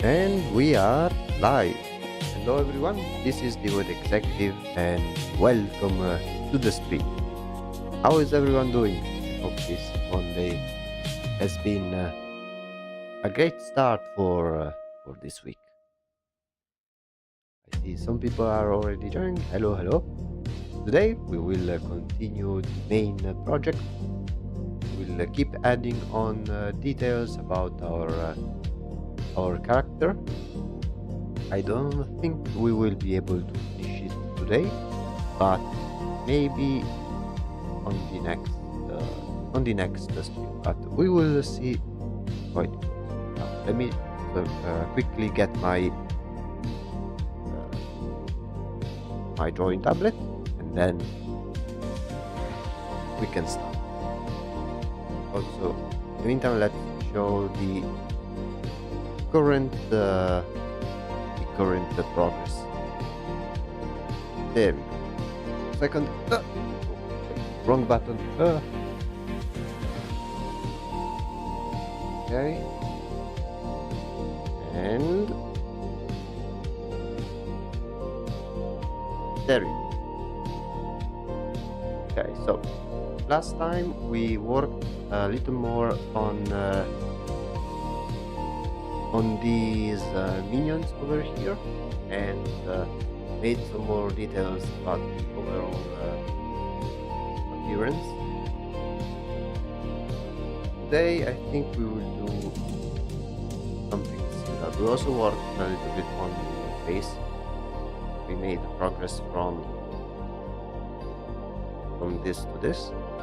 And we are live. Hello, everyone. This is the Word Executive, and welcome to the stream. How is everyone doing? I hope this Monday has been a great start for this week. I see some people are already joining. Hello, hello. Today we will continue the main project. We'll keep adding on details about our character. I don't think we will be able to finish it today, but maybe on the next stream. But we will see how it goes. Now, let me quickly get my drawing tablet, and then we can start. Also, in the meantime, let's show the current progress. There we go. Second, wrong button. Okay, and there we go. Okay, so last time we worked a little more on these minions over here, and made some more details about the overall appearance. Today I think we will do something similar. We also worked a little bit on the face. We made progress from this to this. A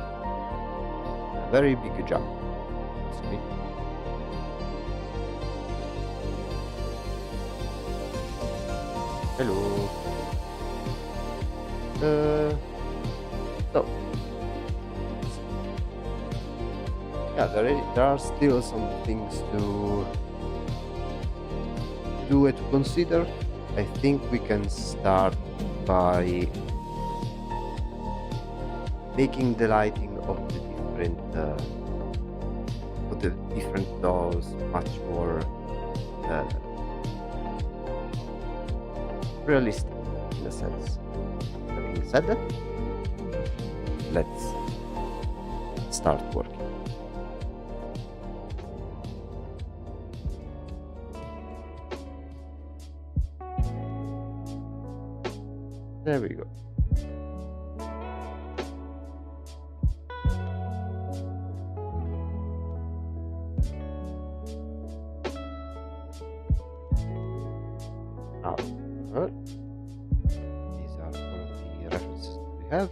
very big jump. Excuse me. Hello. So yeah, there are still some things to do and to consider. I think we can start by making the lighting of the different dolls much more realistic in a sense. Having said that, let's start working. There we go. Now, these are all of the references that we have.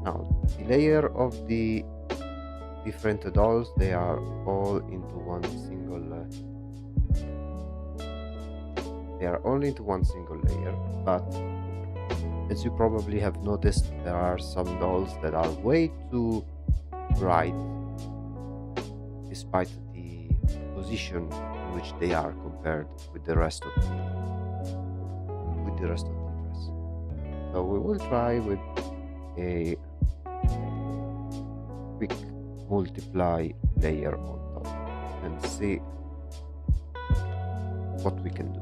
Now, the layer of the different dolls, they are all into one single. They are all into one single layer, but as you probably have noticed, there are some dolls that are way too bright, despite the position in which they are compared with the rest of the dress. So we will try with a quick multiply layer on top and see what we can do.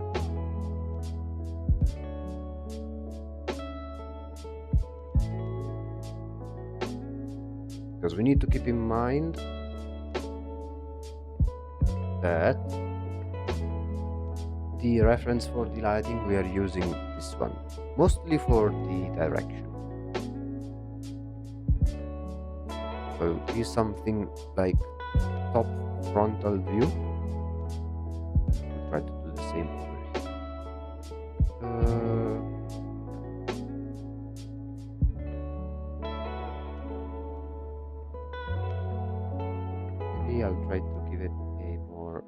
Because we need to keep in mind that the reference for the lighting, we are using this one mostly for the direction. So use something like top frontal view. We'll try to do the same over here. I'll try to give it a more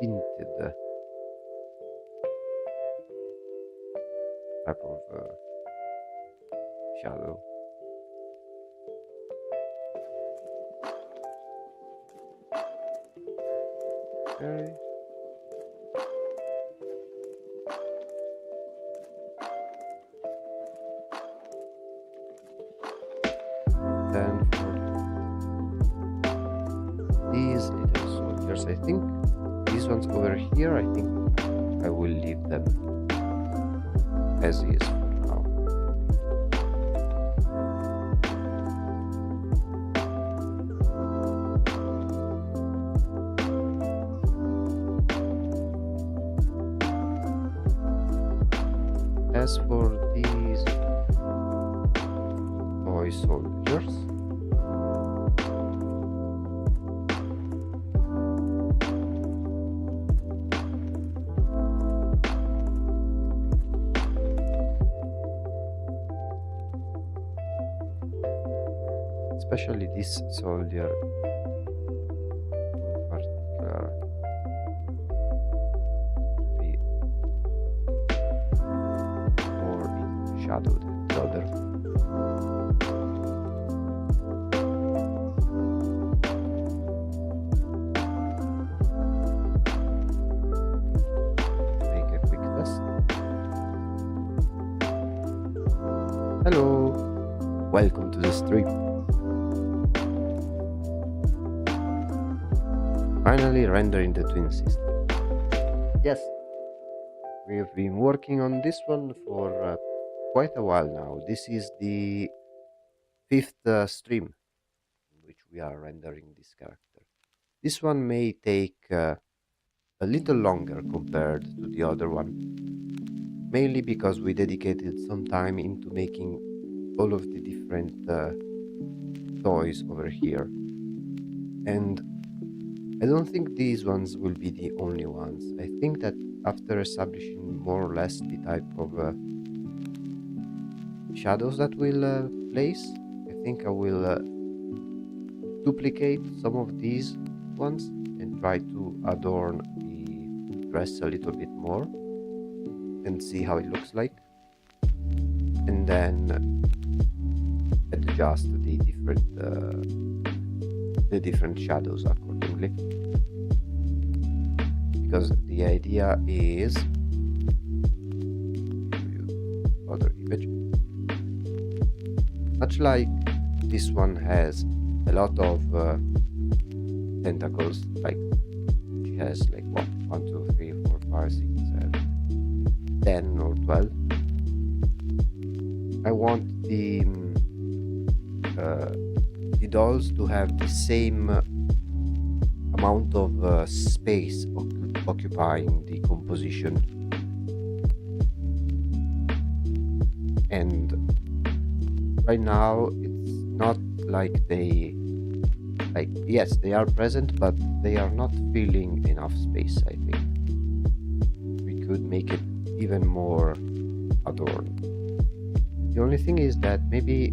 tinted type of shadow. Okay. soldiers. I think these ones over here, I think I will leave them as is for now. As for these toy soldiers, especially this soldier in particular, be more in shadow than the other. Make a quick test. Hello, welcome to the stream. Finally rendering the twin system. Yes, we have been working on this one for quite a while now. This is the fifth stream in which we are rendering this character. This one may take a little longer compared to the other one, mainly because we dedicated some time into making all of the different toys over here. And I don't think these ones will be the only ones. I think that after establishing more or less the type of shadows that we'll place, I think I will duplicate some of these ones and try to adorn the dress a little bit more and see how it looks like, and then adjust the different shadows accordingly, because the idea is other image, much like this one has a lot of tentacles, like she has like 1, 2, 3, 4, 5, 6, 7, 10 or 12. I want the dolls to have the same amount of space occupying the composition, and right now it's not like yes, they are present, but they are not filling enough space. I think we could make it even more adorned. The only thing is that maybe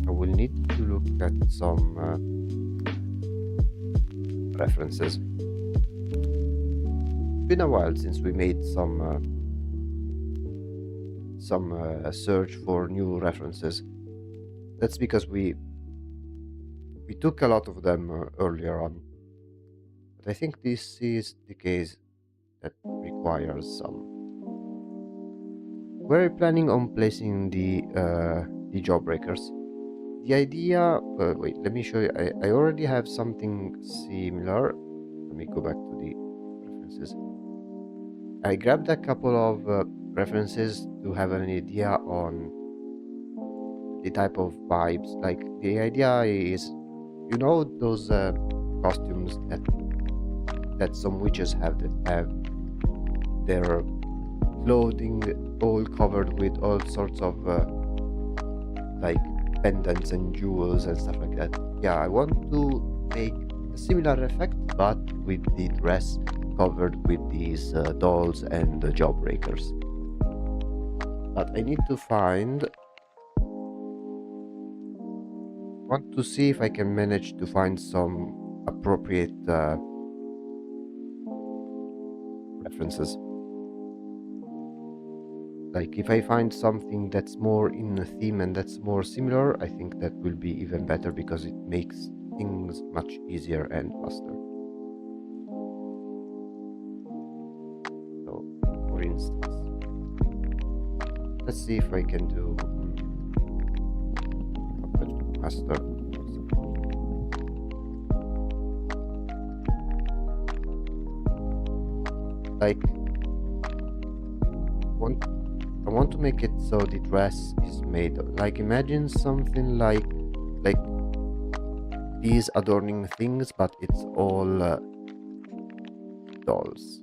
I will need to look at some references. It's been a while since we made some search for new references. That's because we took a lot of them earlier on, but I think this is the case that requires some. We're planning on placing the jawbreakers. The idea, wait, let me show you. I already have something similar. Let me go back to the references. I grabbed a couple of references to have an idea on the type of vibes. Like, the idea is, you know, those costumes that some witches have, that have their clothing all covered with all sorts of like pendants and jewels and stuff like that. Yeah, I want to make a similar effect, but with the dress covered with these dolls and jawbreakers. But I need to find... want to see if I can manage to find some appropriate references. Like, if I find something that's more in a theme and that's more similar, I think that will be even better, because it makes things much easier and faster. So, for instance, let's see if I can do master. like want I want to make it so the dress is made like, imagine something like these adorning things, but it's all dolls.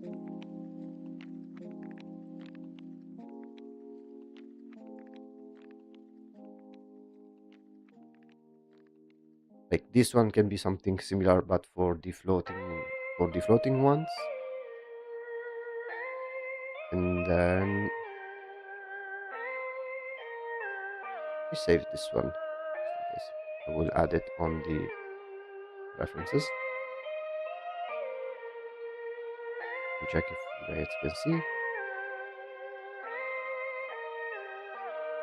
Like this one can be something similar, but for the floating ones. And then we save this one just in case. I will add it on the references and check if you guys can see.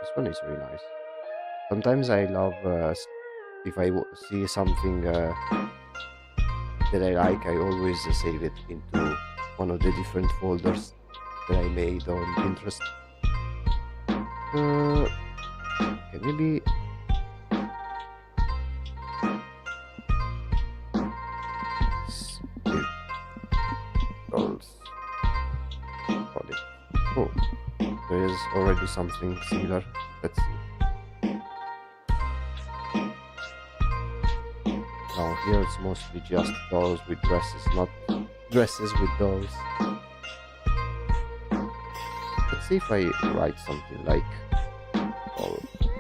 This one is really nice. Sometimes I love if I see something that I like, I always save it into one of the different folders that I made on Pinterest. Okay, maybe dolls. Got it. Oh, there is already something similar. Let's see. Now here it's mostly just dolls with dresses, not dresses with dolls. Let's see if I write something like doll with dolls.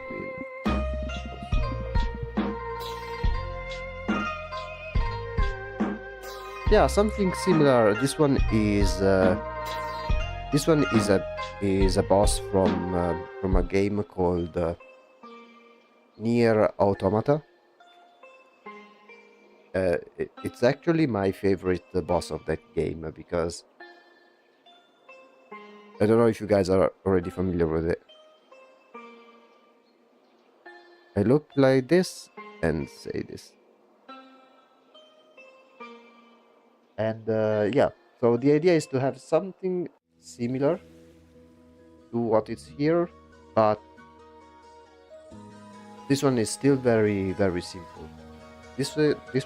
Yeah, something similar. This one is a boss from a game called Nier Automata. It's actually my favorite boss of that game because I don't know if you guys are already familiar with it. I look like this and say this. And yeah, so the idea is to have something similar to what is here, but this one is still very, very simple. This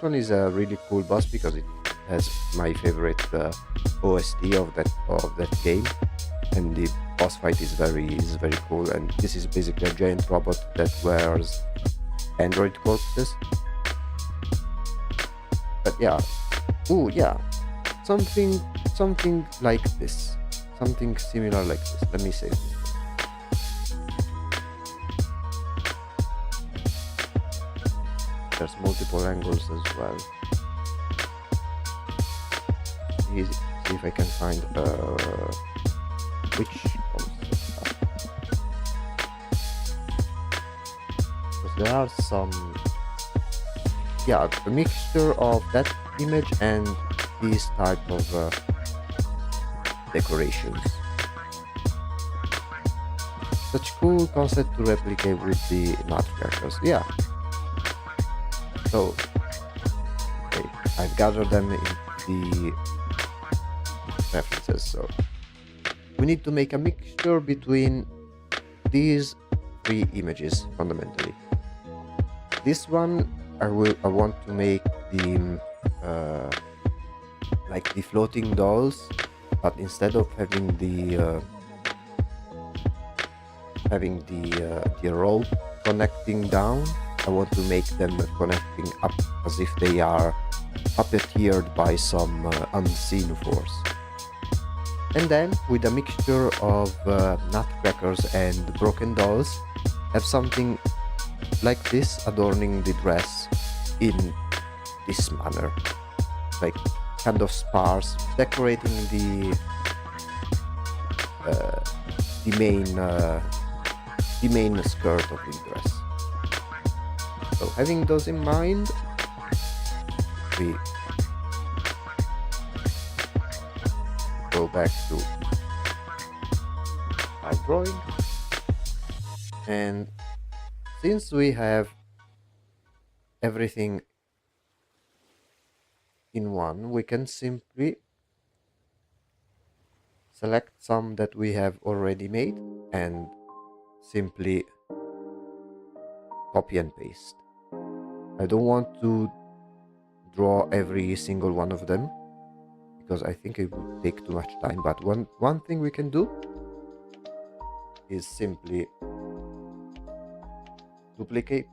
one is a really cool boss because it has my favorite OST of that game, and the boss fight is very cool. And this is basically a giant robot that wears android corpses. But yeah, ooh yeah, something like this, something similar like this. Let me save this. There's multiple angles as well. See if I can find which because there are some, yeah, a mixture of that image and this type of decorations. Such cool concept to replicate with the nutcrackers. Yeah. So, okay, I've gathered them in the references. So, we need to make a mixture between these three images fundamentally. This one, I want to make the like the floating dolls, but instead of having the rope connecting down, I want to make them connecting up as if they are puppeteered by some unseen force. And then, with a mixture of nutcrackers and broken dolls, have something like this adorning the dress in this manner, like kind of sparse, decorating the main skirt of the dress. So having those in mind, we go back to our drawing, and since we have everything in one, we can simply select some that we have already made and simply copy and paste. I don't want to draw every single one of them because I think it would take too much time. But one thing we can do is simply duplicate,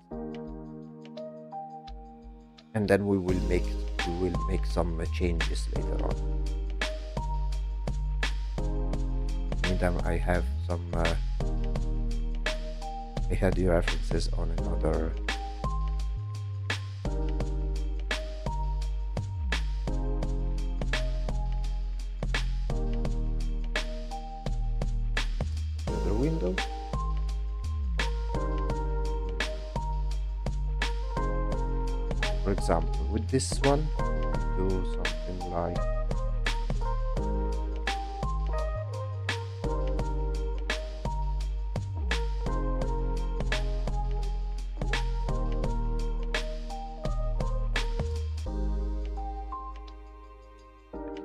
and then we will make some changes later on. Meantime, I have some I had the references on another window. For example, with this one, do something like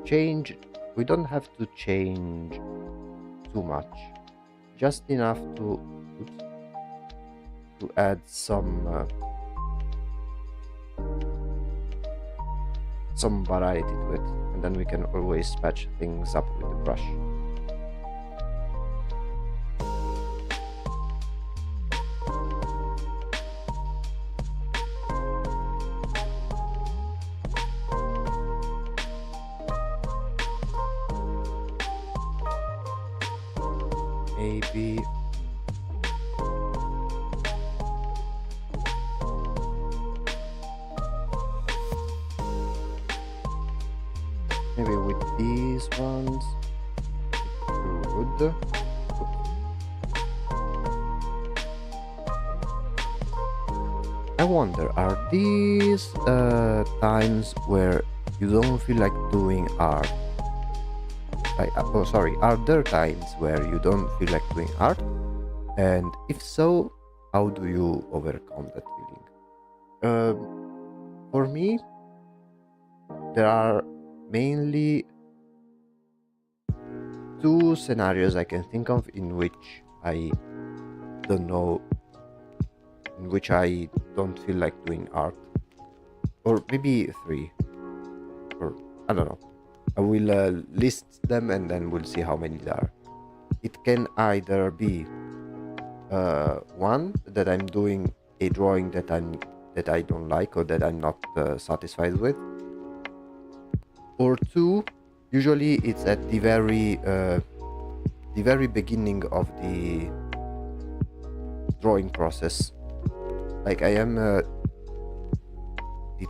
change. We don't have to change too much, just enough to add some variety to it, and then we can always patch things up with the brush. Maybe with these ones, good. I wonder, are these times where you don't feel like doing art? Are there times where you don't feel like doing art? And if so, how do you overcome that feeling? For me, there are mainly two scenarios I can think of in which I don't feel like doing art, or maybe three, or I don't know. I will list them and then we'll see how many there are. It can either be one, that I'm doing a drawing that I don't like or that I'm not satisfied with, or two, usually it's at the very beginning of the drawing process. Like, I am the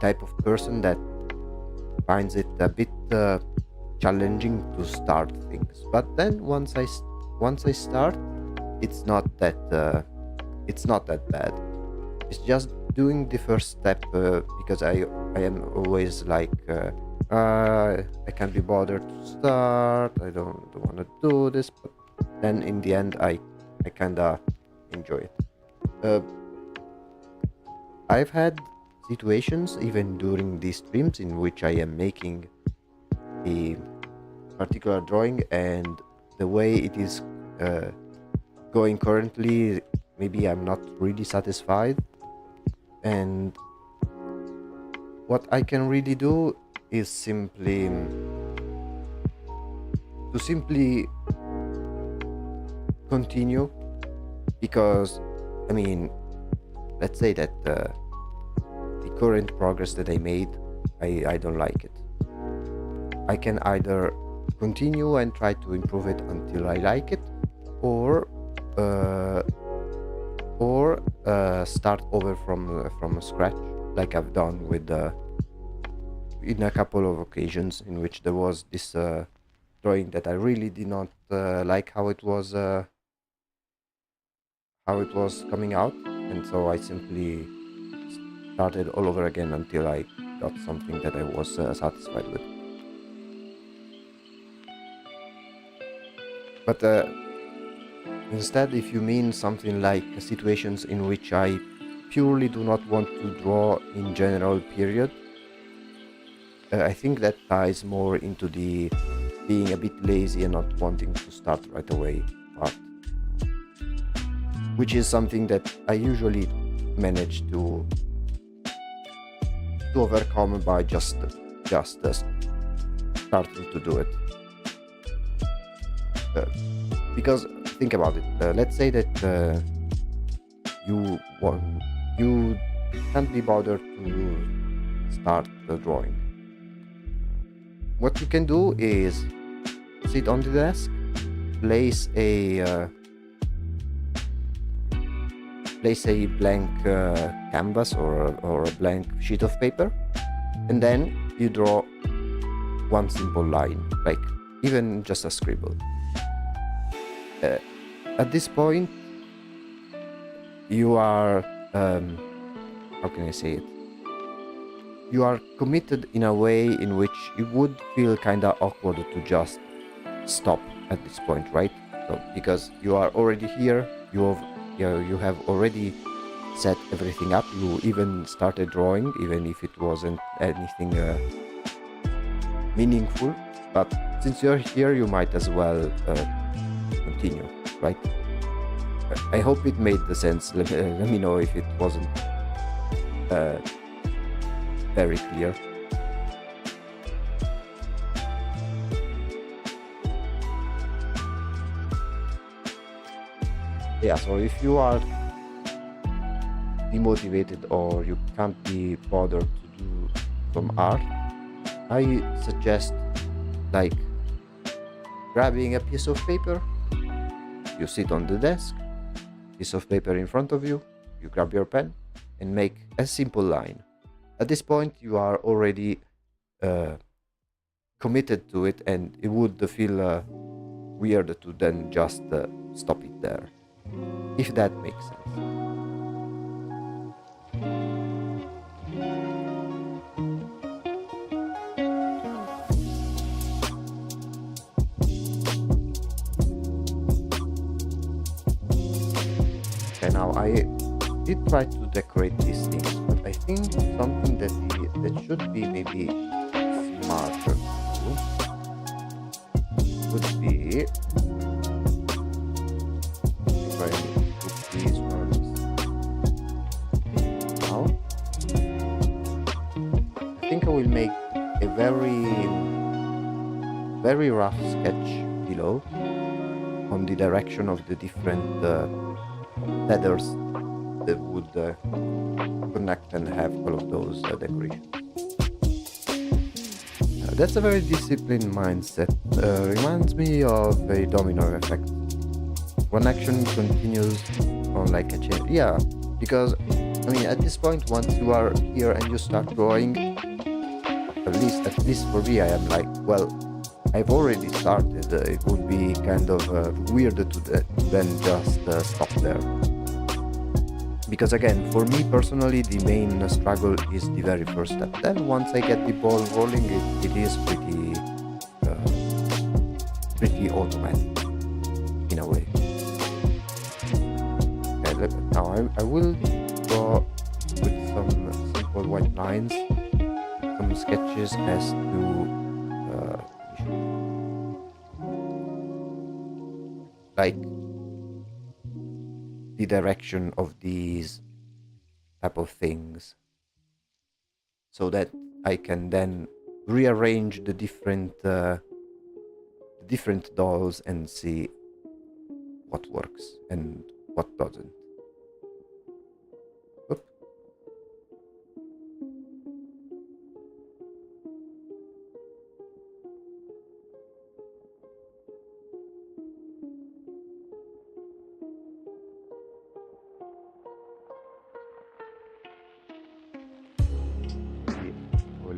type of person that finds it a bit challenging to start things, but then once I start, it's not that bad. It's just doing the first step, because I am always like I can't be bothered to start, I don't want to do this, but then in the end I kinda enjoy it. I've had situations even during these streams in which I am making a particular drawing, and the way it is going currently, maybe I'm not really satisfied, and what I can really do is simply continue, because I mean, let's say that the current progress that I made, I don't like it. I can either continue and try to improve it until I like it, or start over from scratch, like I've done with in a couple of occasions in which there was this drawing that I really did not like how it was coming out, and so I simply started all over again until I got something that I was satisfied with. But instead, if you mean something like situations in which I purely do not want to draw in general, period, I think that ties more into the being a bit lazy and not wanting to start right away part, which is something that I usually manage to overcome by just starting to do it. Uh, because think about it. Let's say that you can't be bothered to start the drawing. What you can do is sit on the desk, place a blank canvas or a blank sheet of paper, and then you draw one simple line, like even just a scribble. At this point, you are how can I say it? You are committed in a way in which it would feel kind of awkward to just stop at this point, right? So because you are already here, you have already set everything up. You even started drawing, even if it wasn't anything meaningful. But since you're here, you might as well continue, right? I hope it made the sense. Let me know if it wasn't very clear. Yeah, so if you are demotivated or you can't be bothered to do some art, I suggest like grabbing a piece of paper. You sit on the desk, piece of paper in front of you, you grab your pen and make a simple line. At this point, you are already committed to it, and it would feel weird to then just stop it there, if that makes sense. Okay, now I did try to decorate these things, but I think something that should be maybe smarter too would be try and put these ones now. I think I will make a very rough sketch below on the direction of the different feathers that would connect and have all of those decorations. That's a very disciplined mindset. Reminds me of a domino effect. One action continues on like a chain. Yeah, because I mean, at this point, once you are here and you start drawing, at least for me, I am like, well, I've already started. It would be kind of weird to then just stop there. Because again, for me personally, the main struggle is the very first step. Then once I get the ball rolling, it is pretty automatic in a way. Okay, now I will draw with some simple white lines, some sketches as to like the direction of these type of things, so that I can then rearrange the different dolls and see what works and what doesn't. Oop.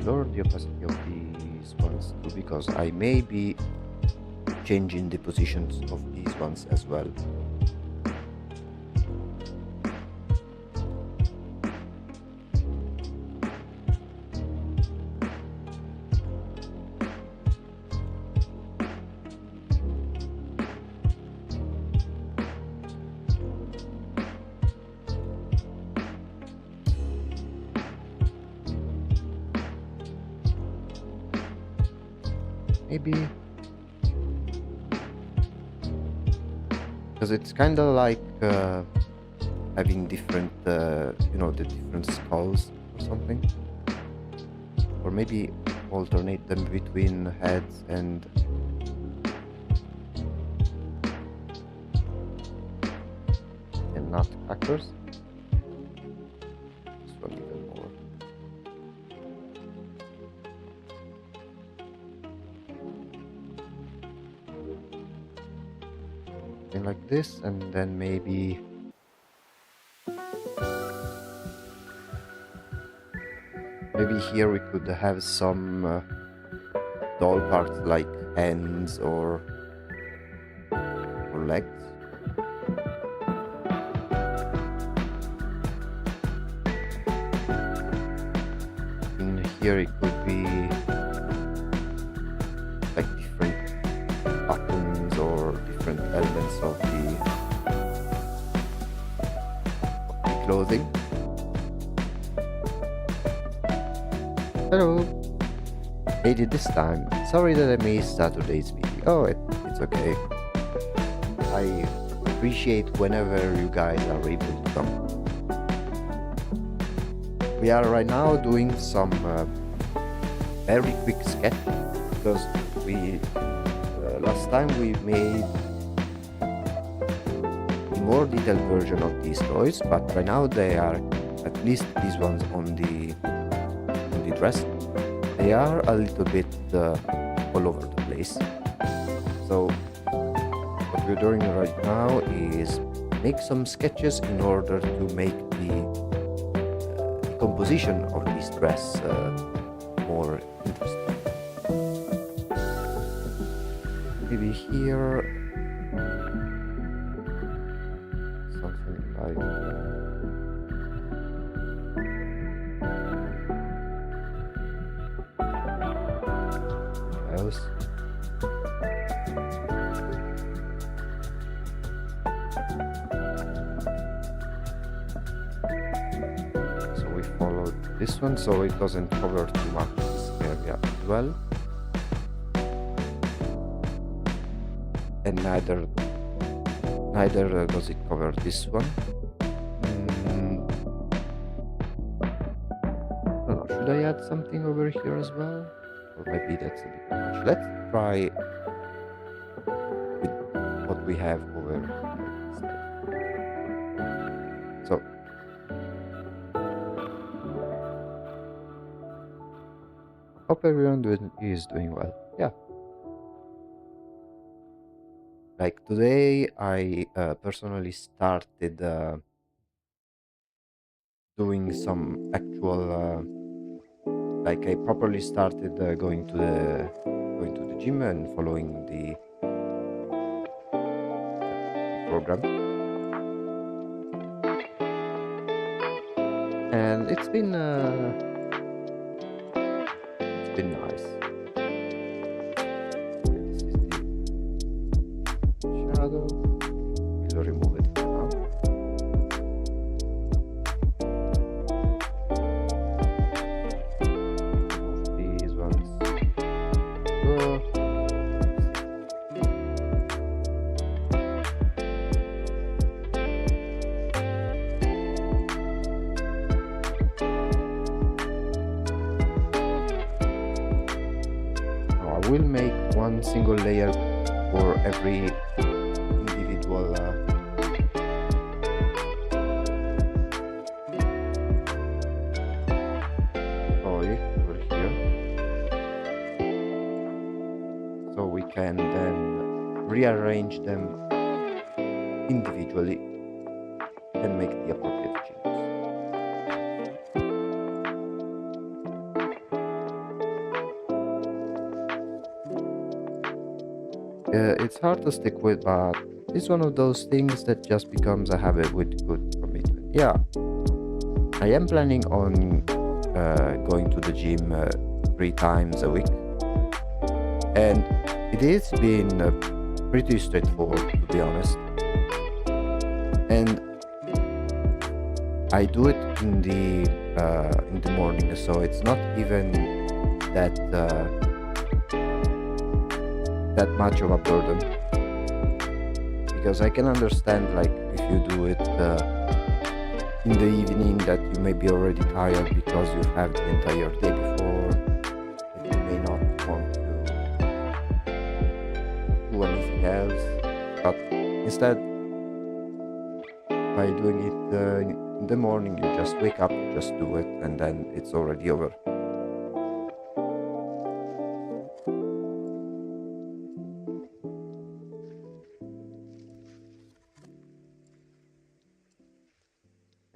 Lower the opacity of these ones too, because I may be changing the positions of these ones as well. Maybe because it's kind of like having different the different skulls or something, or maybe alternate them between heads and nutcrackers. This one even more. Something like this, and then maybe here we could have some doll parts like hands or legs. In here it could be like different buttons or different elements of the clothing. Hello! Made it this time. Sorry that I missed Saturday's video. Oh, it's okay. I appreciate whenever you guys are able to come. We are right now doing some very quick sketch because we last time we made a more detailed version of these toys, but right now they are, at least these ones on the dress, they are a little bit all over the place. So what we're doing right now is make some sketches in order to make the composition of this dress more interesting. Maybe here something like else. So we followed this one so it doesn't cover too much this area as well, and neither does it cover this one. I don't know, should I add something over here as well? Or maybe that's a bit much. Let's try with what we have over here instead. So hope everyone is doing well. Yeah. Like today, I personally started doing some actual. Like I properly started going to the gym and following the program, and it's been nice. This is the shadow. We'll remove it now. These ones. I will make one single layer for every individual toy over here, so we can then rearrange them individually and make the appropriate changes. It's hard to stick with, but it's one of those things that just becomes a habit with good commitment. Yeah, I am planning on going to the gym 3 times a week, and it has been pretty straightforward, to be honest. And I do it in the morning, so it's not even that much of a burden, because I can understand, like, if you do it in the evening, that you may be already tired because you have the entire day before, that you Instead, by doing it in the morning, you just wake up, you just do it, and then it's already over.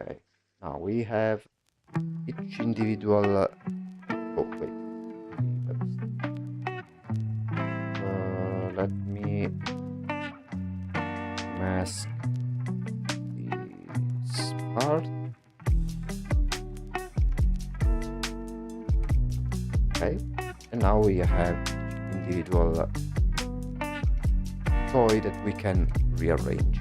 Okay, now we have each individual. Oh, wait. Let me mask this part. Okay, and now we have individual toy that we can rearrange.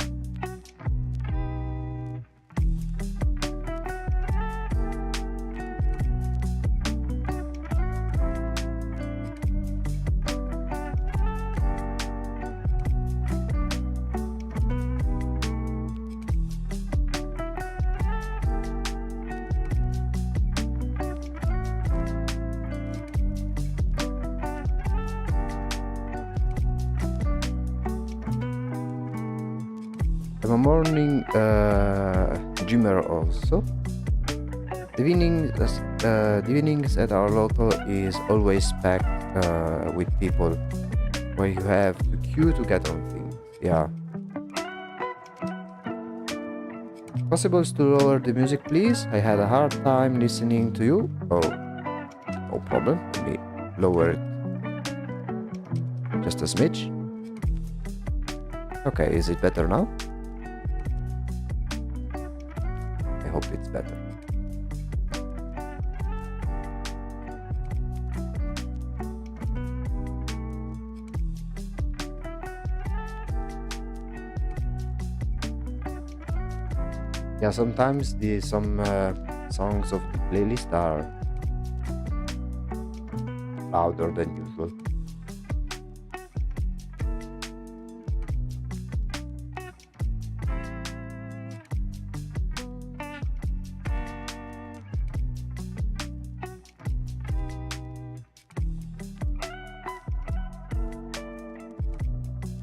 I'm a morning gymmer also. The evenings at our local is always packed with people, where you have to queue to get on things. Yeah. Possible to lower the music, please? I had a hard time listening to you. Oh, no problem. Let me lower it just a smidge. Okay, is it better now? I hope it's better. Yeah, sometimes some songs of the playlist are louder than usual.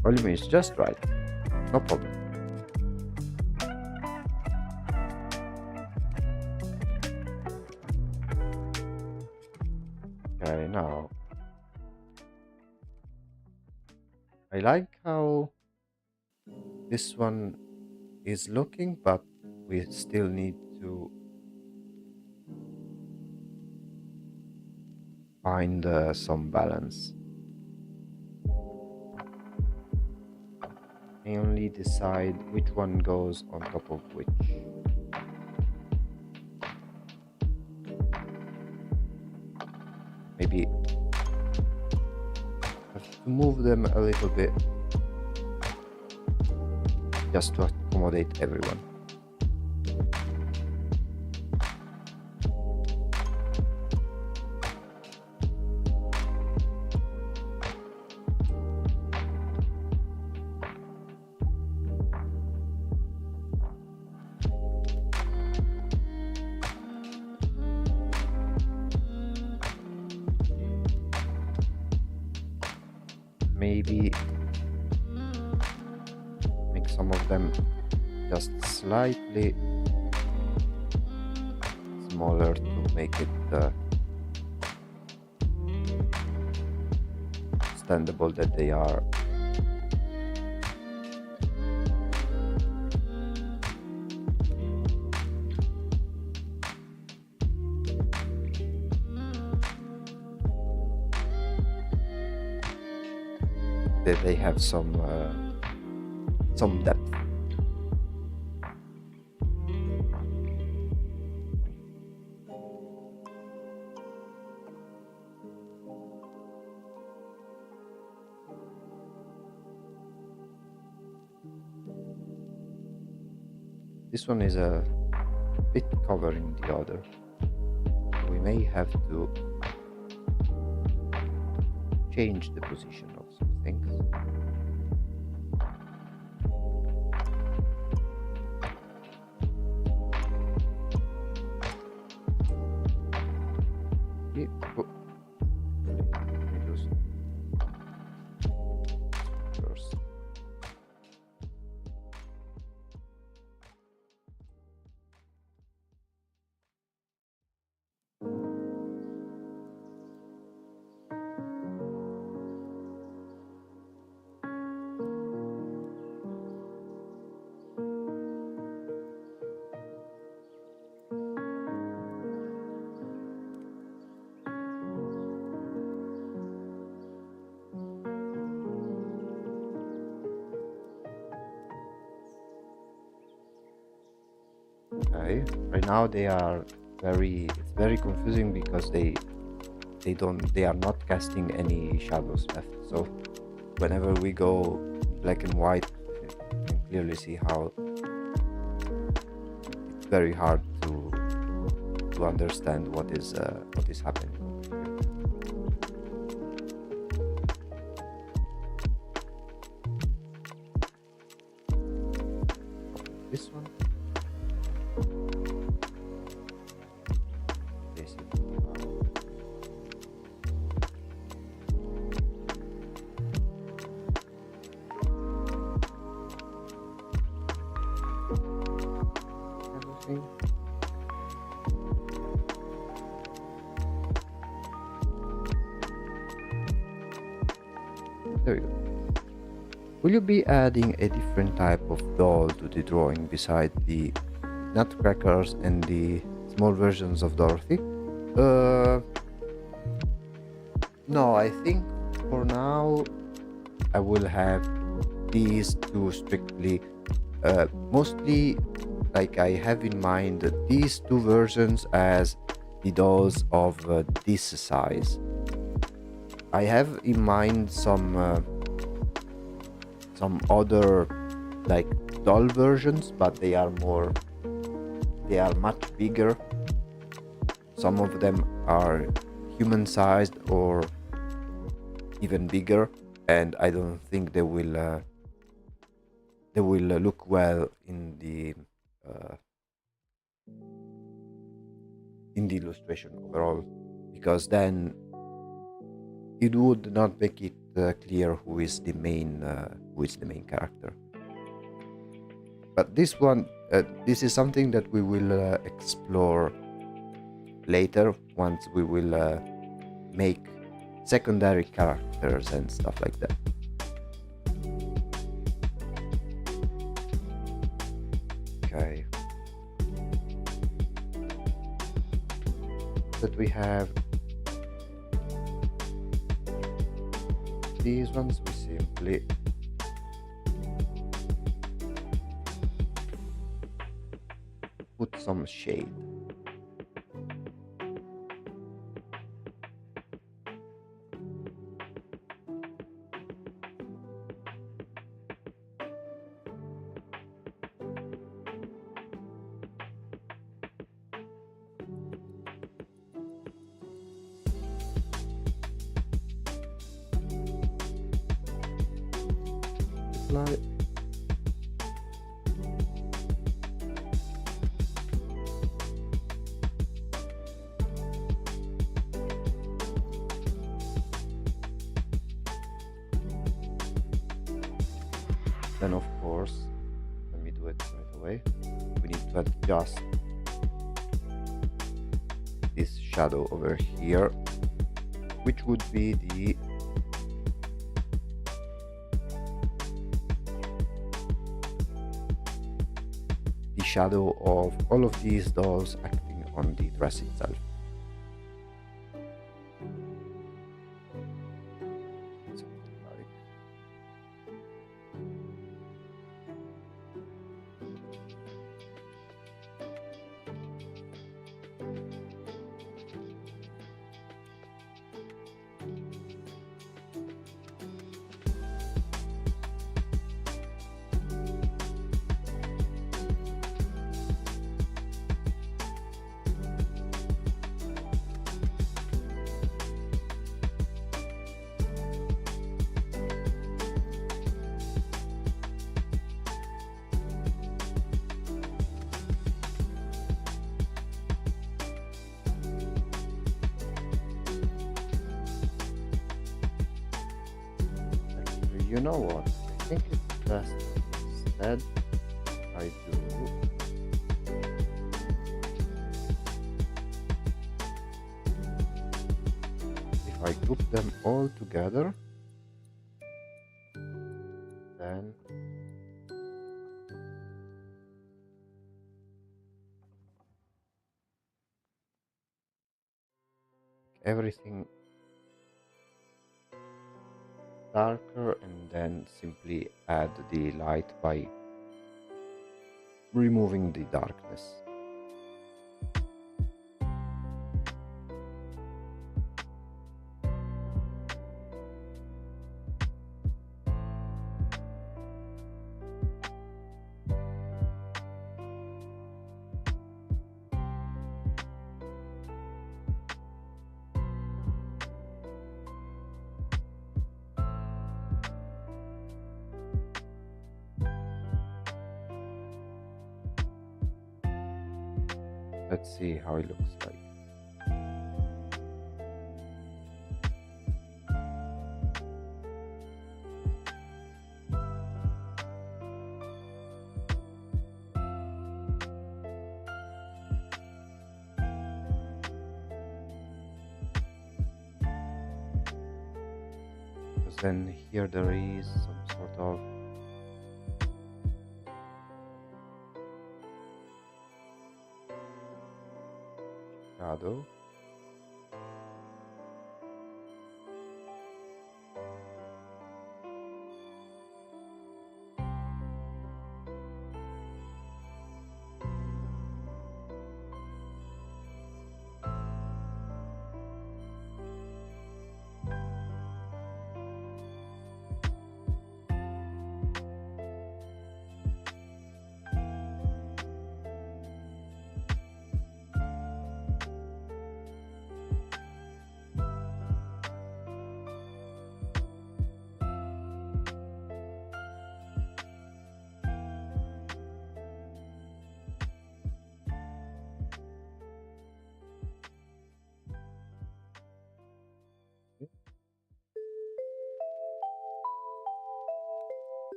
Volume is just right, no problem. Okay, now I like how this one is looking, but we still need to find some balance. I only decide which one goes on top of which. Maybe have to move them a little bit just to accommodate everyone. Maybe make some of them just slightly smaller to make it understandable that they are that they have some depth. This one is a bit covering the other. We may have to change the position of some things. First. Okay, right now it's very confusing because they are not casting any shadows left. So whenever we go black and white, you can clearly see how it's very hard to understand what is happening over here. This one, basically. Everything. There we go. Will you be adding a different type of doll to the drawing beside the nutcrackers and the small versions of Dorothy? Uh, no, I think for now I will have these two strictly. Mostly, like I have in mind these two versions as the dolls of this size. I have in mind some other like doll versions, but they are much bigger. Some of them are human sized or even bigger, and I don't think they will look well uh, in the illustration overall, because then it would not make it clear who is the main character. But this is something that we will explore later once we will make secondary characters and stuff like that. Okay. That we have these ones, we simply put some shade. Apply. Then of course, let me do it right away. We need to adjust this shadow over here, which would be the shadow of all of these dolls acting on the dress itself. You know what? I think it's best instead I do if I group them all together, then everything darker, and then simply add the light by removing the darkness. Let's see how it looks like. Because then here there is some sort of shadow.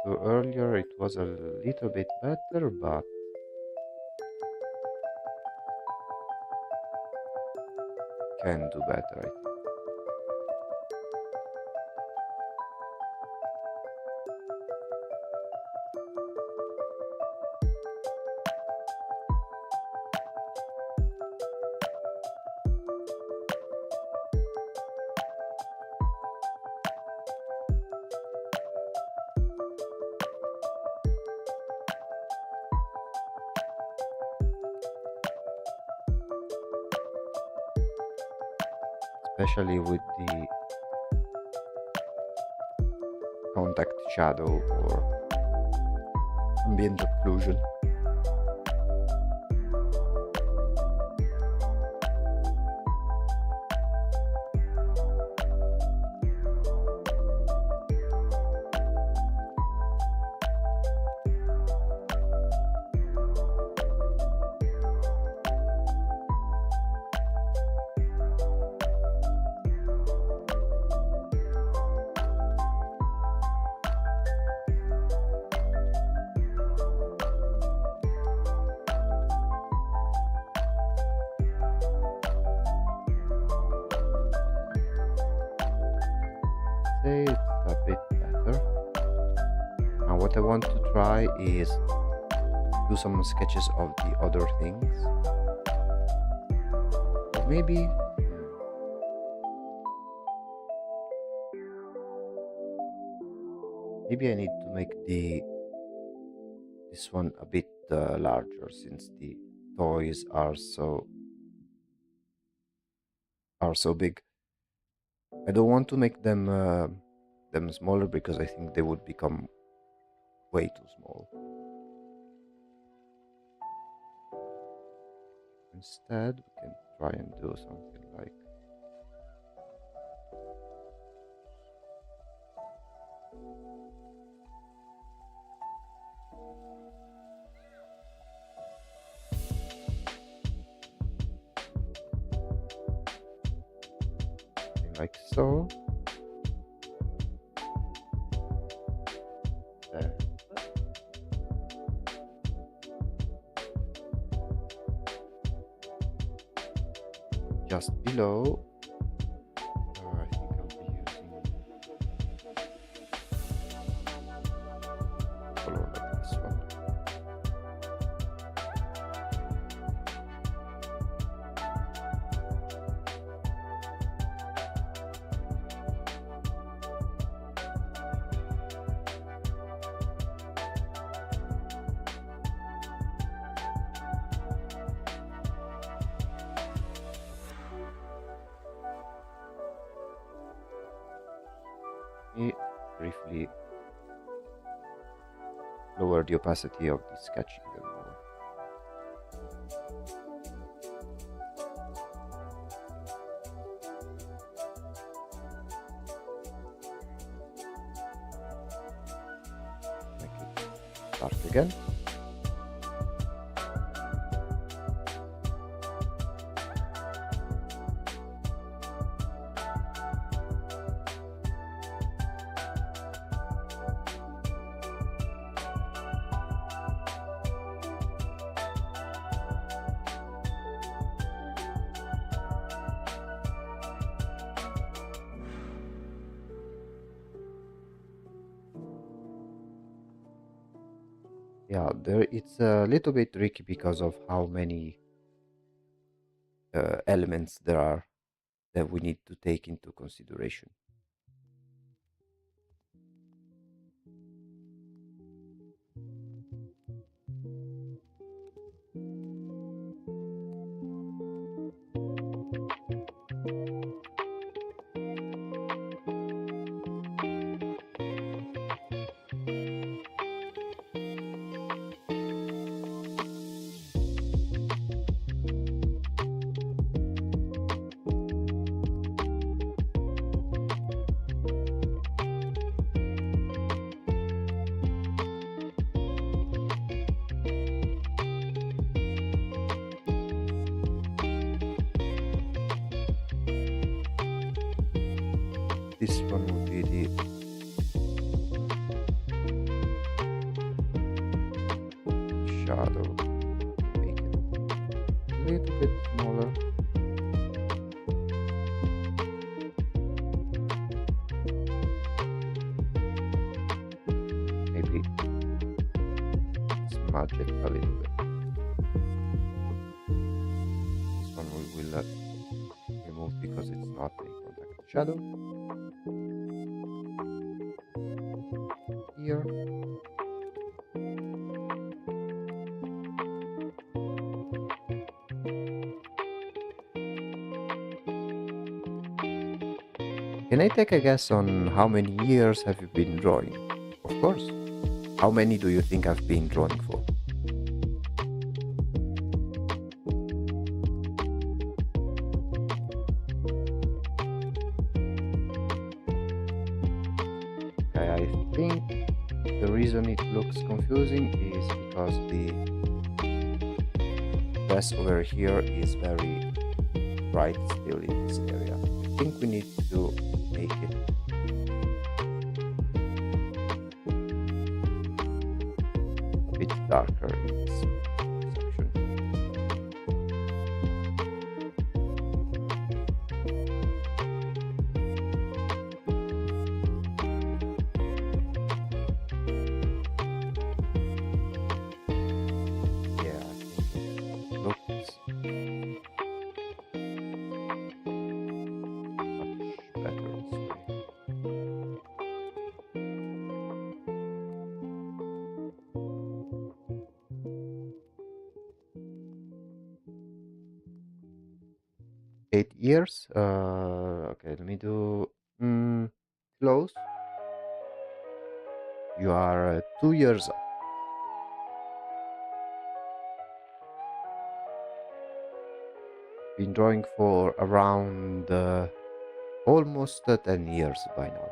So earlier it was a little bit better, but can do better, I think. Especially with the contact shadow or ambient occlusion. Say it's a bit better. Now what I want to try is do some sketches of the other things. Or maybe I need to make this one a bit larger, since the toys are so big. I don't want to make them smaller, because I think they would become way too small. Instead, we can try and do something like so. There. Just below, I think I'll be using color like this one. Me briefly lower the opacity of the sketch even more. dark again. Yeah, there it's a little bit tricky because of how many elements there are that we need to take into consideration. This one will be the shadow. Make it a little bit smaller. Maybe smudge it a little bit. This one we will remove because it's not a contact shadow. Here. Can I take a guess on how many years have you been drawing? Of course. How many do you think I've been drawing for? Okay, I think the reason it looks confusing is because the dress over here is very bright still in this area. I think we need to make it a bit darker in this section. Yeah, I think it looks much better this way. 8 years. Okay, let me do close. You are 2 years. Been drawing for around almost 10 years by now.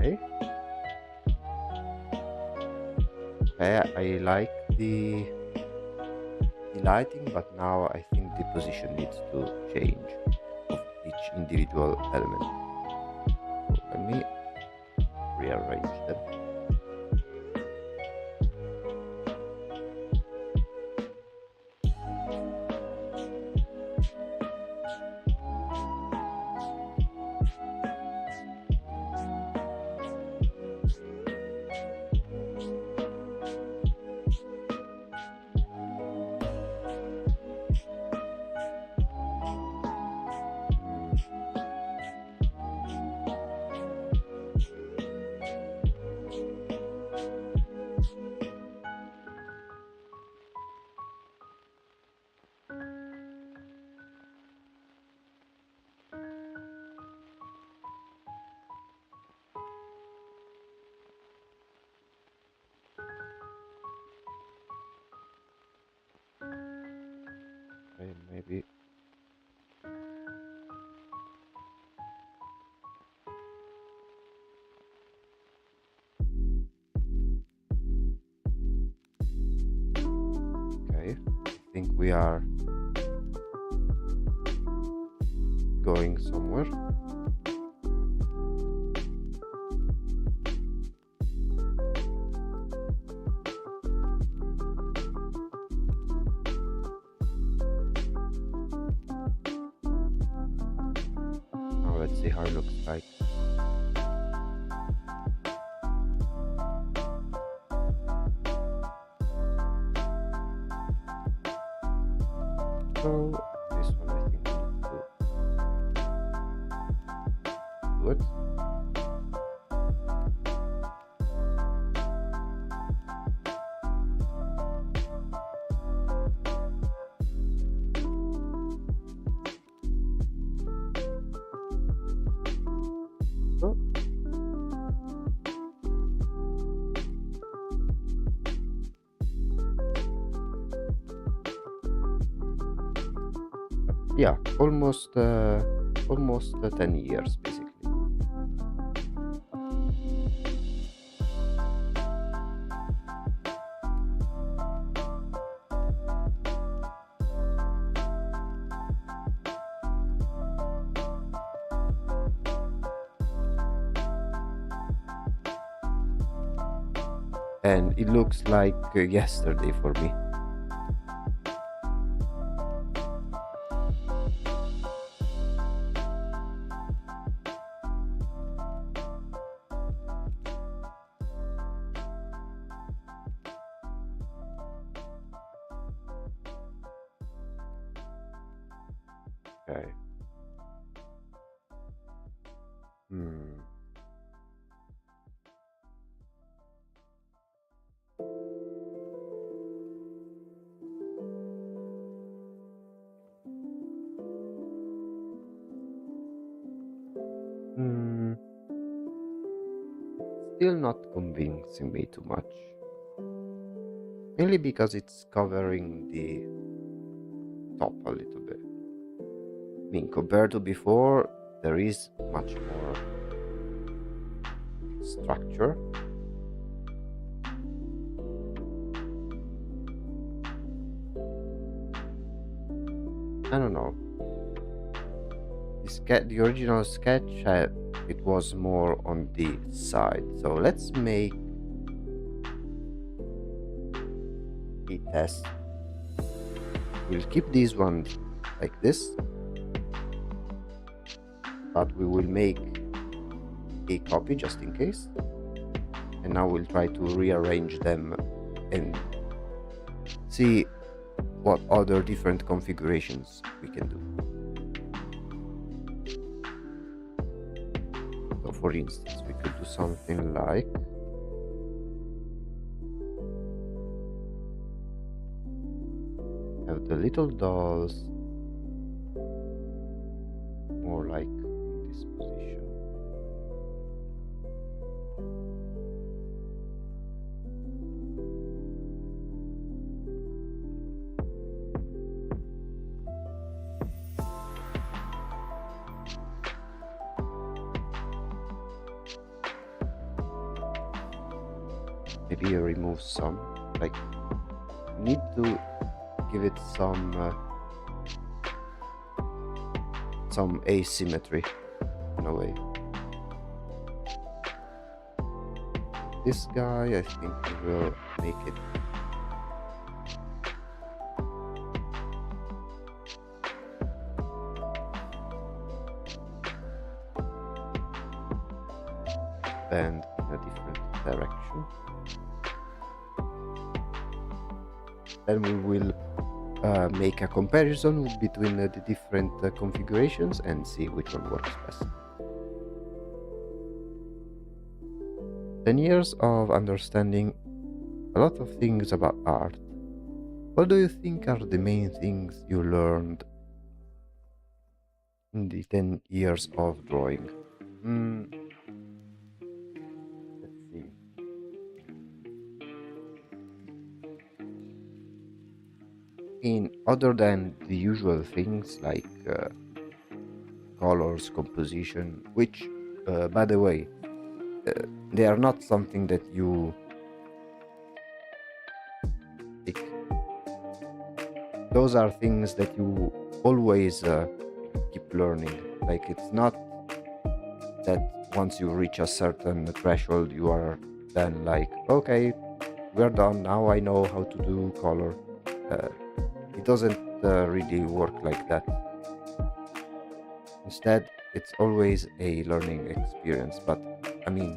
Okay. Okay, I like the lighting, but now I think the position needs to change of each individual element. So let me rearrange them. Okay, maybe. Okay, I think we are going somewhere. Now let's see how it looks like. So this one I think we need to do it. So yeah, almost 10 years basically. And it looks like yesterday for me. Okay. Hmm. Hmm. Still not convincing me too much. Mainly because it's covering the top a little bit. I mean, compared to before, there is much more structure. I don't know. The original sketch it was more on the side. So let's make a test. We'll keep these ones like this, but we will make a copy just in case. And now we'll try to rearrange them and see what other different configurations we can do. So for instance, we could do something like have the little dolls more like in this position. Maybe remove some, like need to give it some asymmetry in a way. This guy, I think we will make it bend in a different direction. Then we will make a comparison between the different configurations and see which one works best. 10 years of understanding a lot of things about art. What do you think are the main things you learned in the 10 years of drawing? Let's see. in other than the usual things like colors, composition, which, by the way, uh, they are not something that you like. Those are things that you always keep learning. Like, it's not that once you reach a certain threshold, you are then like, okay, we're done. Now I know how to do color. Uh, it doesn't really work like that. Instead, it's always a learning experience. But I mean,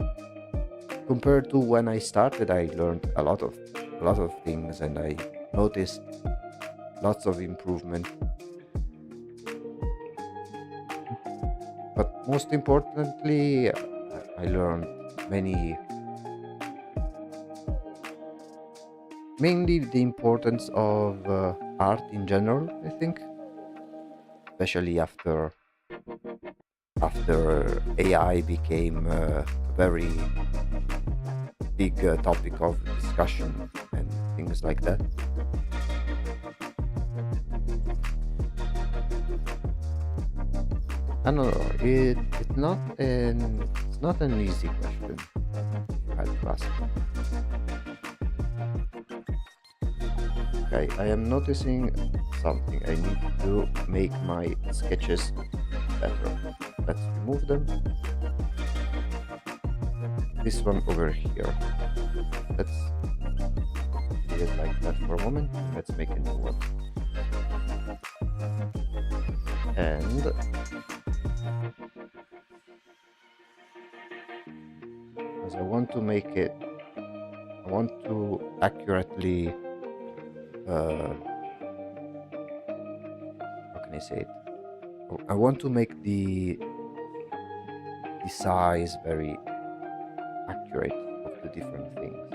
compared to when I started, I learned a lot of things, and I noticed lots of improvement. But most importantly, I learned many, mainly the importance of art in general, I think, especially after AI became a very big topic of discussion and things like that. I don't know. It's not an easy question. If you had to ask. Okay, I am noticing something. I need to make my sketches better. Let's remove them. This one over here. Let's leave it like that for a moment. Let's make a new one. And as I want to make it, I want to accurately, how can I say it? I want to make the size very accurate of the different things.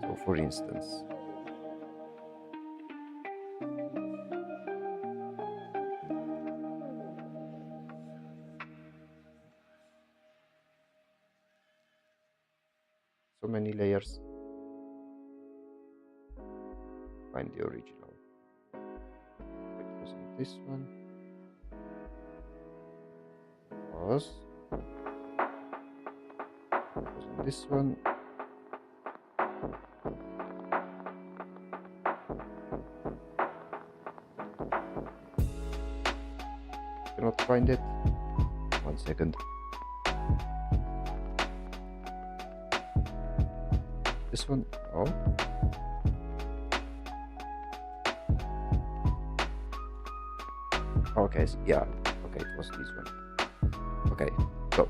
So, for instance, so many layers. Find the original. It wasn't this one. Wasn't this one. Cannot find it. 1 second. This one. Oh. Okay. Yeah. Okay. It was this one. Okay. So,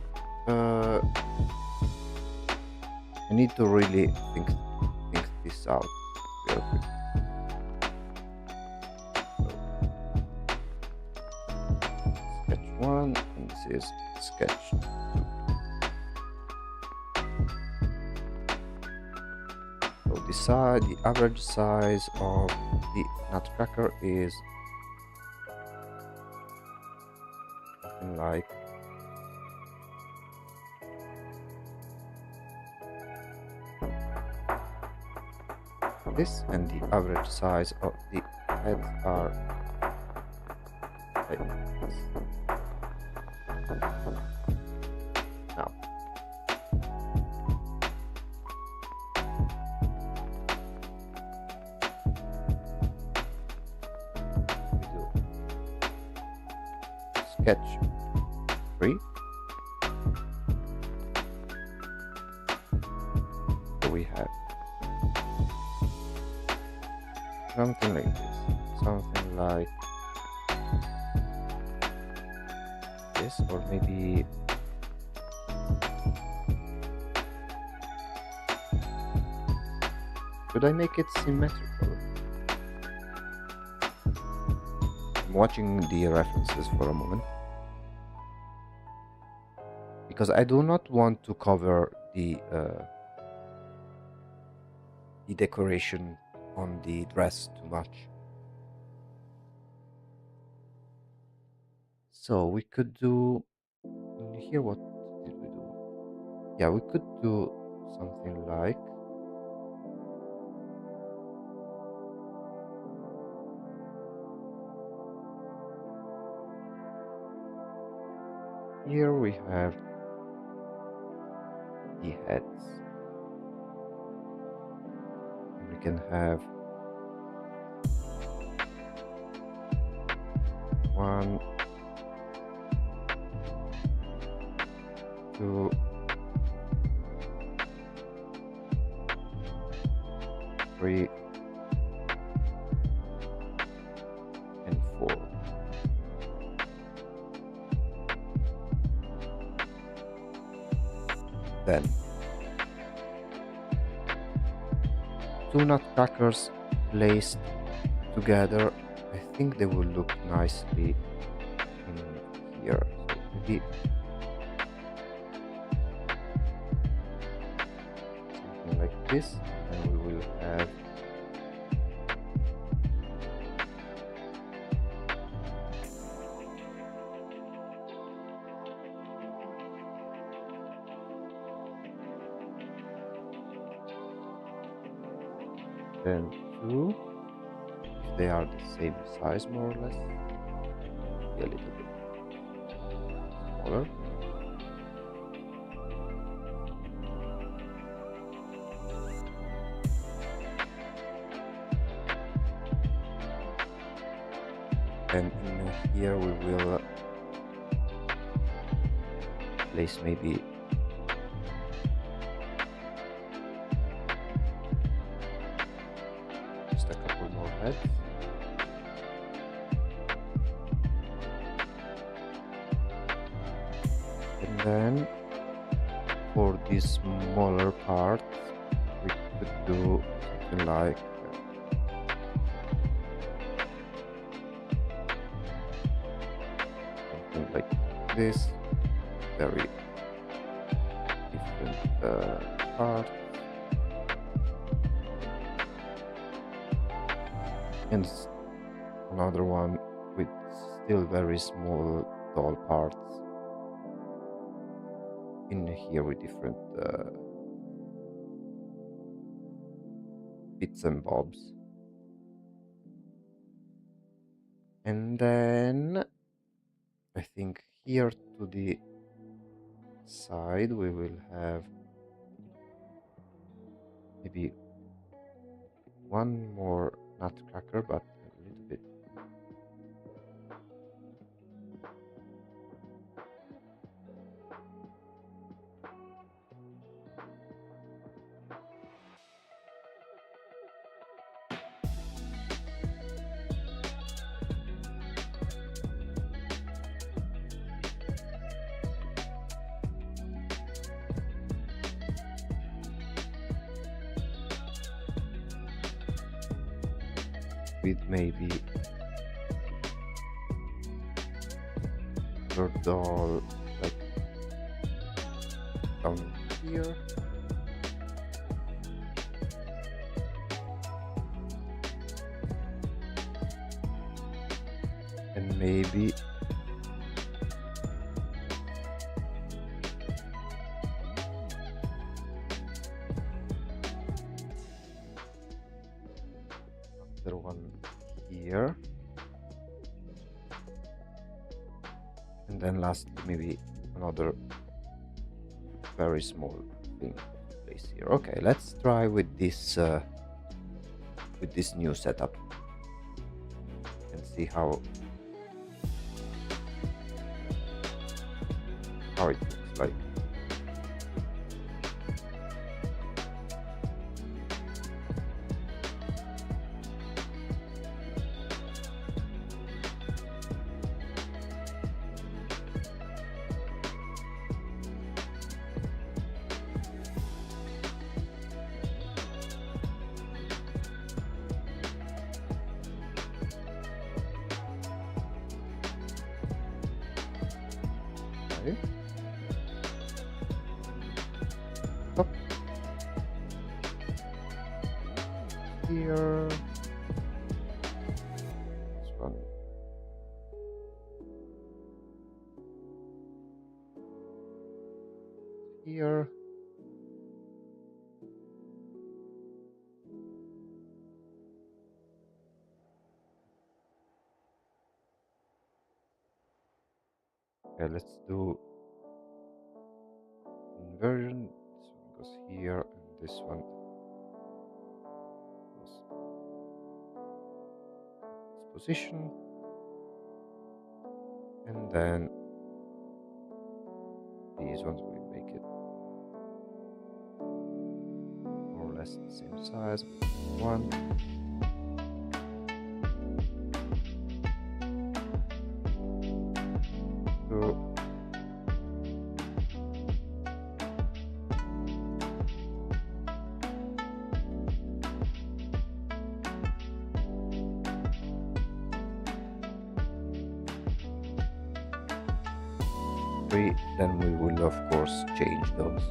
I need to really think this out real quick. So, sketch 1, and this is sketch 2. So the average size of the nutcracker is something like this, and the average size of the heads are like this. Now, we do sketch 3. So we have something like this, something like this, or maybe should I make it symmetrical? I'm watching the references for a moment because I do not want to cover the decoration on the dress too much. So we could do here. What did we do? Yeah, we could do something like here we have the heads. We can have one, two, three, and four. Then two nutcrackers placed together. I think they will look nicely in here. So maybe something like this, and we will have then two. If they are the same size, more or less, maybe a little bit smaller. And in here we will place maybe just a couple more heads. And then for these smaller parts, we could do something like this, very different parts, and another one with still very small doll parts in here with different bits and bobs. And then I think here to the side we will have maybe one more nutcracker, but a little bit with maybe your doll like down here. And maybe another one here. And then lastly, maybe another very small thing to place here. Okay, let's try with this new setup and see how it looks like. Okay. Up here. This one. Here. Okay, let's do inversion. This one goes here, and this one goes its position, and then these ones will make it more or less the same size. One. Two. Three. Then we will of course change those,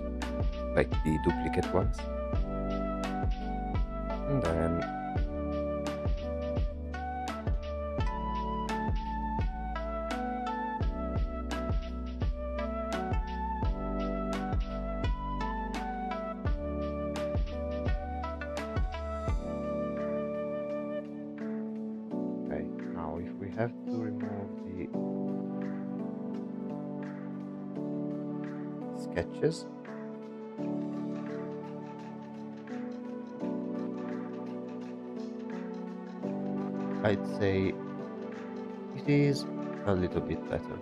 like the duplicate ones. And then okay, now if we have to remove the sketches, I'd say it is a little bit better.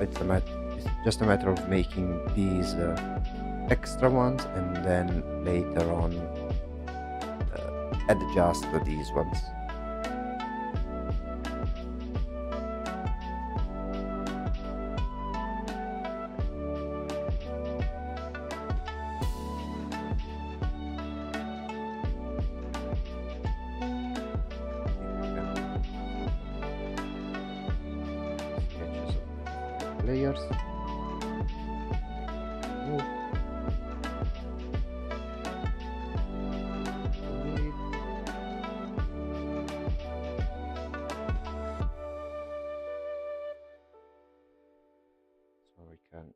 It's just a matter of making these extra ones and then later on adjust these ones. Sketches of layers. Move. Delete. So we can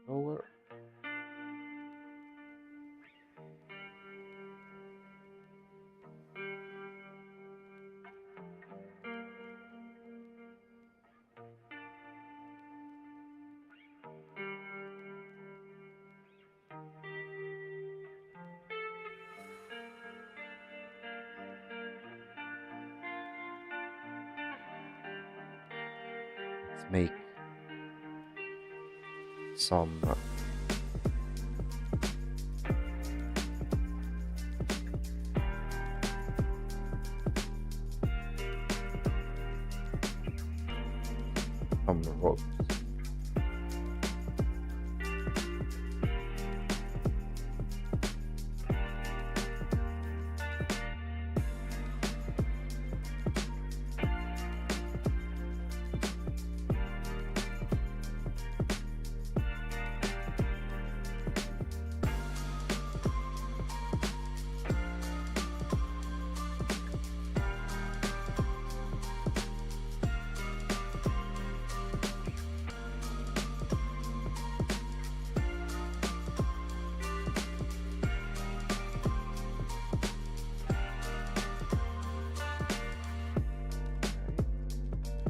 lower. Let's make some ropes.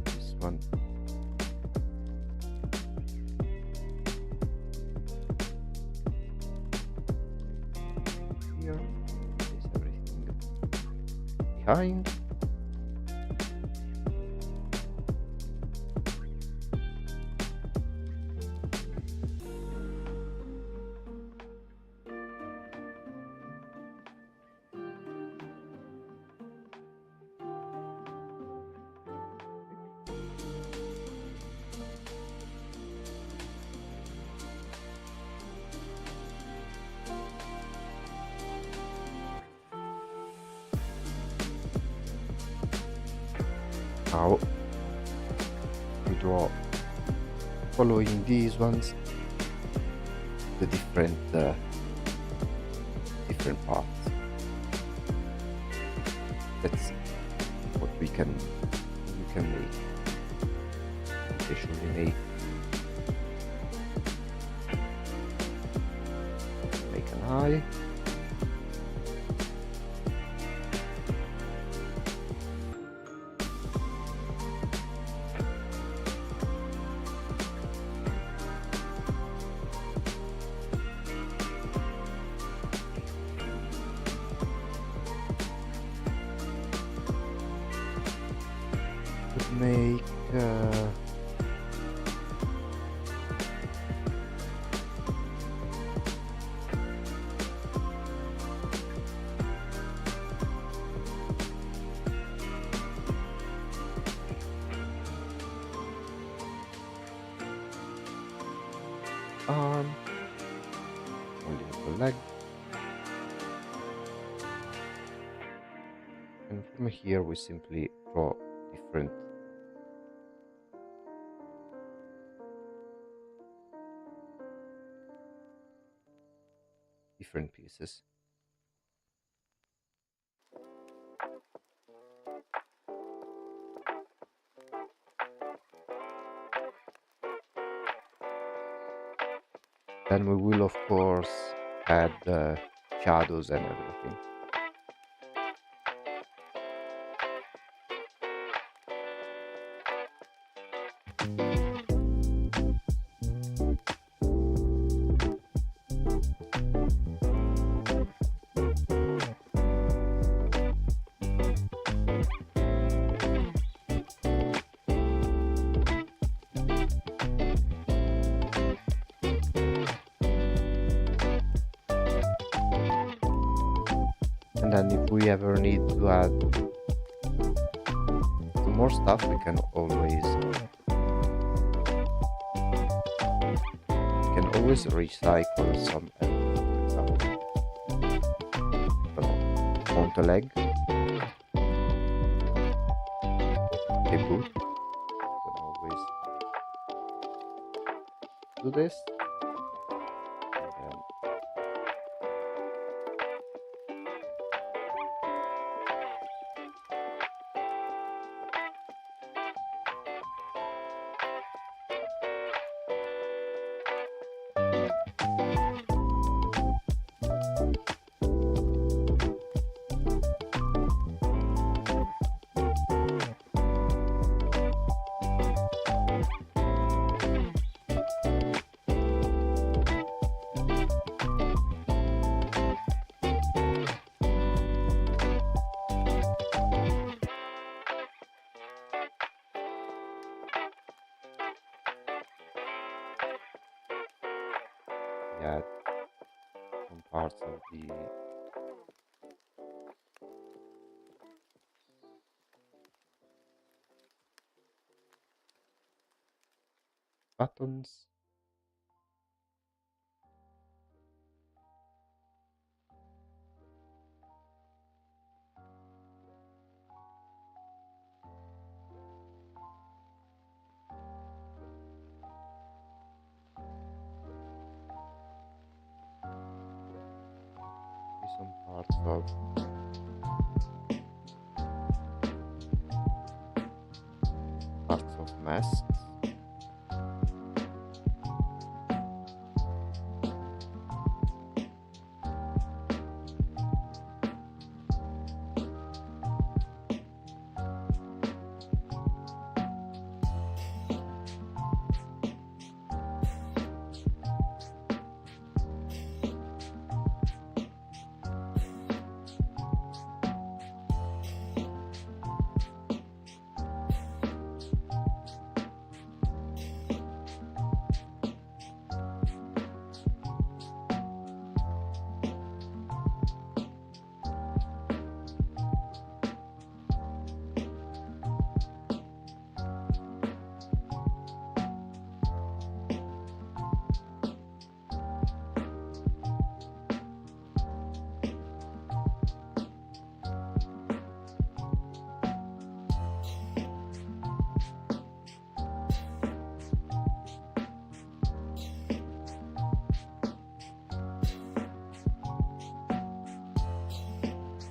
This one. Here. Place everything behind. Now we draw, following these ones, the different parts. Let's see what we can make. Okay, should we make an eye? arm, only have the leg, and from here we simply draw different pieces. Then we will of course add shadows and everything. And then if we ever need to add some more stuff, we can always recycle some elements. For example, mount a leg, a boot. You can always do this. Add some parts of the buttons. Some parts of masks.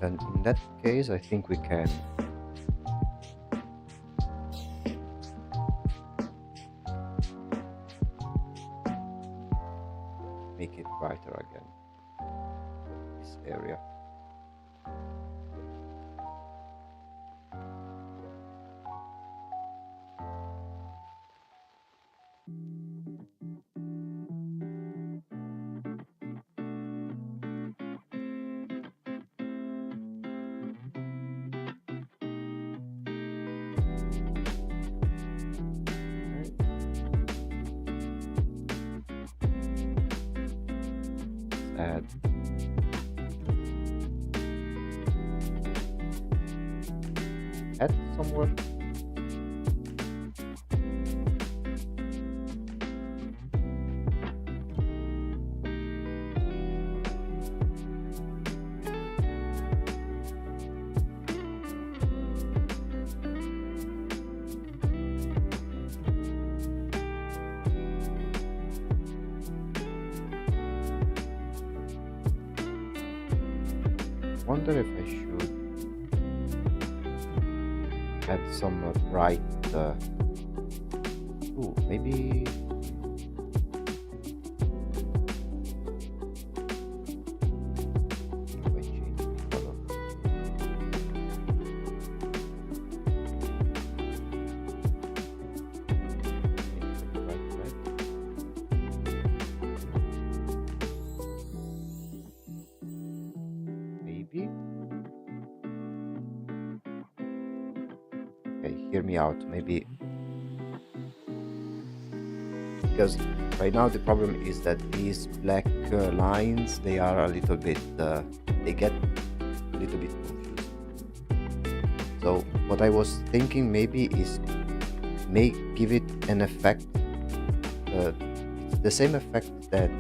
And in that case, I think we can make it brighter again, this area. Add somewhere. wonder if I should add some bright. Ooh, maybe. If I change the color. Change the bright red. Maybe. Okay, hear me out. Maybe because right now the problem is that these black lines, they are a little bit they get a little bit confused. So what I was thinking maybe is give it an effect, it's the same effect that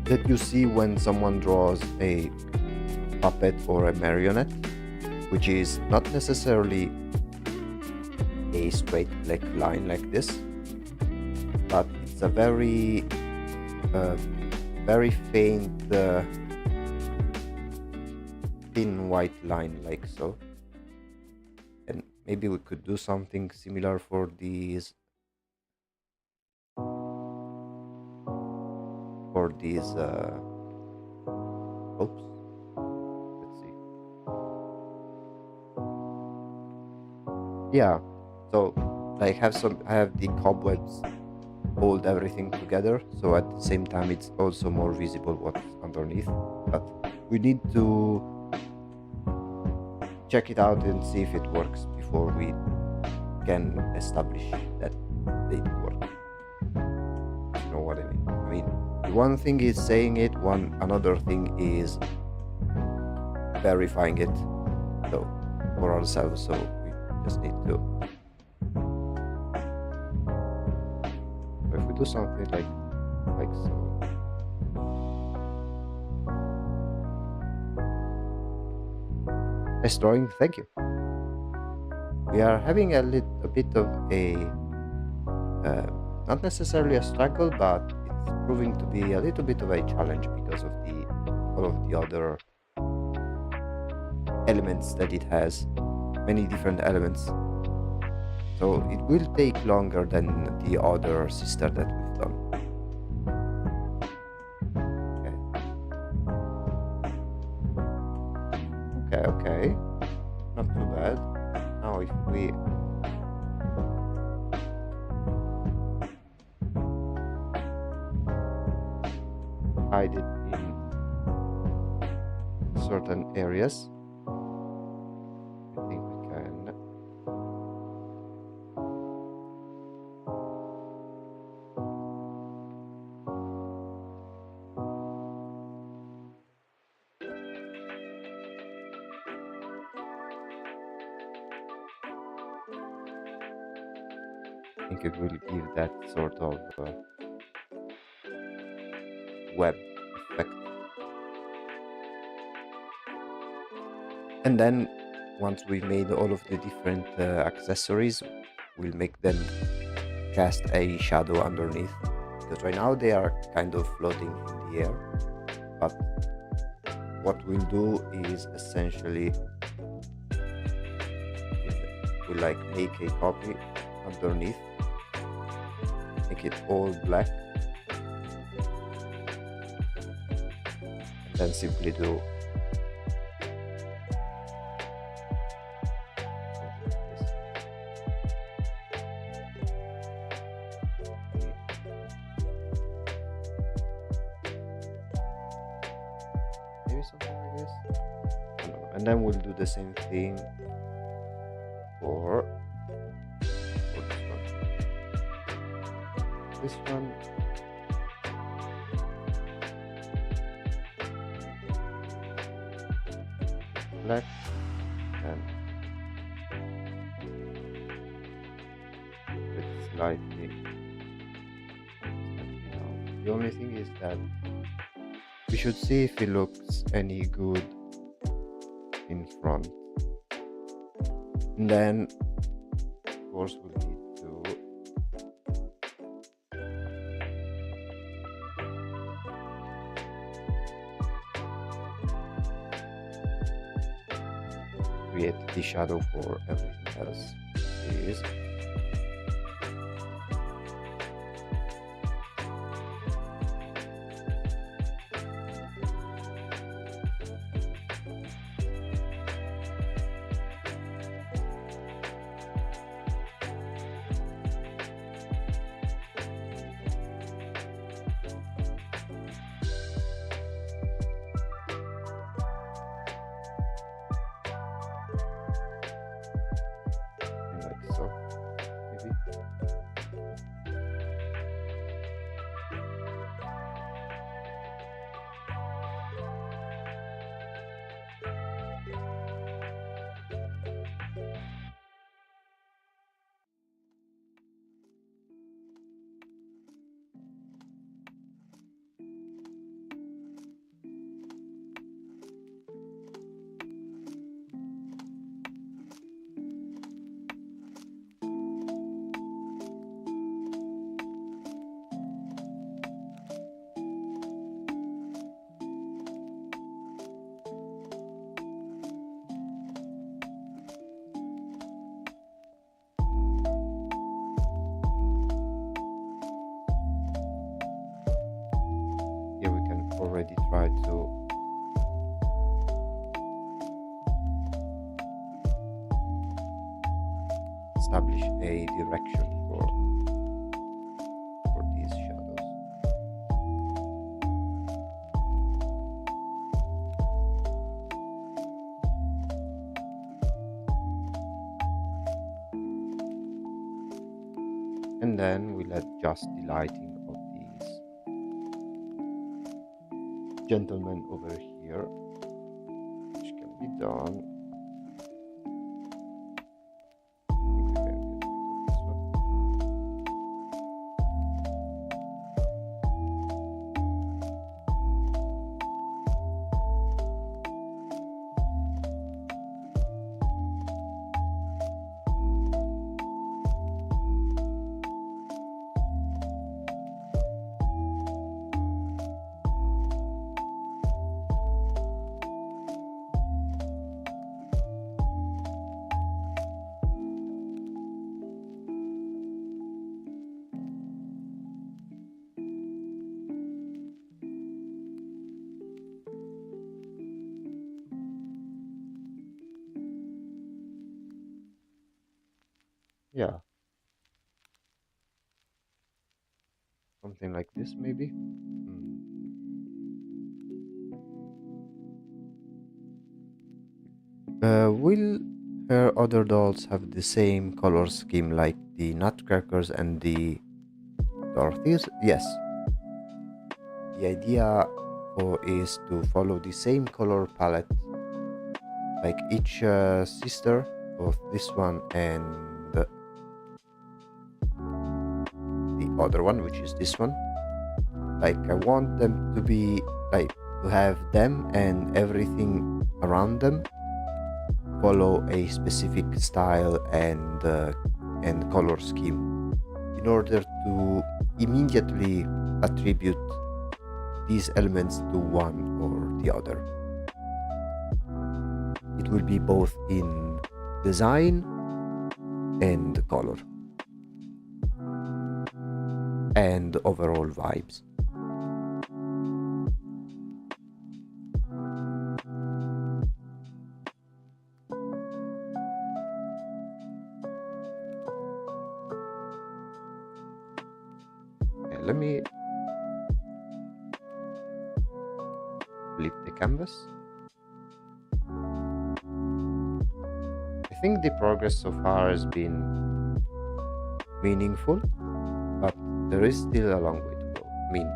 that you see when someone draws a puppet or a marionette, which is not necessarily a straight black line like this, but it's a very very faint thin white line like so. And maybe we could do something similar for these oops, let's see. Yeah, so I have the cobwebs hold everything together, so at the same time it's also more visible what's underneath. But we need to check it out and see if it works before we can establish that they work. You know what I mean? I mean, one thing is saying it, another thing is verifying it, so for ourselves. So we just need to. If we do something like so. Nice drawing, thank you. We are having a bit of a not necessarily a struggle, but it's proving to be a little bit of a challenge because of all of the other elements that it has, many different elements. So it will take longer than the other sister that we've done. Okay, not too bad. Now if we hide it in certain areas, I think we can. I think it will give that sort of web effect. And then once we've made all of the different accessories, we'll make them cast a shadow underneath, because right now they are kind of floating in the air. But what we'll do is essentially we'll like make a copy underneath, make it all black, and then simply do maybe something like this. I don't know. And then we'll do the same thing for this one. Black and it's slightly down. The only thing is that we should see if it looks any good in front, and then of course we'll need to create the shadow for everything else. Is like so, maybe. Here we can already try to establish a direction for these shadows. And then we'll adjust the lighting of these gentlemen over here, which can be done. I think we can get rid of this one. Yeah, something like this maybe. Will her other dolls have the same color scheme like the Nutcrackers and the Dorothys? Yes. The idea is to follow the same color palette like each sister of this one and the other one, which is this one. Like I want them to be like to have them and everything around them follow a specific style and color scheme in order to immediately attribute these elements to one or the other. It will be both in design and color and overall vibes. Okay, let me flip the canvas. I think the progress so far has been meaningful, but there is still a long way to go. I mean,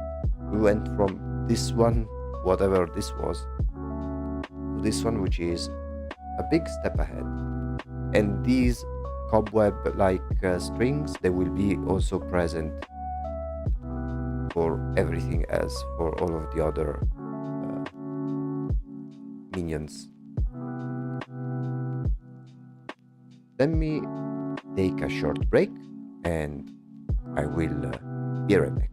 we went from this one, whatever this was, to this one, which is a big step ahead. And these cobweb-like strings, they will be also present for everything else, for all of the other minions. Let me take a short break and I will be right back.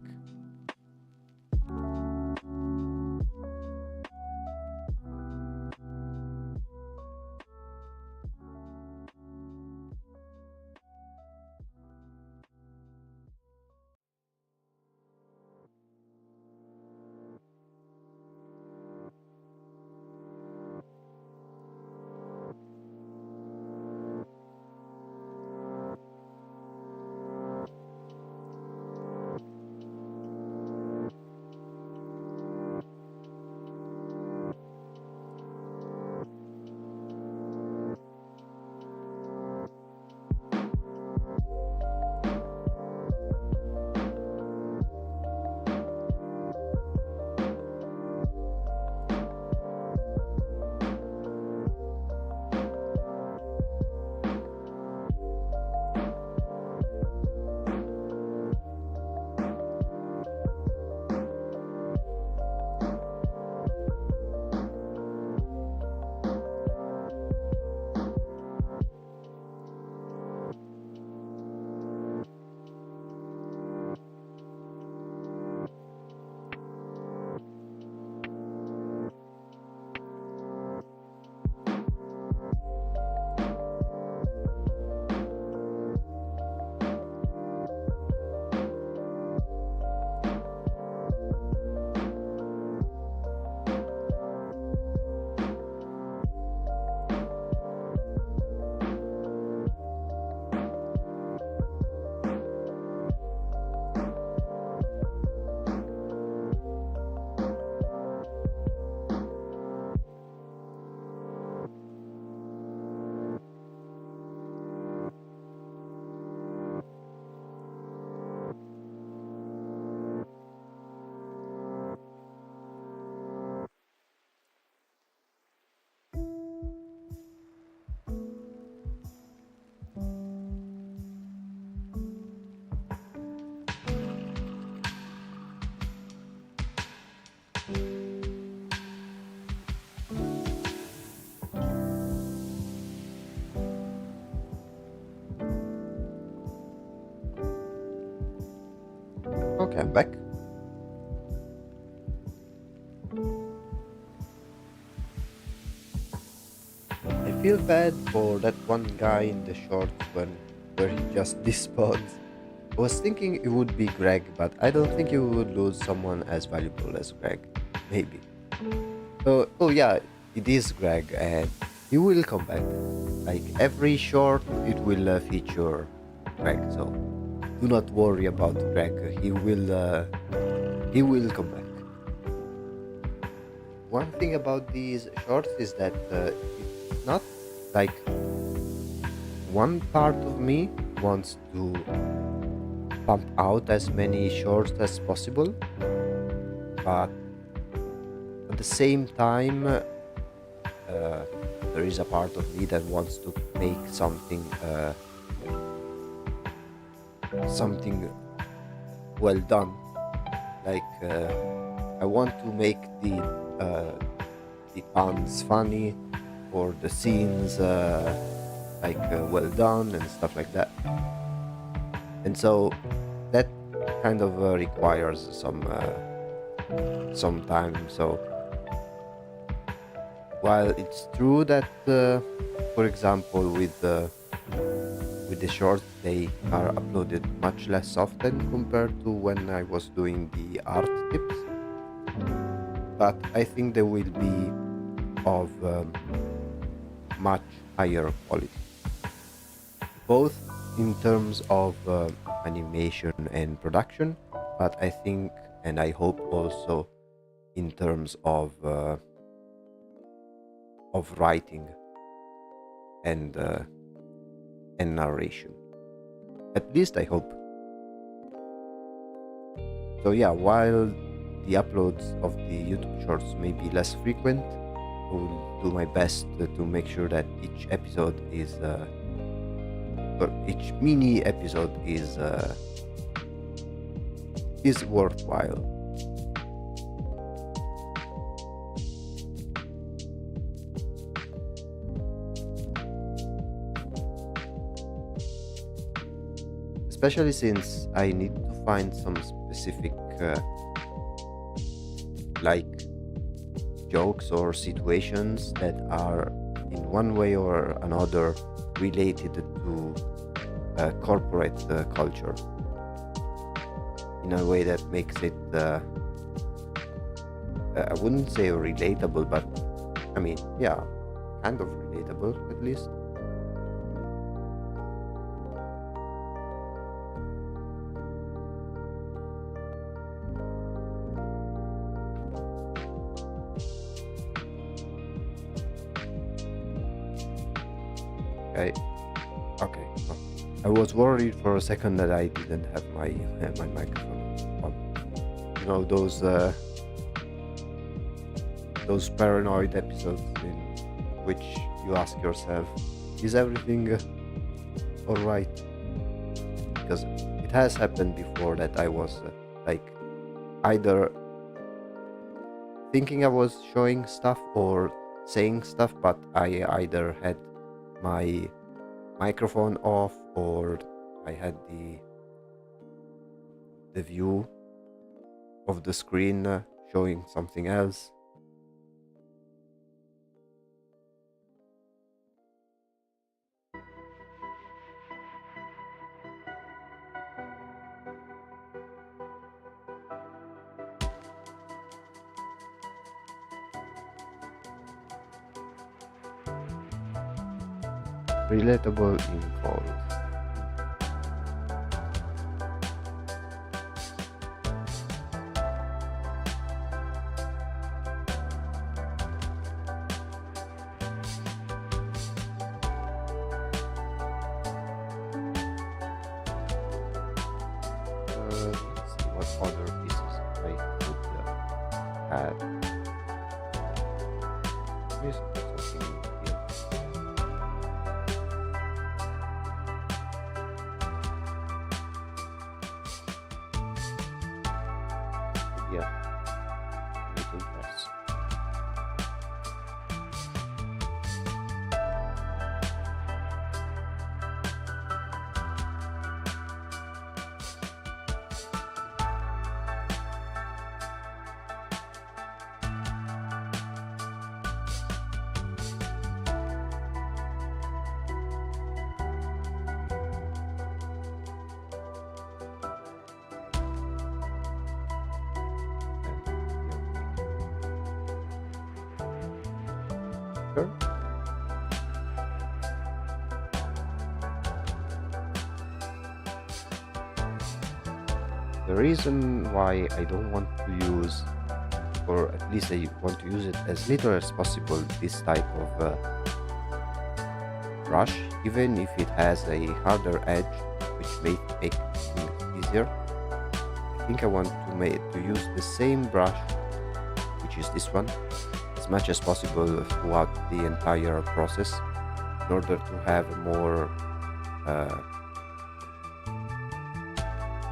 Okay, I'm back. I feel bad for that one guy in the shorts where he just despawns. I was thinking it would be Greg, but I don't think you would lose someone as valuable as Greg. Maybe. Oh yeah, it is Greg, and he will come back. Like every short, it will feature Greg. So do not worry about Greg. He will come back. One thing about these shorts is that it's not like one part of me wants to pump out as many shorts as possible, but at the same time, there is a part of me that wants to make something well done. Like I want to make the puns funny, or the scenes well done and stuff like that. And so that kind of requires some time. So while it's true that, for example, with the shorts, they are uploaded much less often compared to when I was doing the art tips, but I think they will be of much higher quality, both in terms of animation and production, but I think and I hope also in terms of writing and narration. At least I hope. So yeah, while the uploads of the YouTube shorts may be less frequent, I will do my best to make sure that each episode is, or each mini episode is worthwhile. Especially since I need to find some specific like jokes or situations that are in one way or another related to corporate culture in a way that makes it I wouldn't say relatable, but I mean, yeah, kind of relatable at least. Okay. Okay. Oh, I was worried for a second that I didn't have my microphone on. You know those paranoid episodes in which you ask yourself, is everything all right? Because it has happened before that I was like either thinking I was showing stuff or saying stuff, but I either had my microphone off or I had the view of the screen showing something else. Relatable in cold. Let's see what other pieces I could add. Maybe something here. Yeah, little less. darker. The reason why I don't want to use, or at least I want to use it as little as possible, this type of brush, even if it has a harder edge, which may make things easier. I think I want to use the same brush, which is this one, as much as possible throughout the entire process, in order to have a more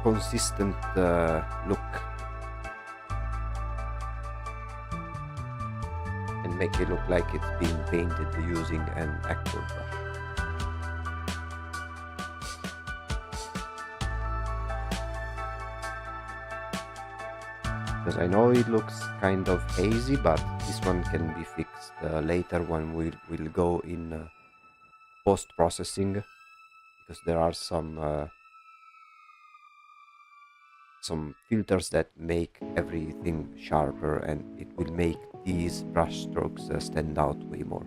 consistent look, and make it look like it's being painted using an actual brush. Because I know it looks kind of hazy, but this one can be fixed later when we'll go in post-processing, because there are some filters that make everything sharper, and it will make these brush strokes stand out way more.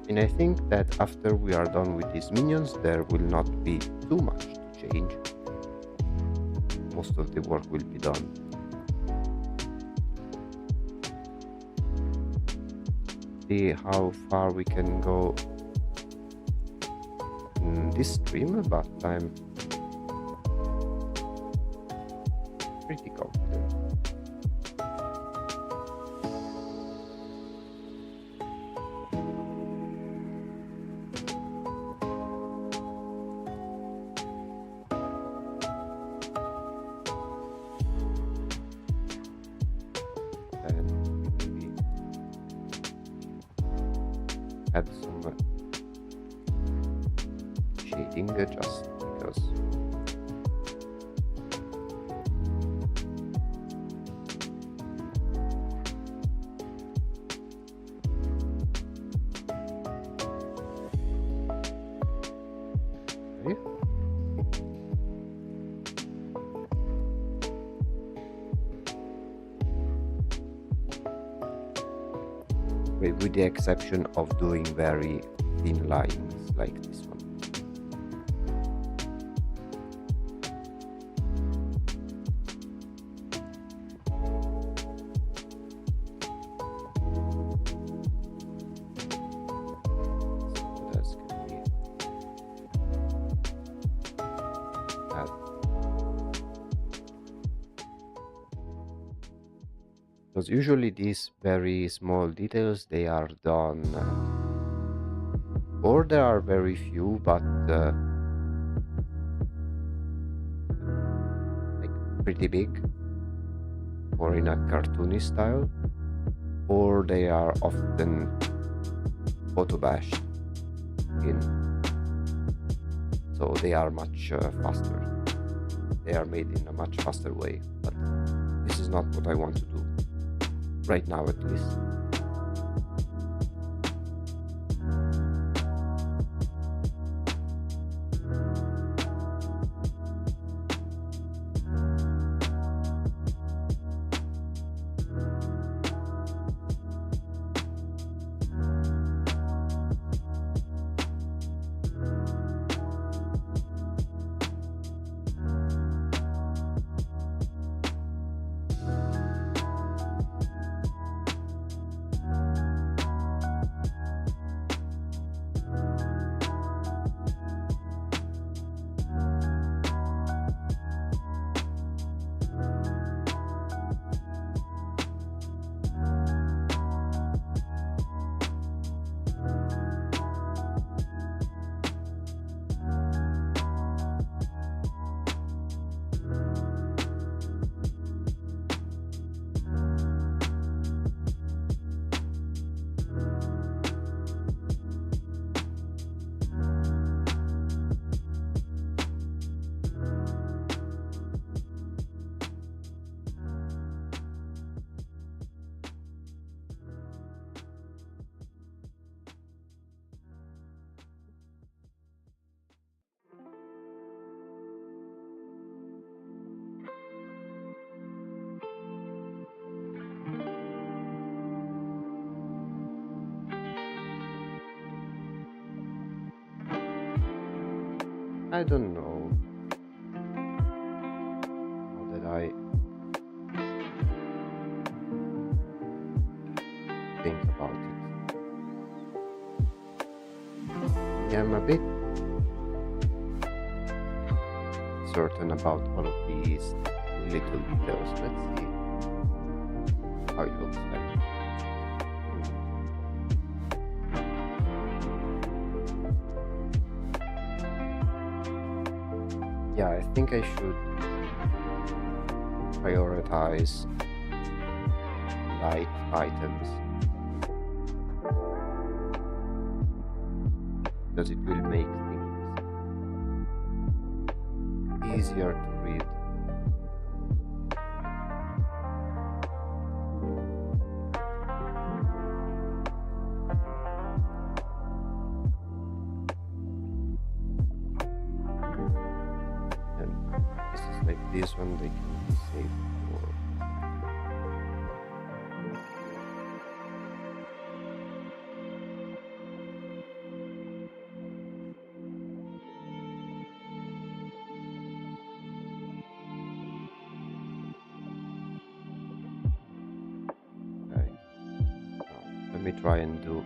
And I think that after we are done with these minions, there will not be too much to change. Most of the work will be done. See how far we can go in this stream, but I'm pretty confident. Add some shading just because. Okay. With the exception of doing very thin lines like this one. So that's gonna be add. Because usually these very small details, they are done, or there are very few, but like pretty big, or in a cartoony style, or they are often photo bashed in, so they are much faster. They are made in a much faster way, but this is not what I want to do. Right now, at least. I don't know how did I think about it. Yeah, I'm a bit certain about all of these little details. Let's see how it looks like. Yeah, I think I should prioritize light items because it will make things easier to read. And pieces like this one, they can be saved for. Okay. Let me try and do.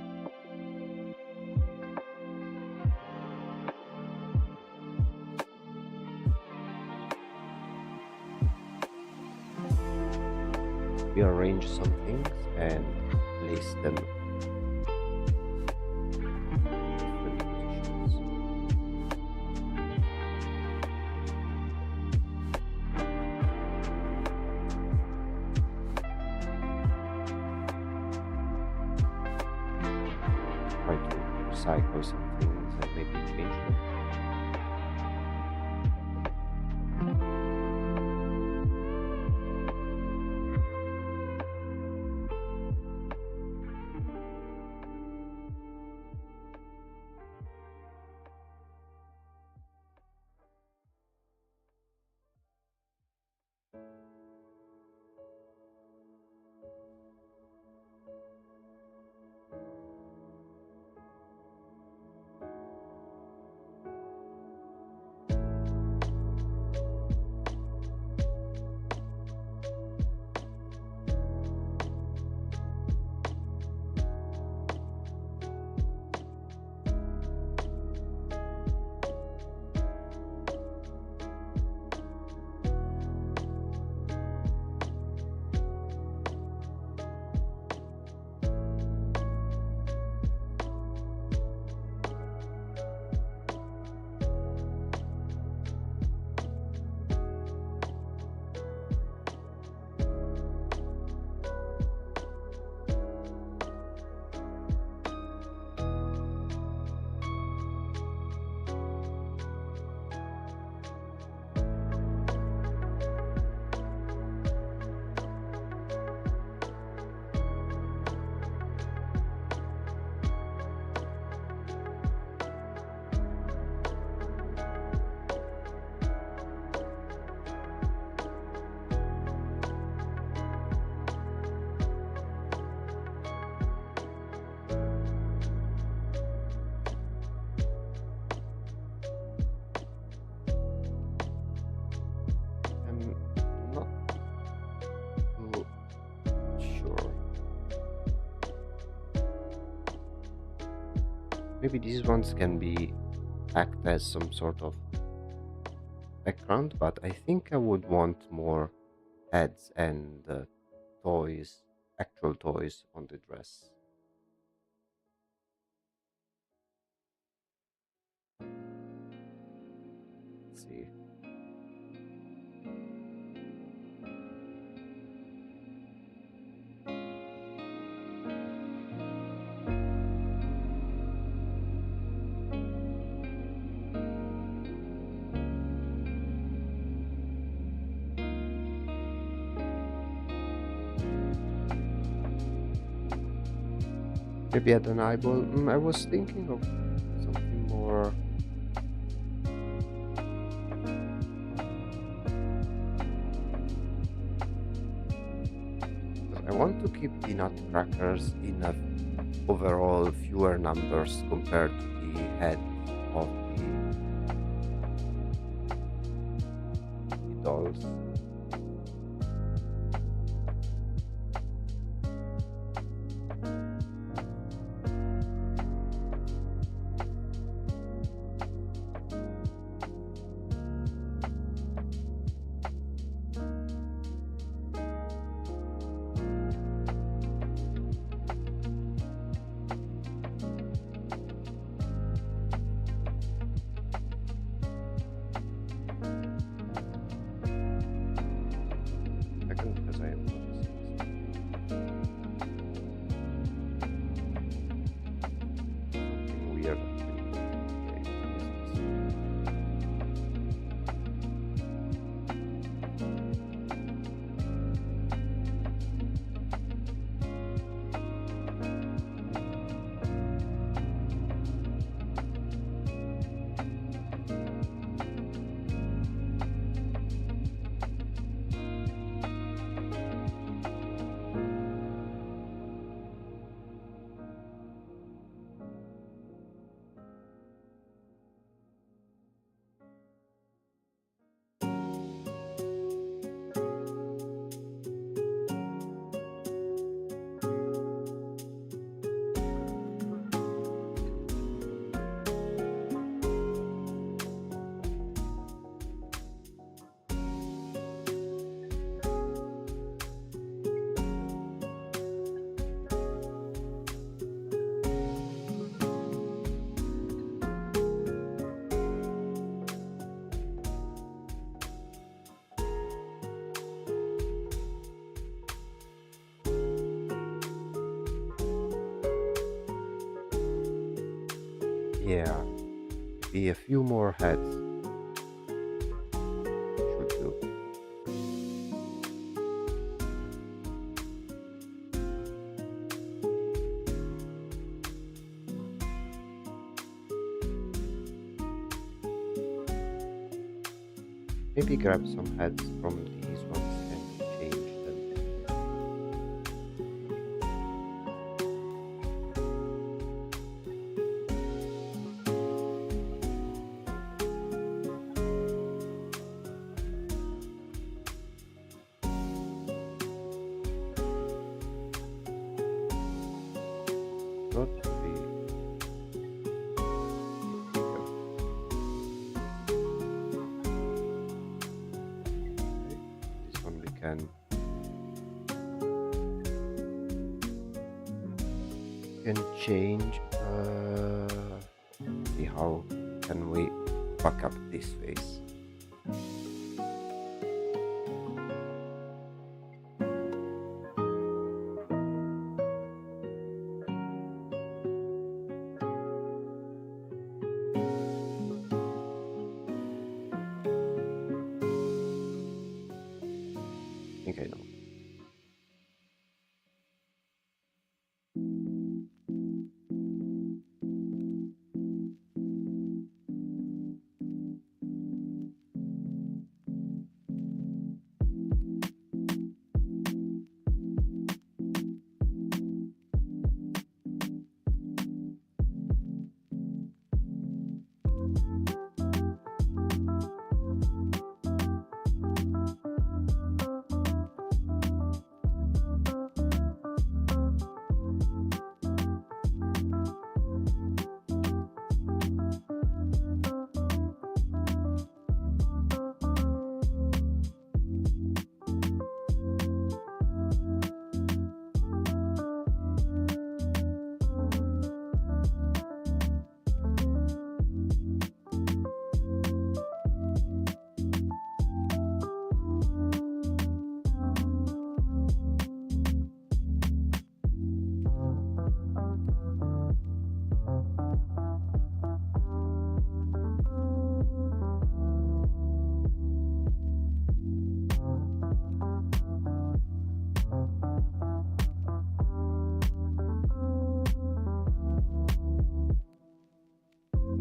Rearrange some things and place them in different positions. Try to recycle some things and maybe change them. I'm not too sure. Maybe these ones can be act as some sort of background, but I think I would want more heads and toys, actual toys on the dress. Let's see. Maybe at an eyeball. I was thinking of something more. I want to keep the nutcrackers in a overall fewer numbers compared to the head of the examples. Second, because I am noticing something weird happening. Okay, what is this? Yeah, be a few more heads should do. Maybe grab some heads from these ones and change them. Not really. Okay. This one we can change. See how can we back up this face. I think I know.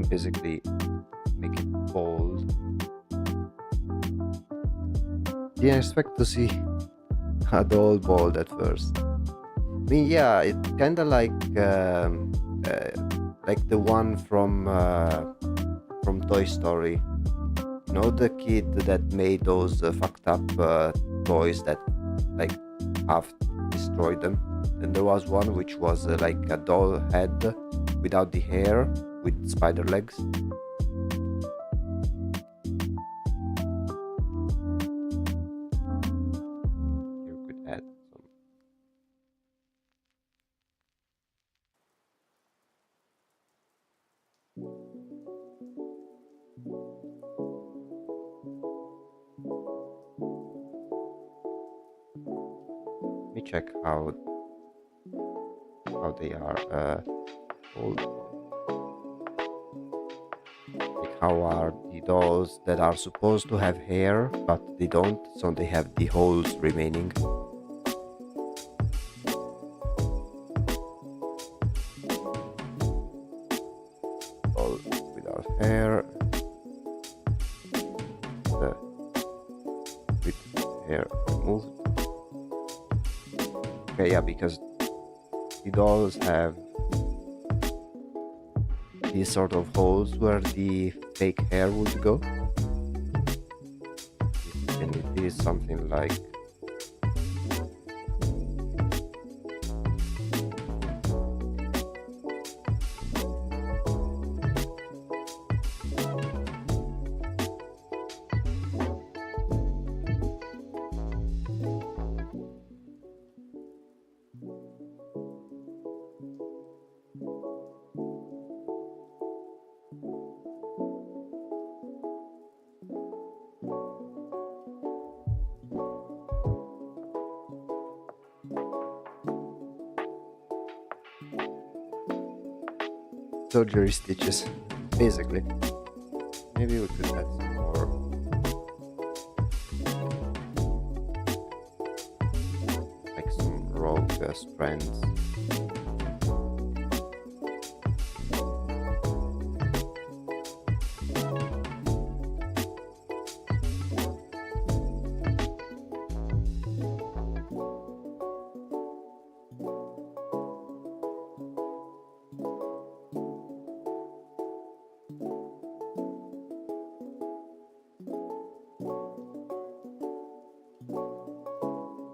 Basically make it bold. Didn't expect to see at all bold at first. I mean, yeah, it kind of like the one from Toy Story. know the kid that made those fucked up toys that like half destroyed them? And there was one which was like a doll head without the hair with spider legs. You could add some. Let me check how they are old. Like how are the dolls that are supposed to have hair but they don't, so they have the holes remaining. Doll without hair, the with hair removed. Okay, yeah, because the dolls have these sort of holes where the fake hair would go. And it is something like surgery stitches, basically. Maybe we could add some more. Like some rogue strands.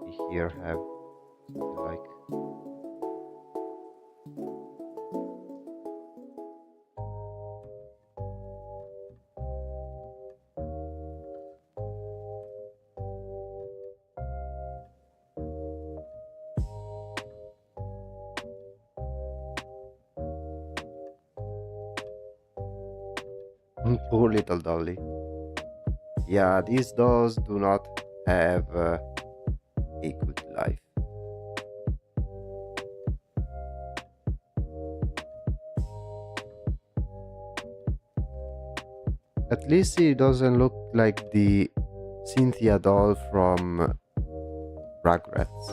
We here have something like poor little dolly. Yeah, these dolls do not have a good life. At least it doesn't look like the Cynthia doll from Rugrats.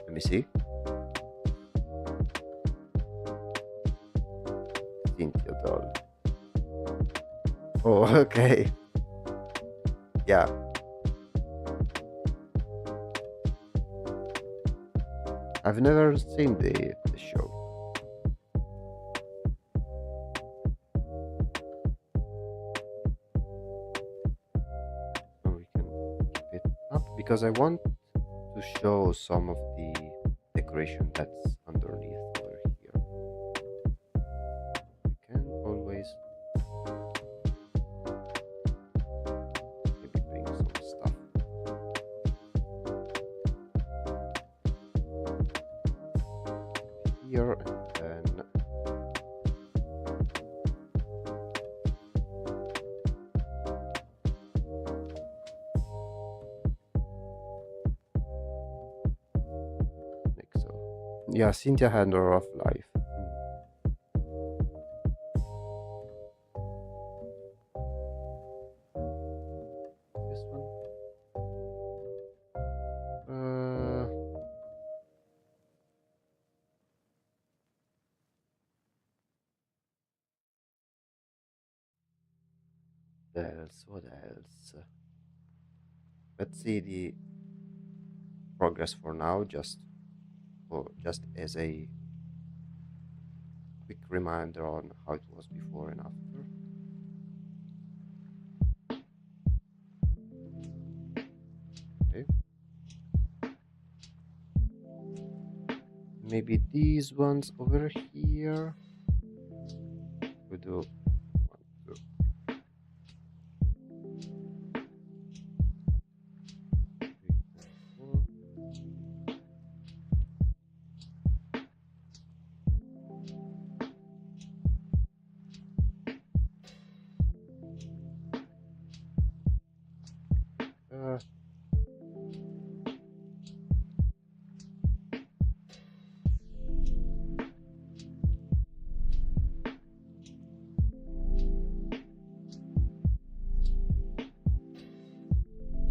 Let me see. Cynthia doll. Oh, okay. Yeah. I've never seen the show. So we can keep it up because I want to show some of the decoration that's underneath over here. We can always maybe bring some stuff here and then like so. Yeah, Cynthia had a rough life. This one. Uh, what else? What else? Let's see the progress for now, just as a quick reminder on how it was before and after. Okay. Maybe these ones over here. We do 1, 2.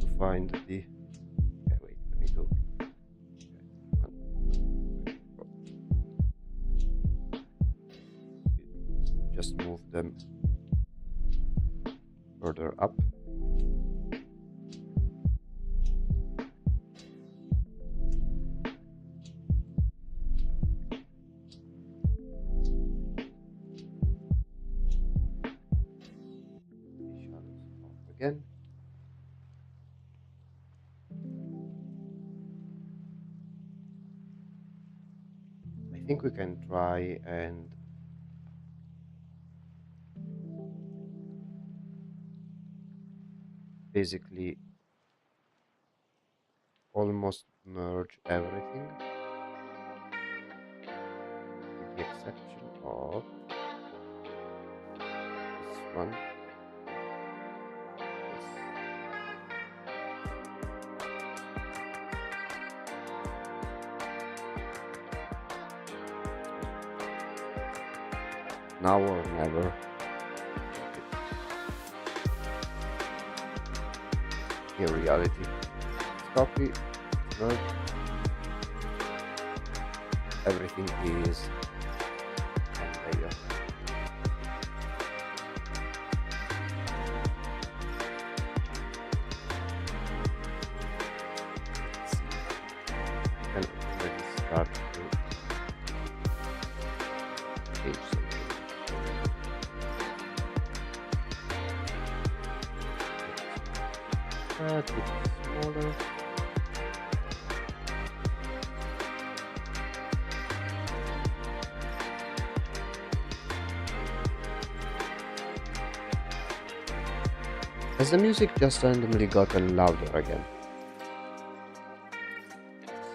To find the. Okay, wait. Let me do. Just move them further up. Shadows off again. I think we can try and basically almost merge everything, with the exception of this one. This. Now or never. In reality, copy, merge. Everything is one layer. Let's see. We can already start to change something. That bit smaller. Has the music just randomly gotten louder again?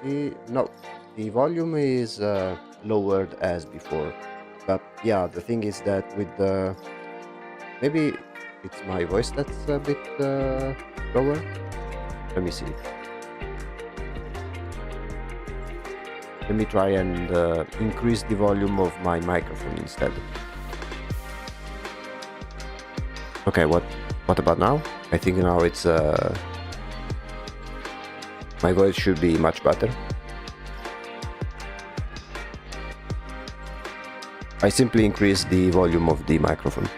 See, no, the volume is lowered as before. But yeah, the thing is that with the... Maybe it's my voice that's a bit lower. Let me see. Let me try and increase the volume of my microphone instead. Okay, what about now? I think now it's my voice should be much better. I simply increased the volume of the microphone.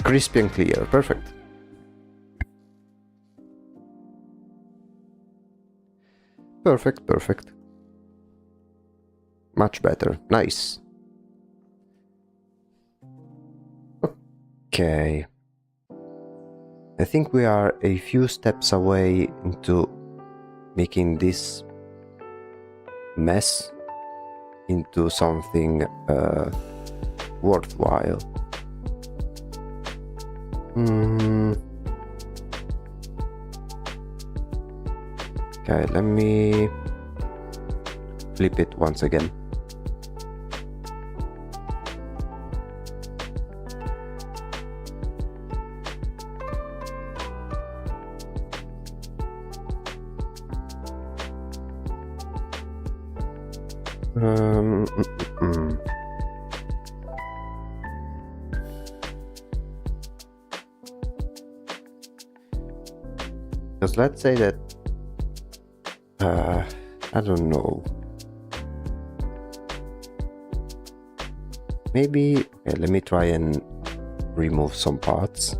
Crispy and clear, perfect. Perfect. Much better, nice. Okay. I think we are a few steps away into making this mess into something worthwhile. Okay, let me flip it once again. Because let's say that I don't know, maybe let me try and remove some parts,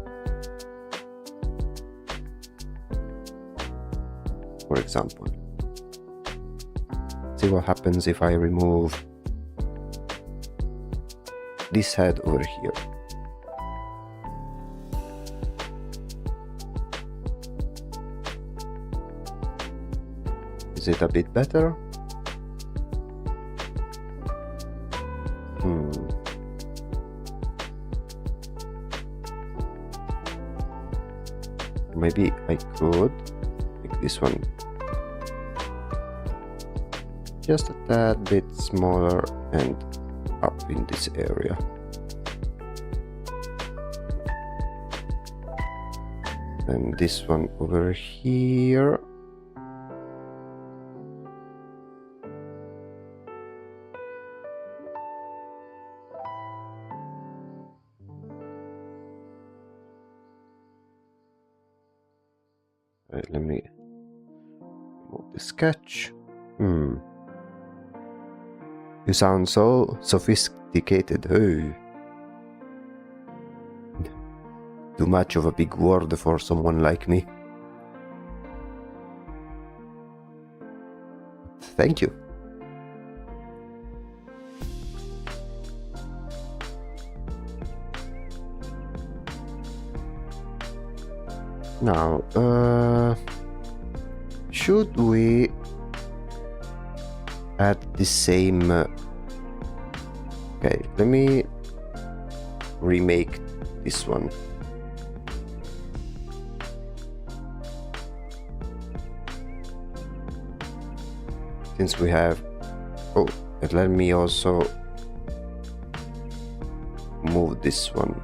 for example. See what happens if I remove this head over here. Is it a bit better? Maybe I could make this one just a tad bit smaller and up in this area. And this one over here. Right, let me remove the sketch. You sound so sophisticated. Hey. Too much of a big word for someone like me. Thank you. Now, should we add the same? Okay, let me remake this one. Since we have, and let me also move this one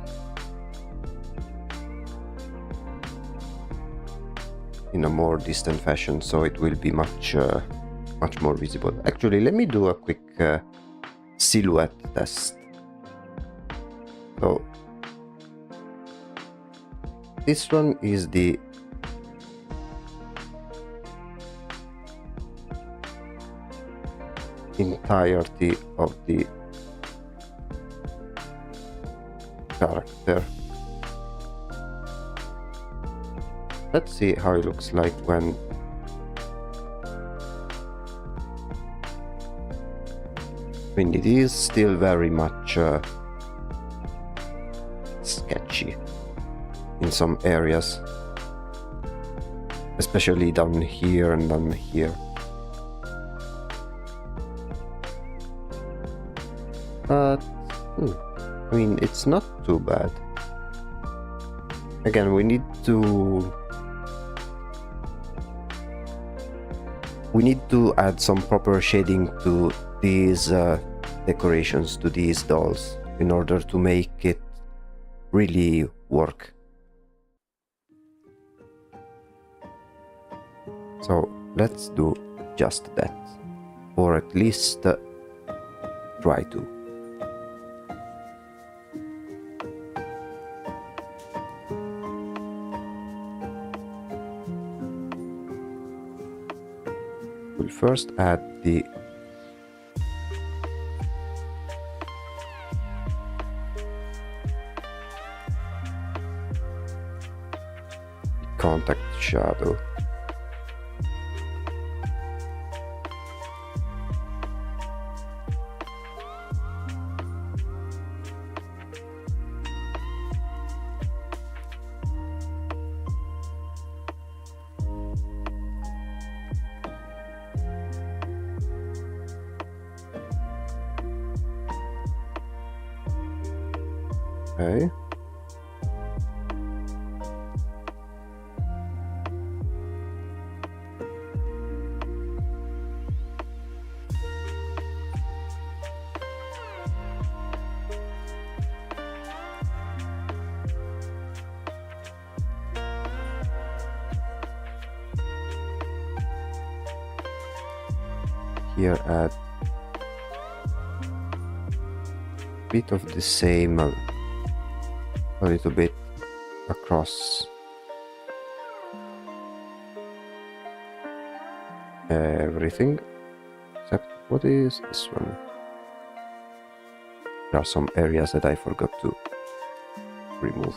in a more distant fashion, so it will be much more visible. Actually, let me do a quick silhouette test. So this one is the entirety of the character. Let's see how it looks like when it is still very much sketchy in some areas, especially down here and down here. But I mean, it's not too bad. Again, we need to add some proper shading to these decorations, to these dolls, in order to make it really work. So let's do just that, or at least try to. We'll first add the contact shadow. Okay. Here add a bit of the same, a little bit across everything, except what is this one? There are some areas that I forgot to remove.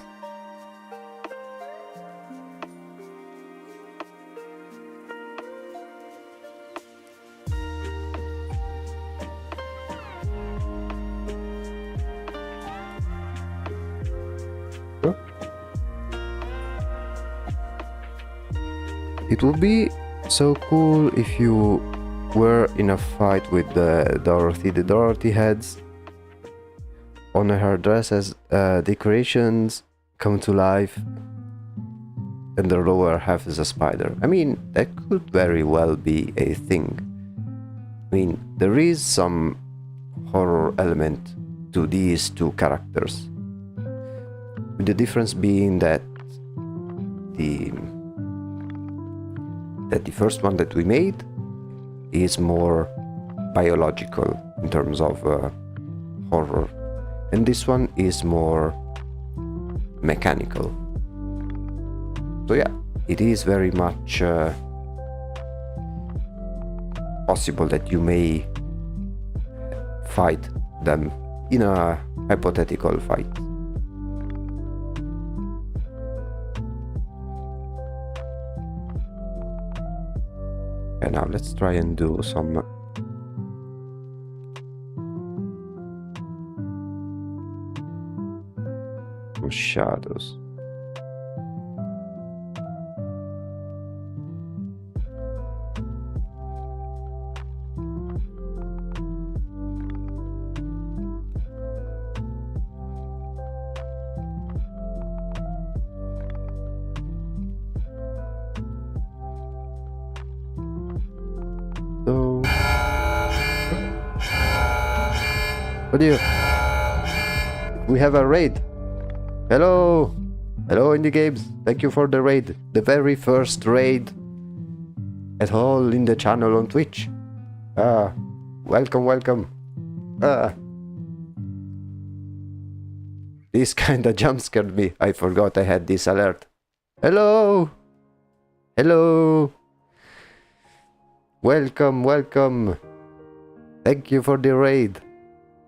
It would be so cool if you were in a fight with Dorothy. The Dorothy heads on her dress as decorations come to life, and the lower half is a spider. I mean, that could very well be a thing. I mean, there is some horror element to these two characters, with the difference being that the first one that we made is more biological in terms of horror, and this one is more mechanical. So yeah, it is very much possible that you may fight them in a hypothetical fight. And now let's try and do some shadows. So, what do you? We have a raid. Hello, hello Indie Games. Thank you for the raid. The very first raid at all in the channel on Twitch. Welcome, welcome. This kinda jump scared me. I forgot I had this alert. Hello, hello. Welcome, welcome. Thank you for the raid.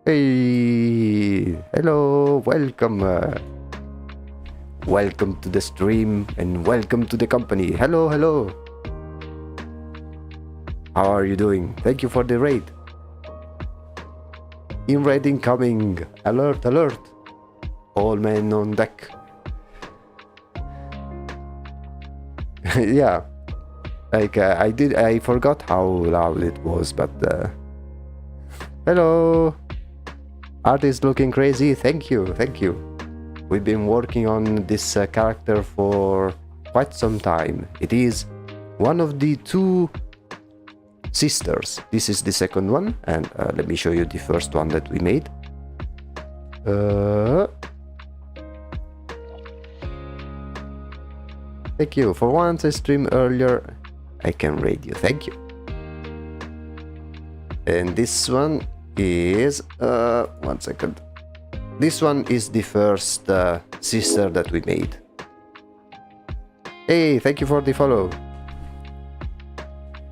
Hey, hello, welcome. Welcome to the stream and welcome to the company. Hello, hello. How are you doing? Thank you for the raid. In raid incoming. Alert, alert. All men on deck. Yeah. Like I forgot how loud it was, but hello. Art is looking crazy. Thank you, thank you. We've been working on this character for quite some time. It is one of the two sisters. This is the second one, and let me show you the first one that we made. Thank you. For once I streamed earlier, I can raid you. Thank you. And this one is 1 second. This one is the first sister that we made. Hey, thank you for the follow.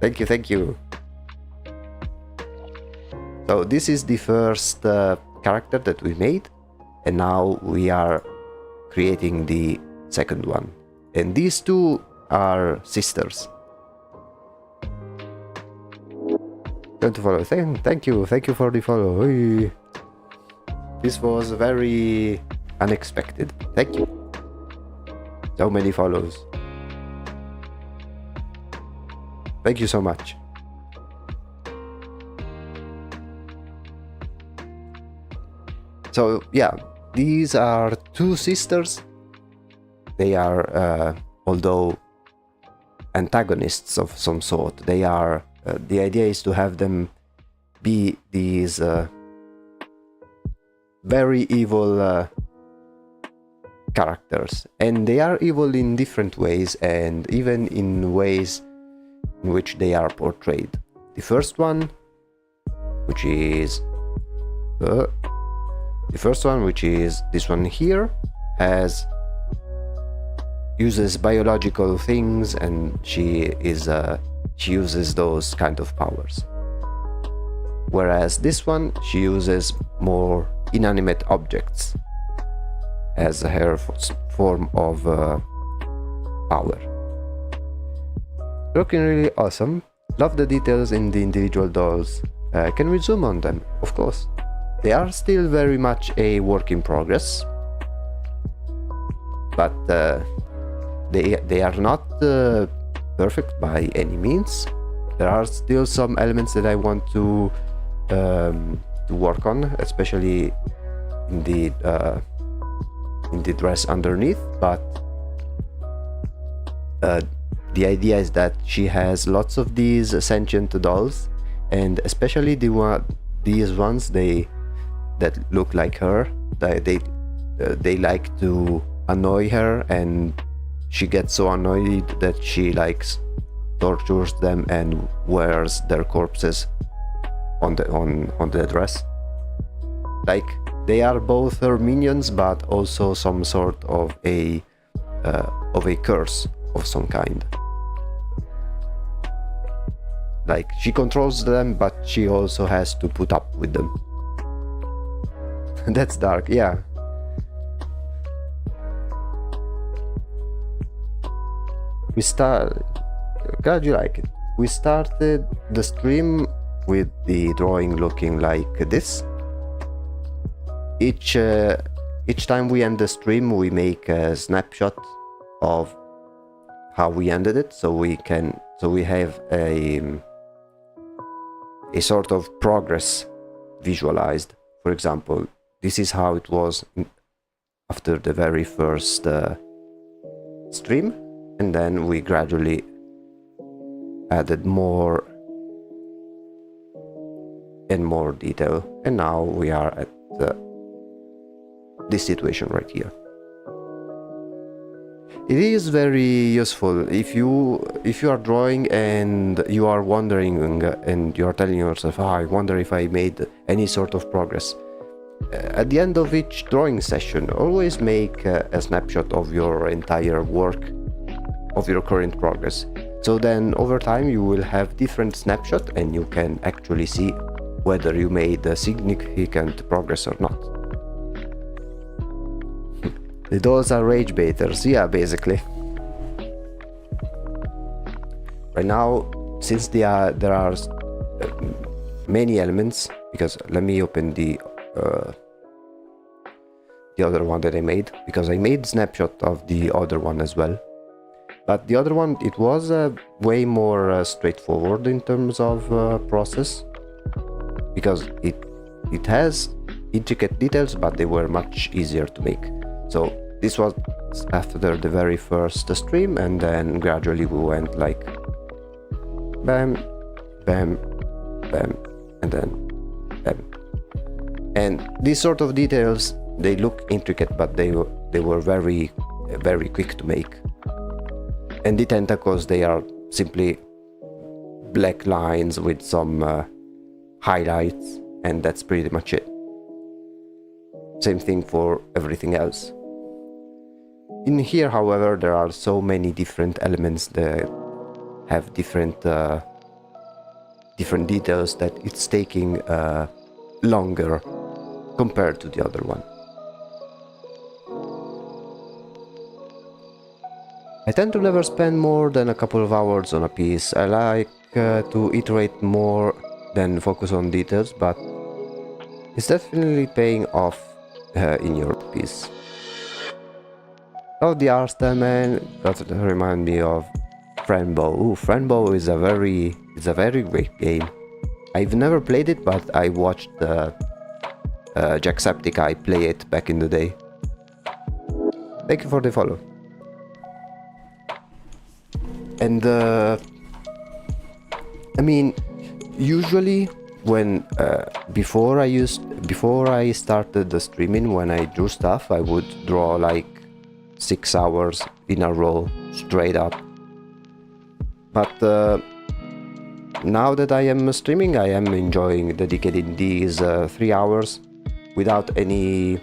Thank you, thank you. So this is the first character that we made, and now we are creating the second one. And these two are sisters. Going to follow. Thank you for the follow. Hey. This was very unexpected. Thank you. So many follows. Thank you so much. So yeah, these are two sisters. They are, although antagonists of some sort, they are. The idea is to have them be these very evil characters, and they are evil in different ways, and even in ways in which they are portrayed. The first one, which is this one here, uses biological things, and she uses those kind of powers. Whereas this one, she uses more inanimate objects as her form of power. Looking really awesome. Love the details in the individual dolls. Can we zoom on them? Of course. They are still very much a work in progress, but they are not perfect by any means. There are still some elements that I want to work on, especially in the dress underneath. But the idea is that she has lots of these sentient dolls, and especially these ones that look like her. They like to annoy her, and she gets so annoyed that she tortures them and wears their corpses on the dress. Like, they are both her minions, but also some sort of a curse of some kind. Like, she controls them, but she also has to put up with them. That's dark, yeah. Glad you like it. We started the stream with the drawing looking like this. Each time we end the stream, we make a snapshot of how we ended it, so we have a sort of progress visualized. For example, this is how it was after the very first stream, and then we gradually added more and more detail, and now we are at this situation right here. It is very useful if you are drawing and you are wondering and you are telling yourself, I wonder if I made any sort of progress. At the end of each drawing session, always make a snapshot of your entire work, of your current progress. So then over time you will have different snapshots and you can actually see whether you made a significant progress or not. The dolls are rage baiters, yeah, basically. Right now, since there are many elements, because let me open the other one that I made, because I made snapshot of the other one as well. But the other one, it was way more straightforward in terms of process, because it has intricate details, but they were much easier to make. So this was after the very first stream, and then gradually we went like bam, bam, bam, and then bam. And these sort of details, they look intricate, but they were very, very quick to make. And the tentacles, they are simply black lines with some highlights, and that's pretty much it. Same thing for everything else. In here, however, there are so many different elements that have different details that it's taking longer compared to the other one. I tend to never spend more than a couple of hours on a piece. I like to iterate more than focus on details, but it's definitely paying off in your piece. Oh, the art style, man, that remind me of Frenbow. Ooh, Frenbow is a very great game. I've never played it, but I watched Jacksepticeye play it back in the day. Thank you for the follow. And I mean, usually when before I started the streaming, when I drew stuff, I would draw like 6 hours in a row straight up. But now that I am streaming, I am enjoying dedicating these 3 hours without any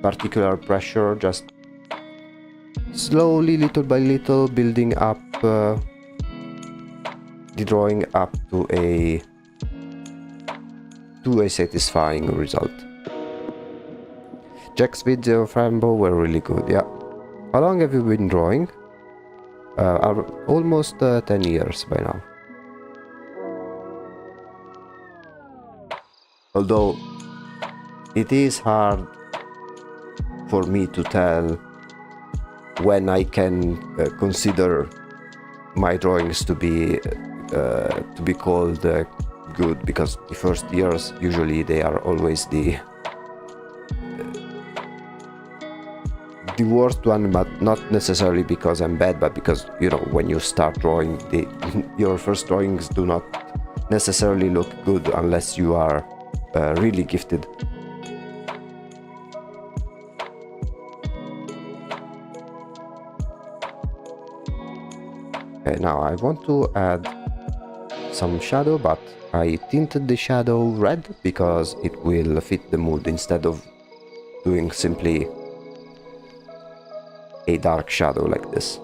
particular pressure, just slowly, little by little, building up the drawing up to a satisfying result. Jack's video of Frenbow were really good, yeah. How long have you been drawing? Almost 10 years by now. Although it is hard for me to tell when I can consider my drawings to be called good, because the first years usually they are always the worst one, but not necessarily because I'm bad, but because, you know, when you start drawing, your first drawings do not necessarily look good unless you are really gifted. Okay, now I want to add some shadow, but I tinted the shadow red because it will fit the mood instead of doing simply a dark shadow like this.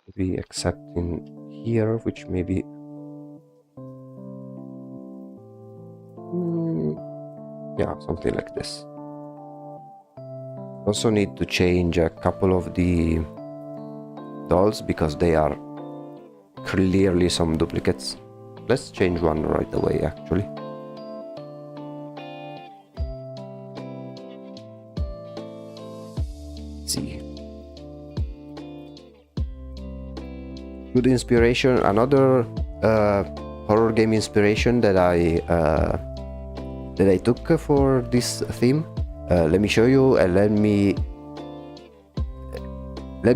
Maybe except in here, which maybe yeah, something like this. Also need to change a couple of the dolls because they are clearly some duplicates. Let's change one right away, actually. Let's see. Good inspiration. Another horror game inspiration that I took for this theme. Let me show you, and let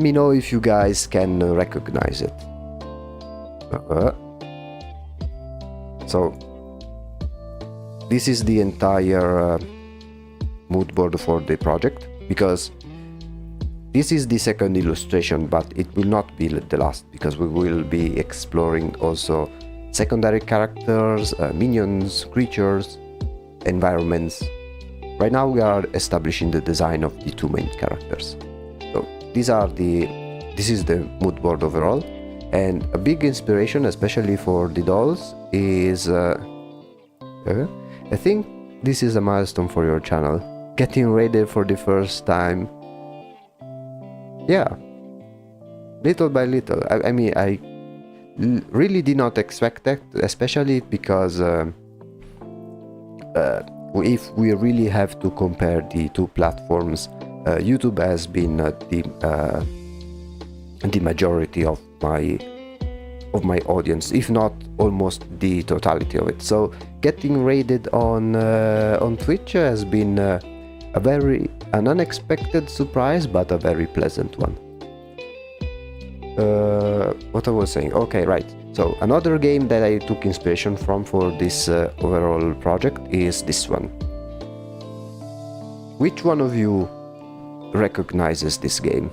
me know if you guys can recognize it. So this is the entire mood board for the project, because this is the second illustration, but it will not be the last, because we will be exploring also secondary characters, minions, creatures, environments. Right now we are establishing the design of the two main characters. So this is the mood board overall, and a big inspiration, especially for the dolls, is I think this is a milestone for your channel, getting raided for the first time. Yeah, little by little. I mean, I really did not expect that, especially because if we really have to compare the two platforms, YouTube has been the majority of my audience, if not almost the totality of it. So getting raided on Twitch has been an unexpected surprise, but a very pleasant one. What I was saying, okay, right. So another game that I took inspiration from for this overall project is this one. Which one of you recognizes this game?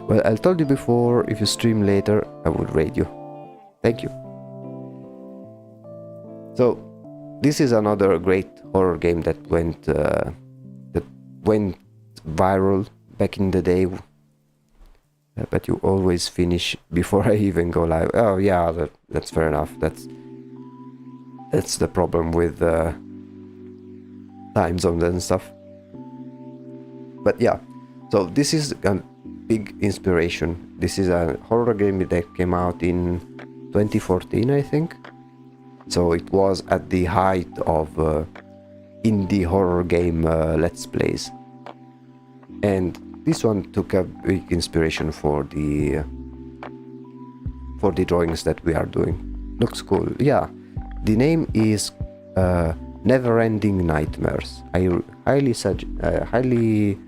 Well, I told you before, if you stream later, I would raid you. Thank you. So this is another great horror game that went viral back in the day. But you always finish before I even go live. Oh yeah, that's fair enough. That's the problem with time zones and stuff. But yeah, so this is a big inspiration. This is a horror game that came out in 2014, I think. So it was at the height of indie horror game let's plays, and this one took a big inspiration for the drawings that we are doing. Looks cool. Yeah, the name is Never-Ending Nightmares. I highly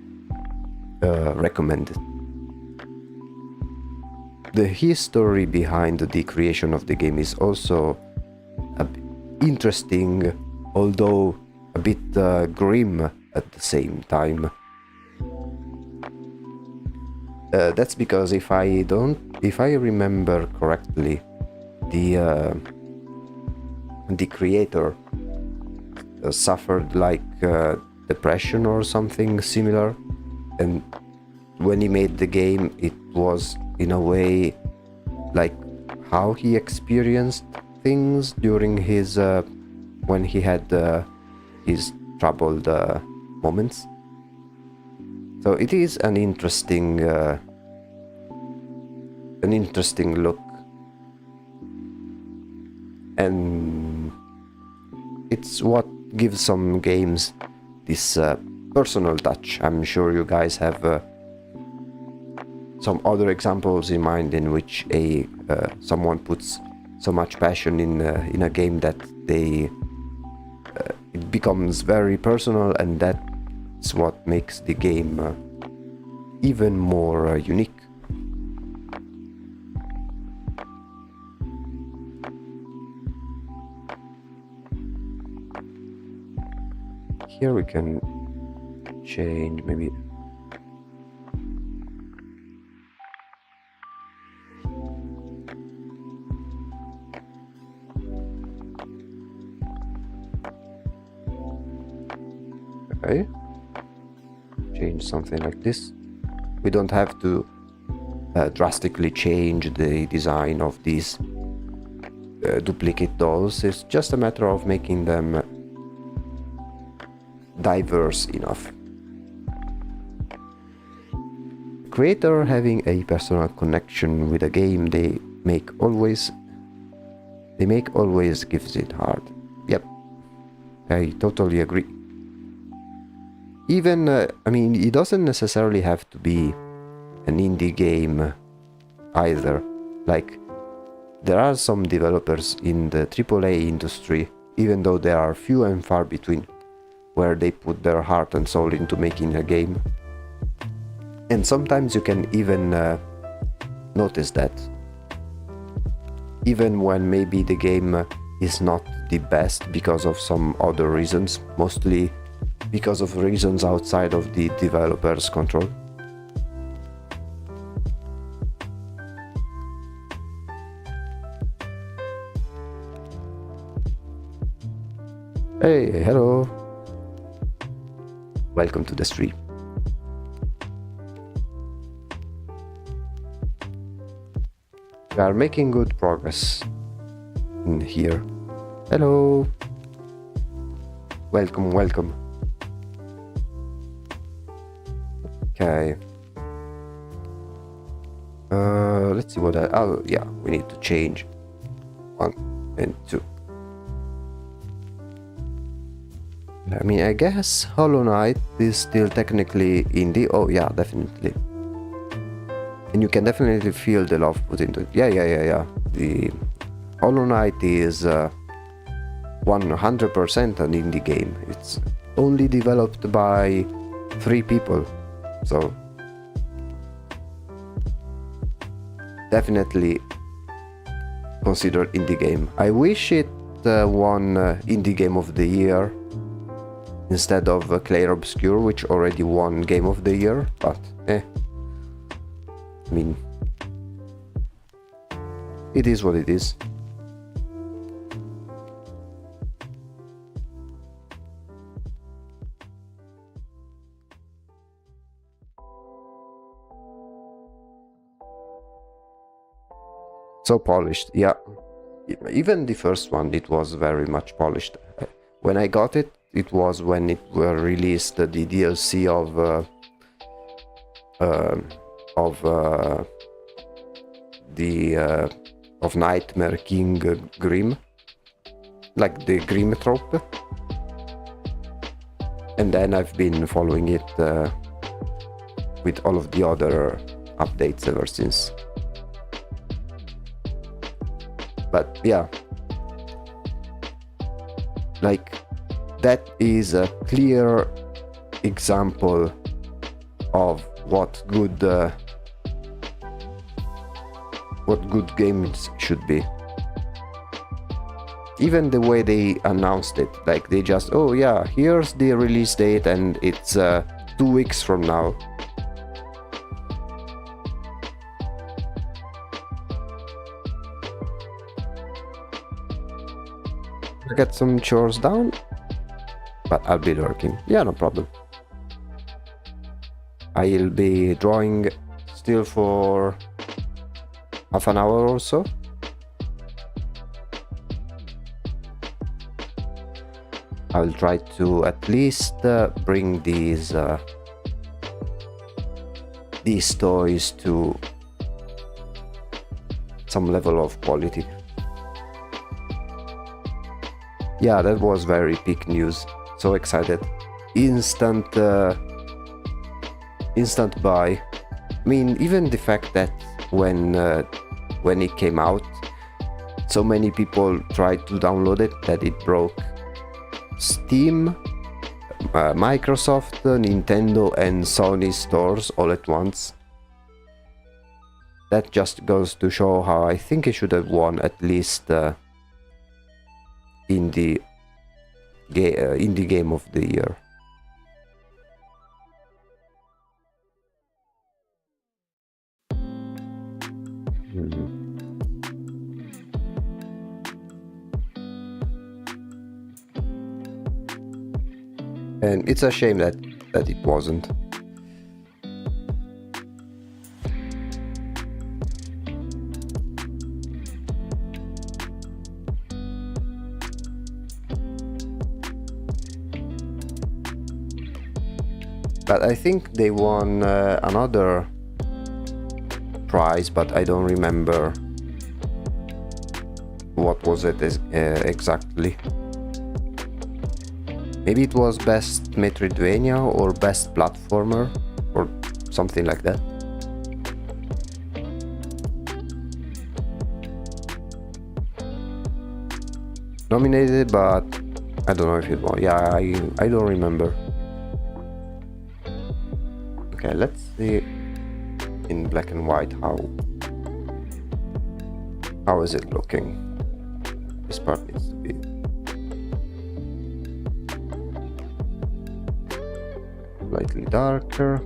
recommend it. The history behind the creation of the game is also interesting, although a bit grim at the same time. That's because if I remember correctly, the creator suffered like depression or something similar, and when he made the game, it was in a way like how he experienced things during his when he had his troubled moments. So it is an interesting look, and it's what gives some games this personal touch. I'm sure you guys have some other examples in mind in which someone puts so much passion in a game that it becomes very personal, and that's what makes the game even more unique. Here we can change maybe. Okay, change something like this. We don't have to drastically change the design of these duplicate dolls. It's just a matter of making them diverse enough. Creator having a personal connection with a game they make always gives it hard. Yep, I totally agree. Even I mean, it doesn't necessarily have to be an indie game either. Like, there are some developers in the AAA industry, even though there are few and far between, where they put their heart and soul into making a game. And sometimes you can even notice that, even when maybe the game is not the best because of some other reasons, mostly because of reasons outside of the developer's control. Hey, hello. Welcome to the stream. We are making good progress in here. Hello. Welcome, welcome. Okay. Let's see what oh yeah, we need to change 1 and 2. I mean, I guess Hollow Knight is still technically indie. Oh yeah, definitely. And you can definitely feel the love put into it. Yeah. The Hollow Knight is 100% an indie game. It's only developed by 3 people. So definitely considered indie game. I wish it won Indie Game of the Year instead of Clair Obscur, which already won Game of the Year, but I mean, it is what it is. So polished, yeah. Even the first one, it was very much polished. When I got it, it was when it were released the DLC of Nightmare King Grimm, like the Grimm trope. And then I've been following it with all of the other updates ever since. But yeah, like, that is a clear example of what good games should be. Even the way they announced it, like they just, oh yeah, here's the release date and it's 2 weeks from now. Get some chores down, but I'll be lurking. Yeah, no problem. I'll be drawing still for half an hour or so. I'll try to at least bring these toys to some level of quality. Yeah, that was very big news. So excited. Instant buy. I mean, even the fact that when it came out, so many people tried to download it that it broke Steam, Microsoft, Nintendo and Sony stores all at once. That just goes to show how I think it should have won at least indie game of the year. And it's a shame that it wasn't. But I think they won another prize, but I don't remember what was it exactly. Maybe it was Best Metroidvania or Best Platformer or something like that. Nominated, but I don't know if it won. Yeah, I don't remember. Okay, let's see in black and white how is it looking. This part needs to be slightly darker.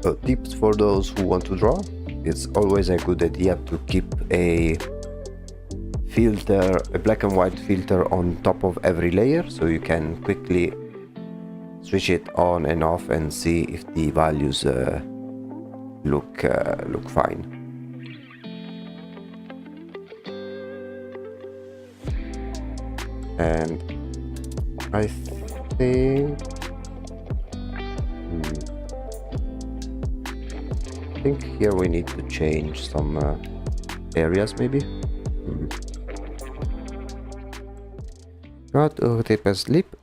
So tips for those who want to draw: it's always a good idea to keep a filter, a black and white filter on top of every layer, so you can quickly switch it on and off and see if the values look fine. And I think here we need to change some areas maybe. Not take a sleep.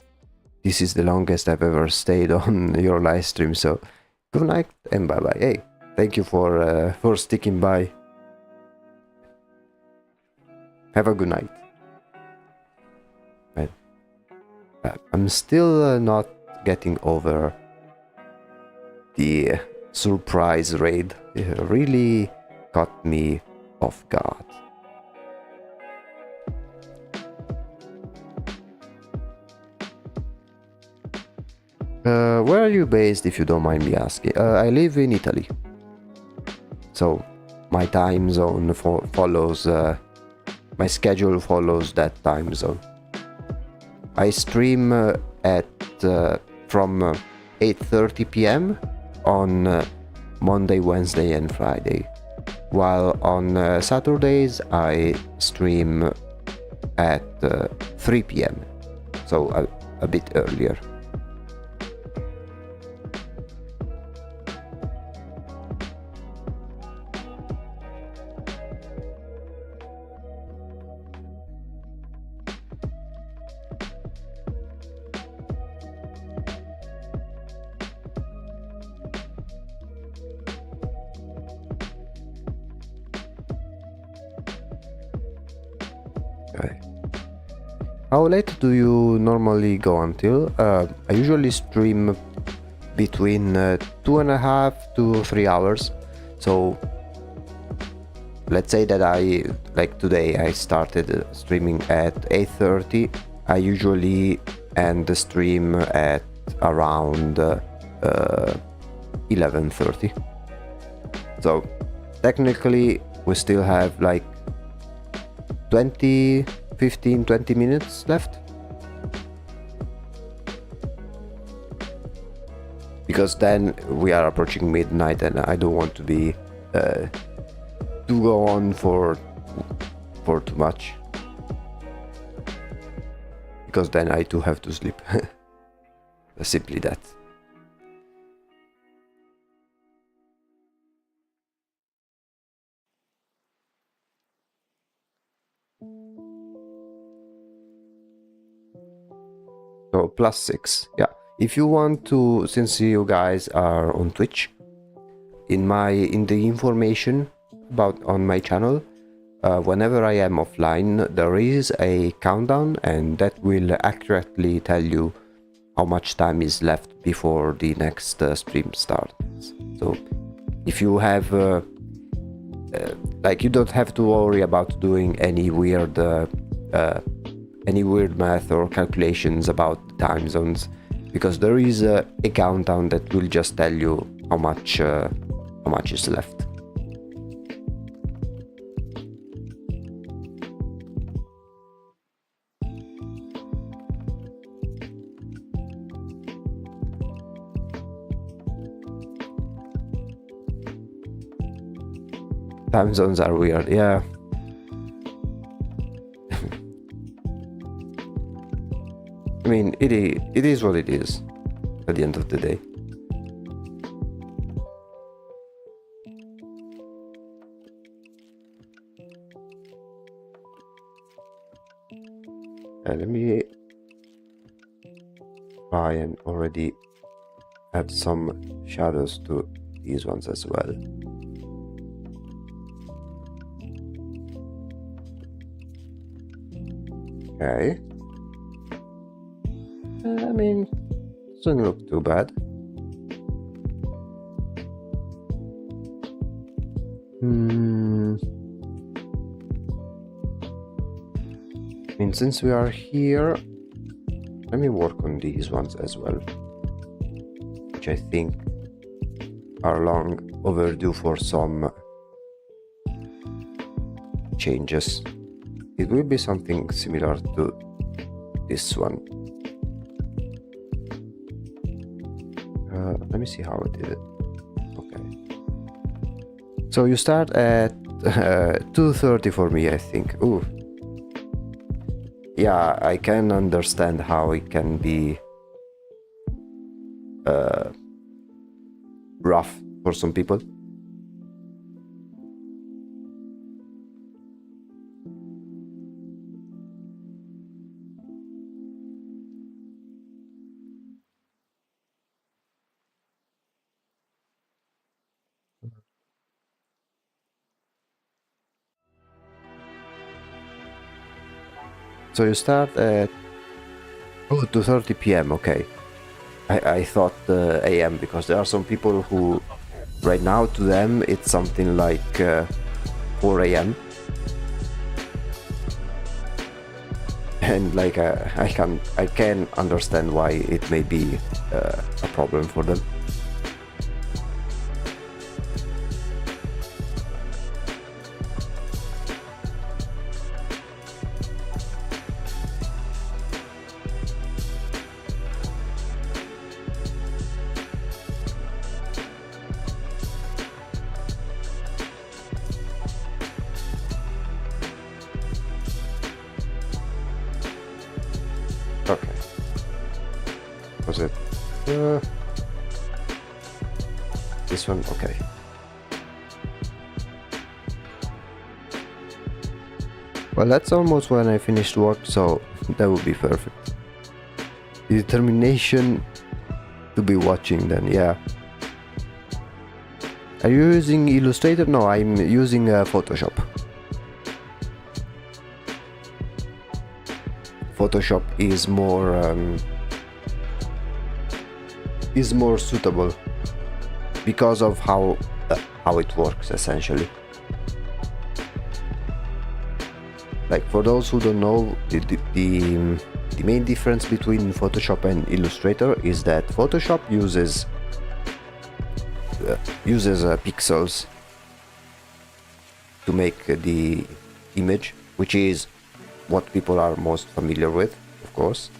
This is the longest I've ever stayed on your live stream, so good night and bye bye. Hey, thank you for sticking by. Have a good night. I'm still not getting over the surprise raid. It really caught me off guard. Where are you based, if you don't mind me asking? I live in Italy, so my time zone follows, my schedule follows that time zone. I stream at from 8:30 p.m. on Monday, Wednesday and Friday, while on Saturdays I stream at 3 p.m. so a bit earlier. How late do you normally go until? I usually stream between 2.5 to 3 hours. So let's say that like today I started streaming at 8:30. I usually end the stream at around 11:30. So technically we still have like 15-20 minutes left, because then we are approaching midnight and I don't want to be to go on for too much, because then I too have to sleep. Simply that. So +6. Yeah. If you want to, since you guys are on Twitch, in the information about on my channel, whenever I am offline, there is a countdown, and that will accurately tell you how much time is left before the next stream starts. So if you have like, you don't have to worry about doing any weird math or calculations about time zones, because there is a countdown that will just tell you how much is left. Time zones are weird, yeah. I mean, it is what it is at the end of the day. Let me try and already add some shadows to these ones as well. Okay. I mean, doesn't look too bad. I mean, since we are here, let me work on these ones as well, which I think are long overdue for some changes. It will be something similar to this one. Let me see how I did it. Okay. So you start at 2:30 for me, I think. Ooh. Yeah, I can understand how it can be rough for some people. So you start at 2:30 p.m. Okay, I thought a.m. because there are some people who right now to them it's something like 4 a.m. and like I can understand why it may be a problem for them. Okay. Was it this one? Okay. Well, that's almost when I finished work, so that would be perfect. The determination to be watching then, yeah. Are you using Illustrator? No, I'm using Photoshop. Photoshop is more suitable because of how it works essentially. Like, for those who don't know, the main difference between Photoshop and Illustrator is that Photoshop uses pixels to make the image, which is what people are most familiar with, of course.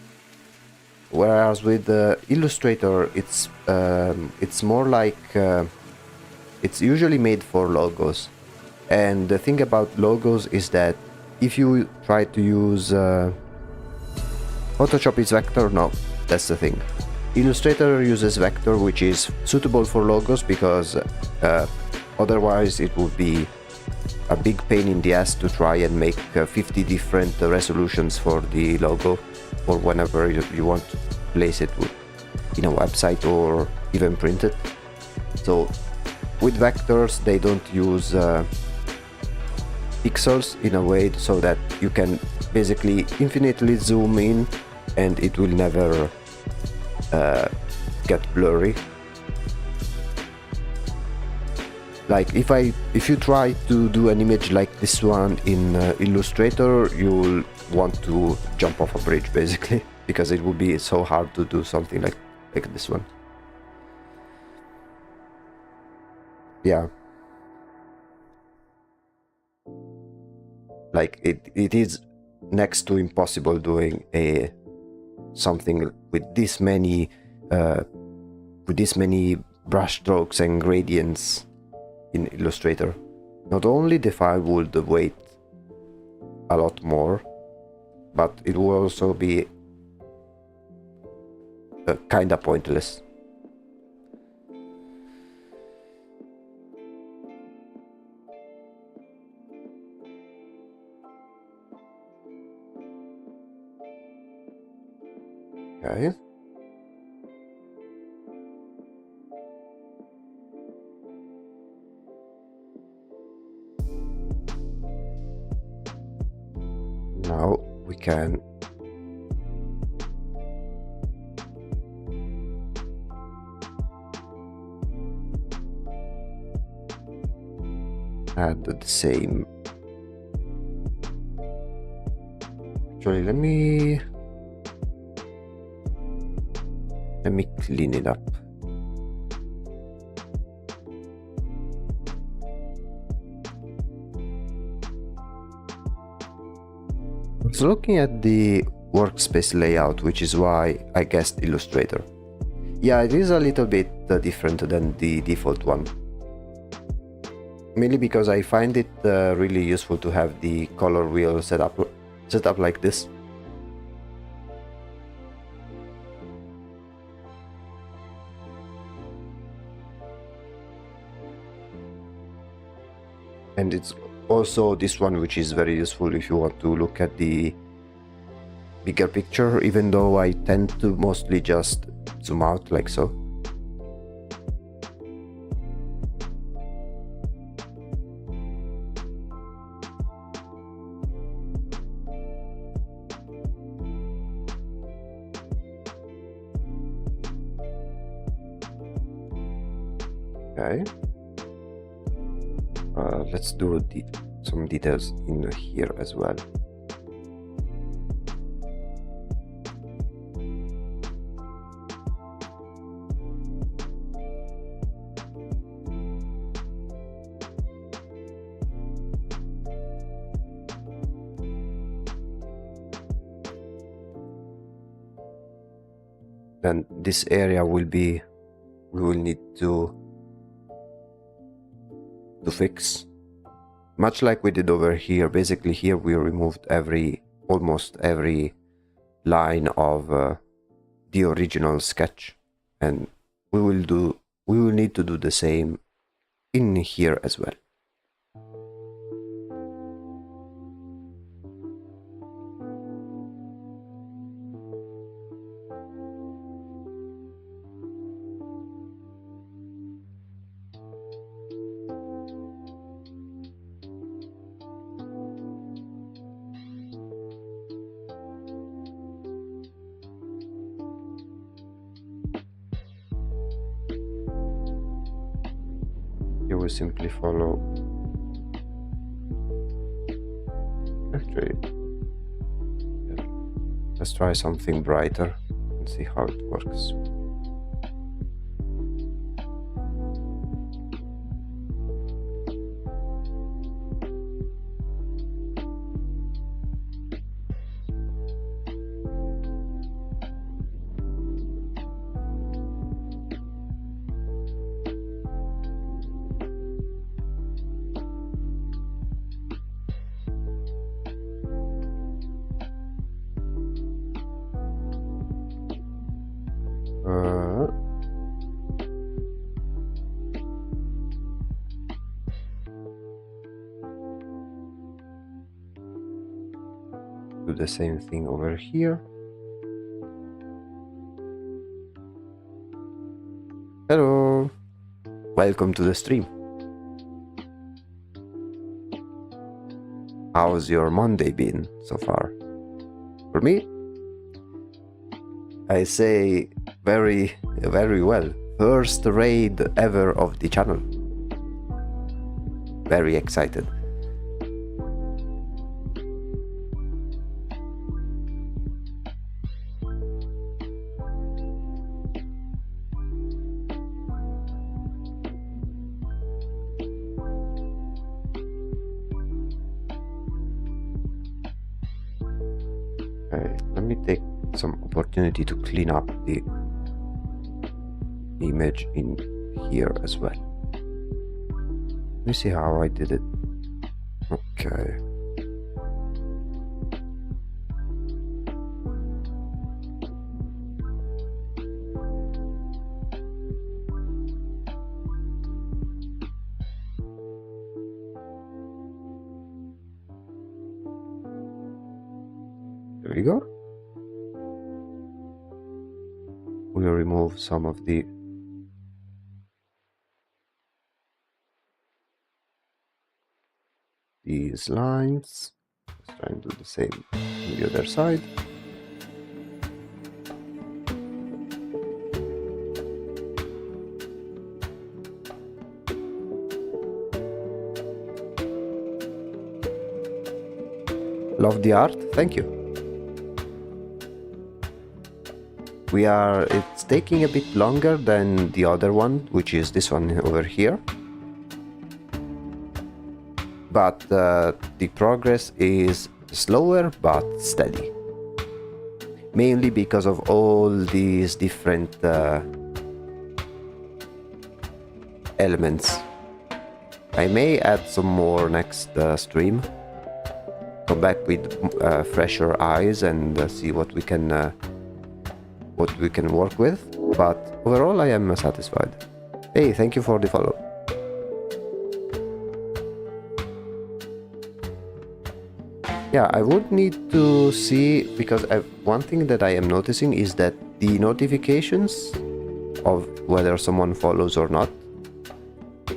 Whereas with Illustrator, it's more like it's usually made for logos. And the thing about logos is that if you try to use Photoshop is vector, no, that's the thing. Illustrator uses vector, which is suitable for logos because otherwise it would be a big pain in the ass to try and make 50 different resolutions for the logo, or whenever you want to place it in a website or even print it. So with vectors, they don't use pixels in a way so that you can basically infinitely zoom in and it will never get blurry. Like if you try to do an image like this one in Illustrator, you'll want to jump off a bridge basically, because it would be so hard to do something like this one. Yeah, like it is next to impossible doing something with this many brush strokes and gradients in Illustrator. Not only the file would weigh a lot more, but it will also be kinda pointless. Okay. Now we can add the same. Actually, let me clean it up. I was looking at the workspace layout, which is why I guessed Illustrator. Yeah, it is a little bit different than the default one. Mainly because I find it really useful to have the color wheel set up like this. And it's also this one which is very useful if you want to look at the bigger picture, even though I tend to mostly just zoom out like so. Okay. Let's do some details in here as well. Then this area we will need to fix, much like we did over here. Basically here we removed almost every line of the original sketch, and we will need to do the same in here as well. You will simply follow. Actually, let's try something brighter and see how it works. do the same thing over here. Hello, welcome to the stream. How's your Monday been so far? For me, I say very, very well. First raid ever of the channel. Very excited. Okay, let me take some opportunity to clean up the image in here as well. Let me see how I did it. Okay. There we go. We'll remove some of these lines. Let's try and do the same on the other side. Love the art, thank you. It's taking a bit longer than the other one, which is this one over here. But the progress is slower but steady. Mainly because of all these different elements. I may add some more next stream. Come back with fresher eyes and see what we can work with, but overall I am satisfied. Hey, thank you for the follow. Yeah, I would need to see, because one thing that I am noticing is that the notifications of whether someone follows or not,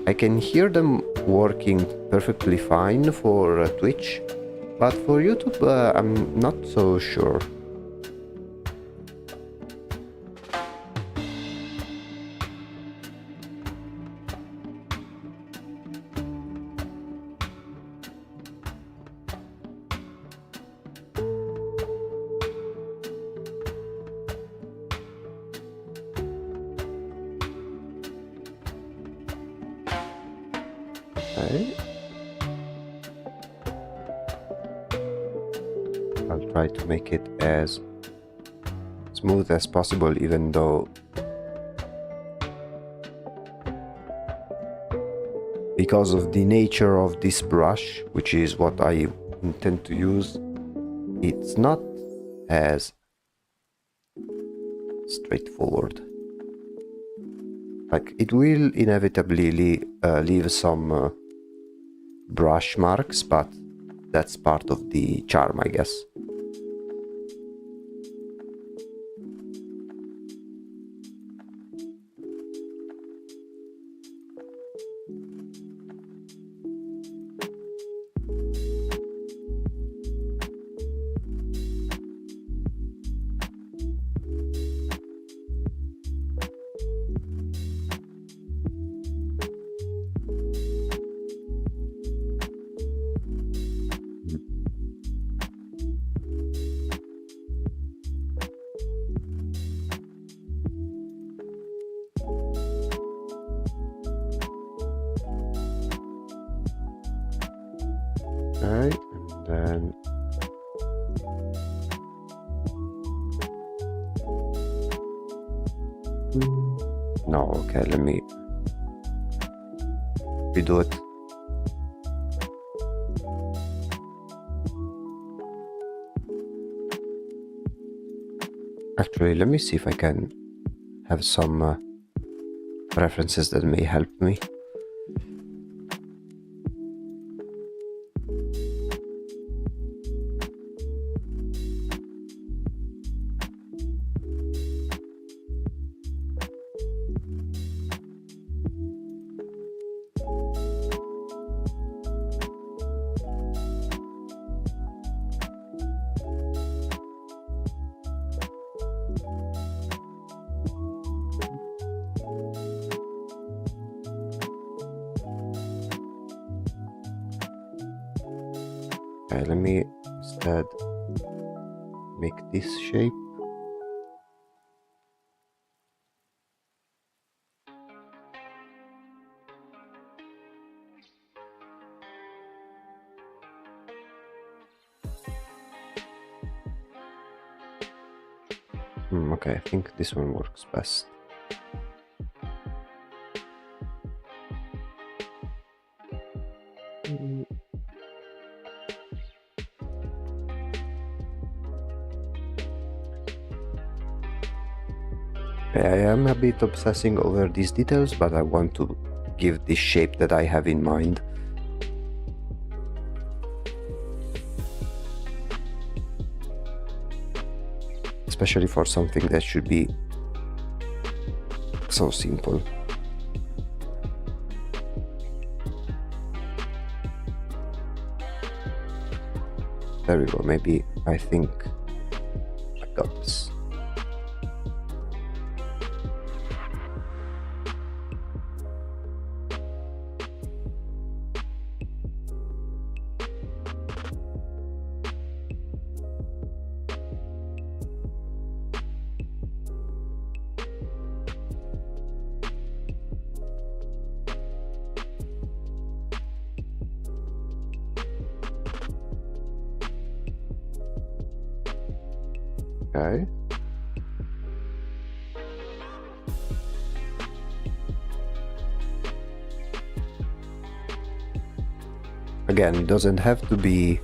I can hear them working perfectly fine for Twitch, but for YouTube I'm not so sure. Okay. I'll try to make it as smooth as possible, even though because of the nature of this brush, which is what I intend to use, it's not as straightforward. Like, it will inevitably leave some brush marks, but that's part of the charm, I guess. Okay, and then no, okay, let me redo it. Actually, let me see if I can have some references that may help me. Okay, let me instead make this shape. Okay, I think this one works best. I am a bit obsessing over these details, but I want to give this shape that I have in mind. Especially for something that should be so simple. There we go, maybe I think I got this. Okay. Again, it doesn't have to be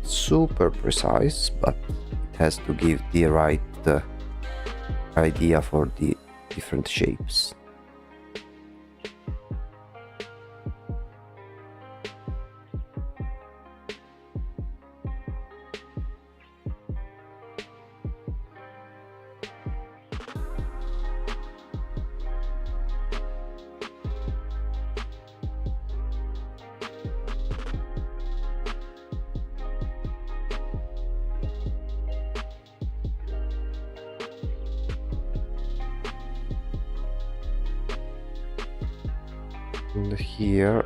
super precise, but it has to give the right idea for the different shapes. And here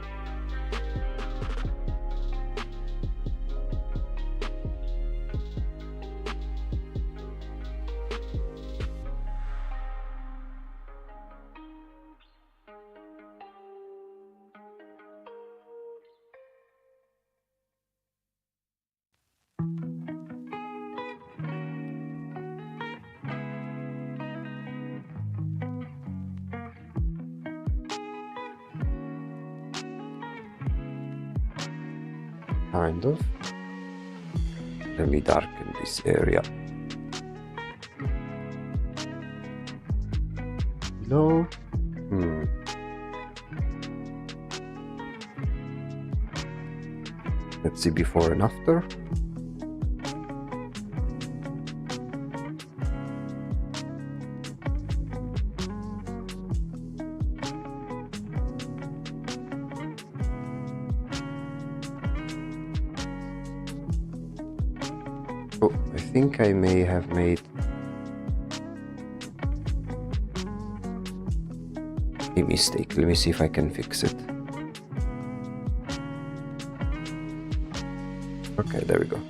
kind of. Let me darken this area. Below. Let's see before and after. Oh, I think I may have made a mistake. Let me see if I can fix it. Okay, there we go.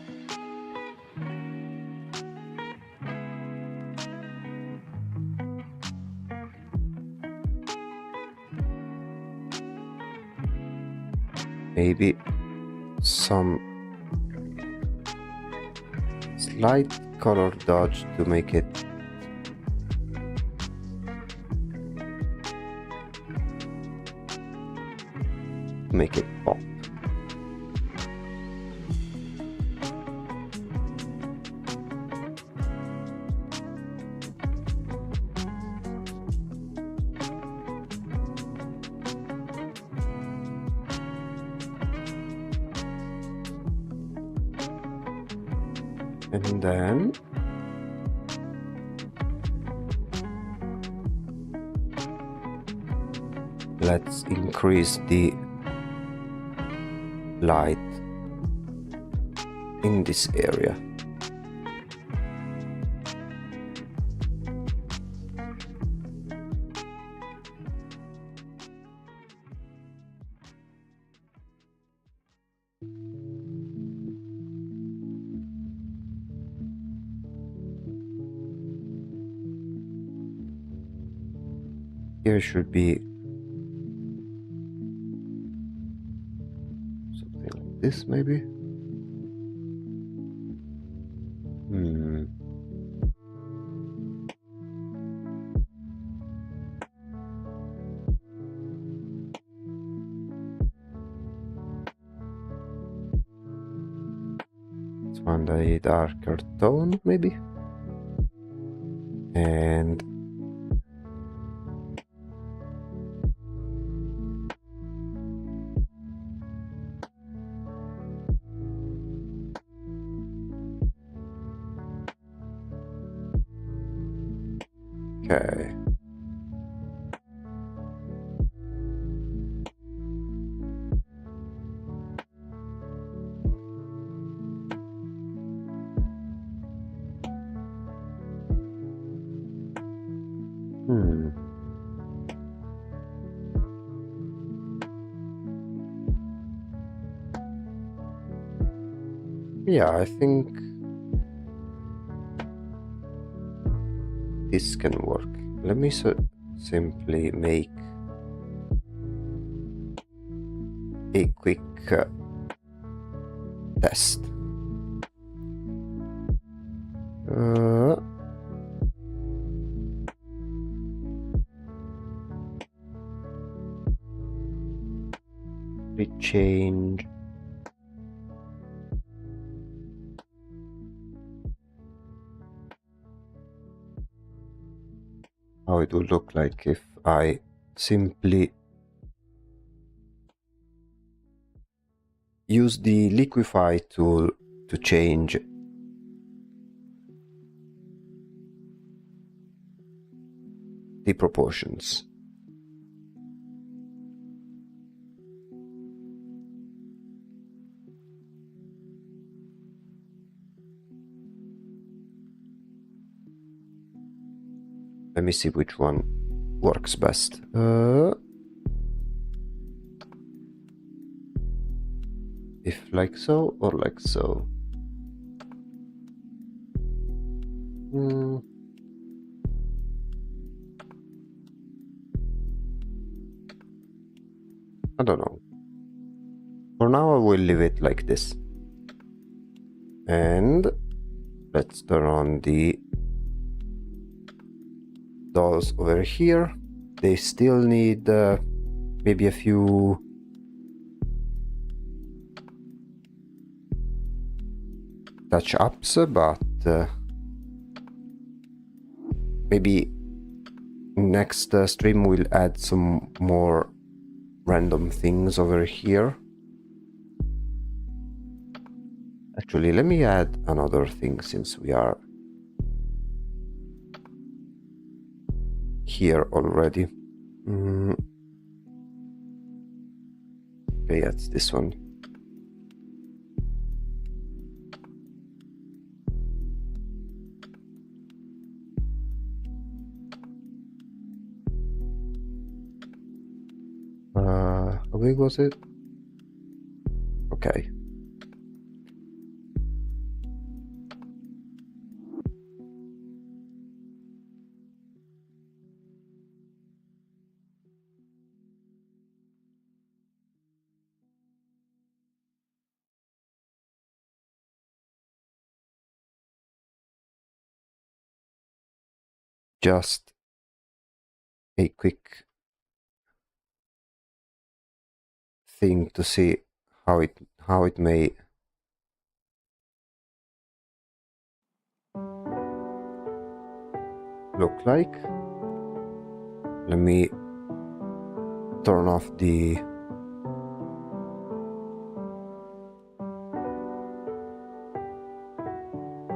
Maybe some slight color dodge to make it pop. And then let's increase the light in this area. Here should be something like this, maybe. Let's find a darker tone, maybe. And okay. Yeah, I think this can work. Let me simply make a quick test. Change. How it would look like if I simply use the liquify tool to change the proportions. Let me see which one works best. If like so or like so. I don't know. For now I will leave it like this. And let's turn on the dolls over here. They still need maybe a few touch-ups, but maybe next stream we'll add some more random things over here. Actually, let me add another thing since we are here already. Okay, that's this one. How big was it? Okay. Just a quick thing to see how it may look like. Let me turn off the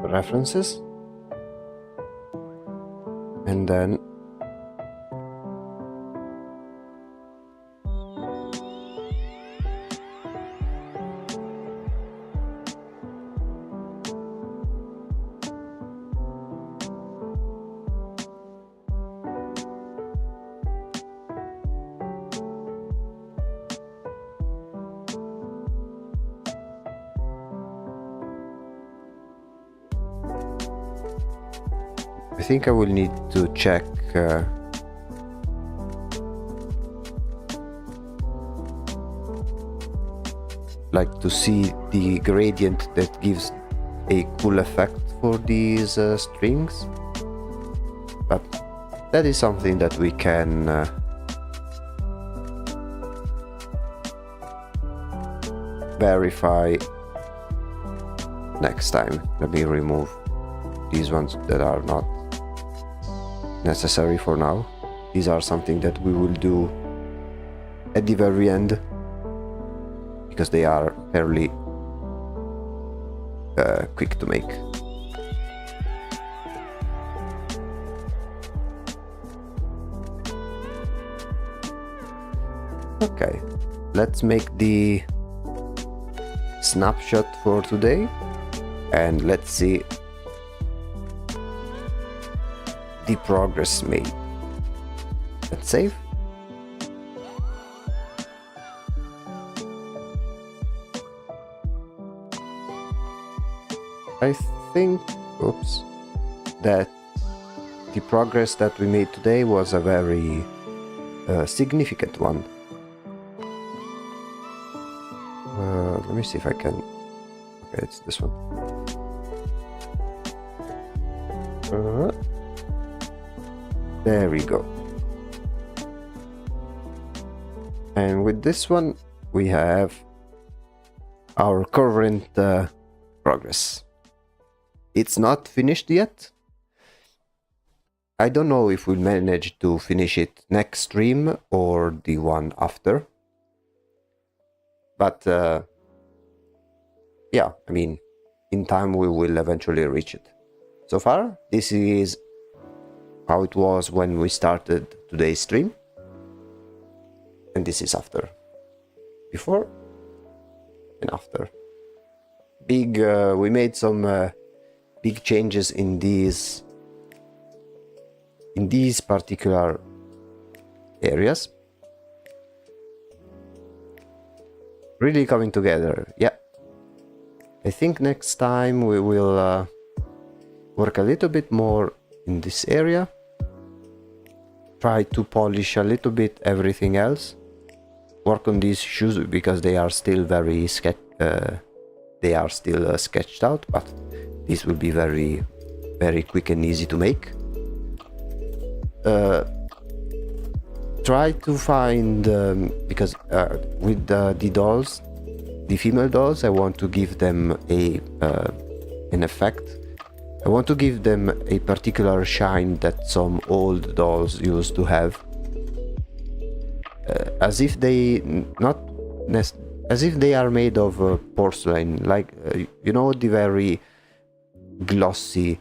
references and then I think I will need to check like to see the gradient that gives a cool effect for these strings, but that is something that we can verify next time. Let me remove these ones that are not necessary for now. These are something that we will do at the very end, because they are fairly quick to make. Okay, let's make the snapshot for today, and let's see the progress made. Let's save. I think, oops, that the progress that we made today was a very significant one. Let me see if I can. Okay, it's this one. There we go. And with this one, we have our current progress. It's not finished yet. I don't know if we'll manage to finish it next stream or the one after. But yeah, I mean, in time we will eventually reach it. So far, this is how it was when we started today's stream. And this is after. Before and after. We made some big changes in these particular areas. Really coming together. Yeah. I think next time we will work a little bit more in this area. Try to polish a little bit everything else. Work on these shoes because they are still very sketched out, but this will be very, very quick and easy to make. Try to find because with the dolls, the female dolls, I want to give them an effect. I want to give them a particular shine that some old dolls used to have, as if they are made of porcelain, like you know, the very glossy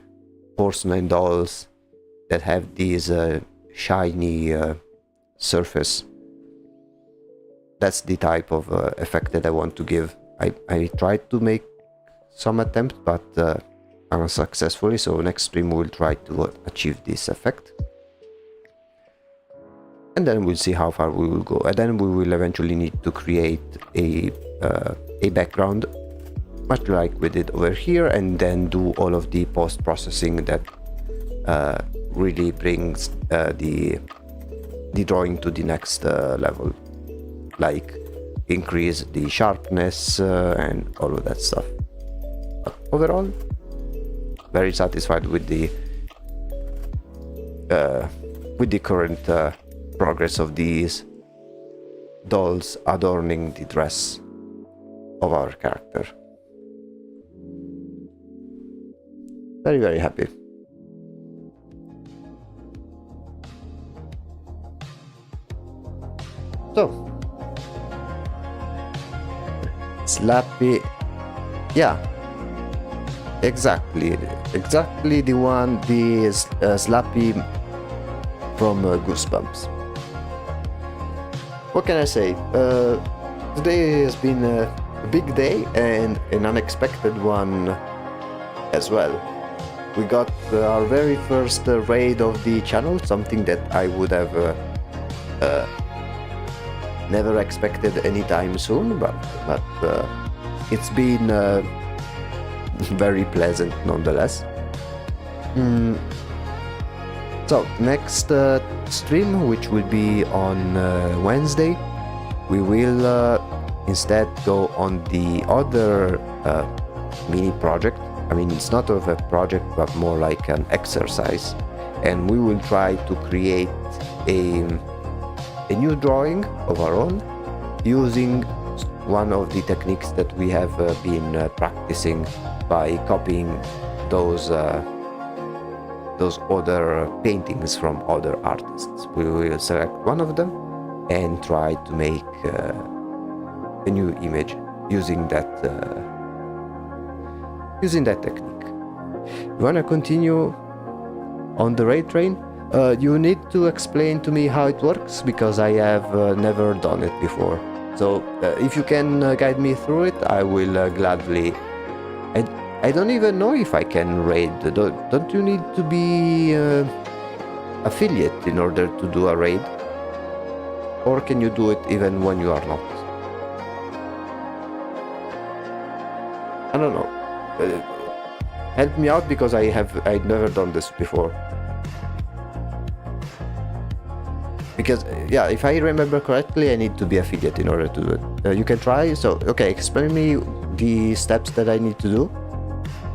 porcelain dolls that have these shiny surface. That's the type of effect that I want to give. I tried to make some attempt, but unsuccessfully, so next stream we'll try to achieve this effect. And then we'll see how far we will go. And then we will eventually need to create a background, much like we did over here, and then do all of the post-processing that really brings the drawing to the next level, like increase the sharpness and all of that stuff. But overall, very satisfied with the current progress of these dolls adorning the dress of our character. Very, very happy. So, Slappy, yeah, exactly the one, the Slappy from Goosebumps. What can I say? Today has been a big day and an unexpected one as well. We got our very first raid of the channel, something that I would have never expected anytime soon, but it's been very pleasant nonetheless. So next stream, which will be on Wednesday, we will instead go on the other mini project. I mean, it's not of a project, but more like an exercise. And we will try to create a new drawing of our own using one of the techniques that we have been practicing by copying those other paintings from other artists. We will select one of them and try to make a new image using that technique. You want to continue on the raid train? You need to explain to me how it works, because I have never done it before. So if you can guide me through it, I will gladly. I don't even know if I can raid. Don't you need to be affiliate in order to do a raid? Or can you do it even when you are not? I don't know. Help me out, because I've never done this before. Because yeah, if I remember correctly, I need to be affiliate in order to do it. You can try. So okay, explain me the steps that I need to do,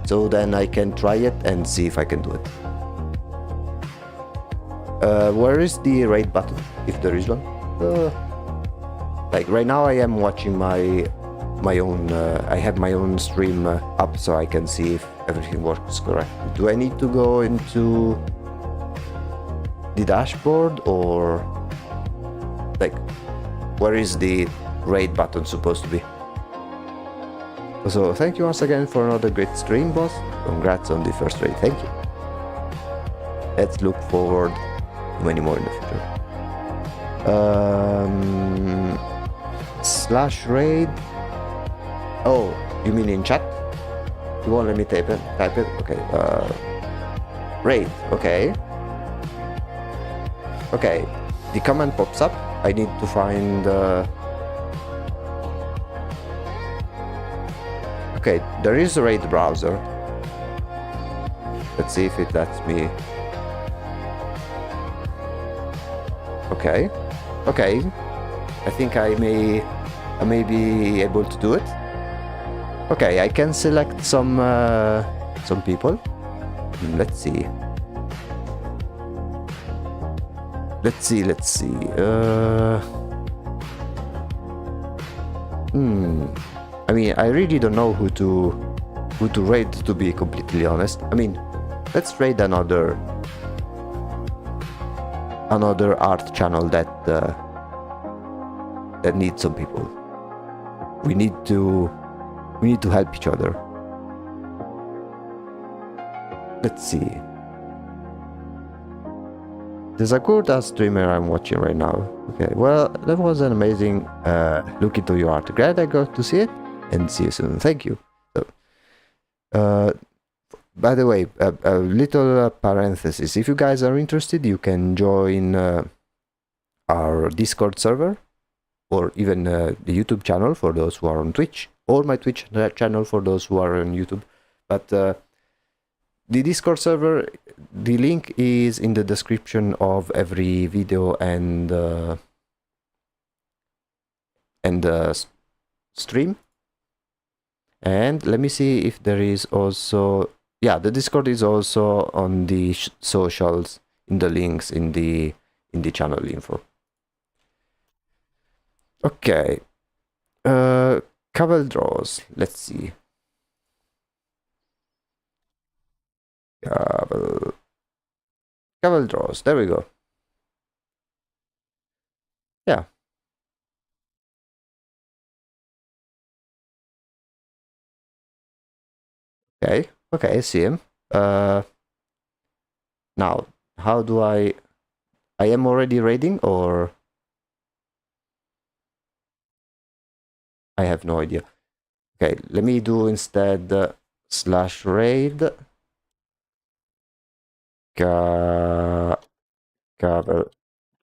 so then I can try it and see if I can do it. Where is the raid button, if there is one? Like right now, I am watching my own. I have my own stream up, so I can see if everything works correctly. Do I need to go into the dashboard, or like where is the raid button supposed to be? So thank you once again for another great stream, boss. Congrats on the first raid. Thank you. Let's look forward to many more in the future. Slash raid. Oh, you mean in chat? You won't let me type it? Okay. Raid. Okay. Okay. The command pops up. I need to find. Okay, there is a raid browser. Let's see if it lets me. Okay. Okay. I think I may be able to do it. Okay, I can select some people. Let's see. Let's see. I mean, I really don't know who to raid, to be completely honest. I mean, let's raid another art channel that needs some people. We need to help each other. Let's see. There's a good ass streamer I'm watching right now. Okay, well, that was an amazing look into your art. Glad I got to see it, and see you soon. Thank you. So, by the way, a little parenthesis. If you guys are interested, you can join our Discord server, or even the YouTube channel for those who are on Twitch, or my Twitch channel for those who are on YouTube. But the Discord server, the link is in the description of every video and stream. And let me see if there is also, yeah, the Discord is also on the socials, in the links in the channel info. Okay. Caval draws. Let's see. Caval draws. There we go. Yeah. Okay. Okay, I see him. Now, how do I am already raiding, or I have no idea. Okay, let me do instead slash raid Caval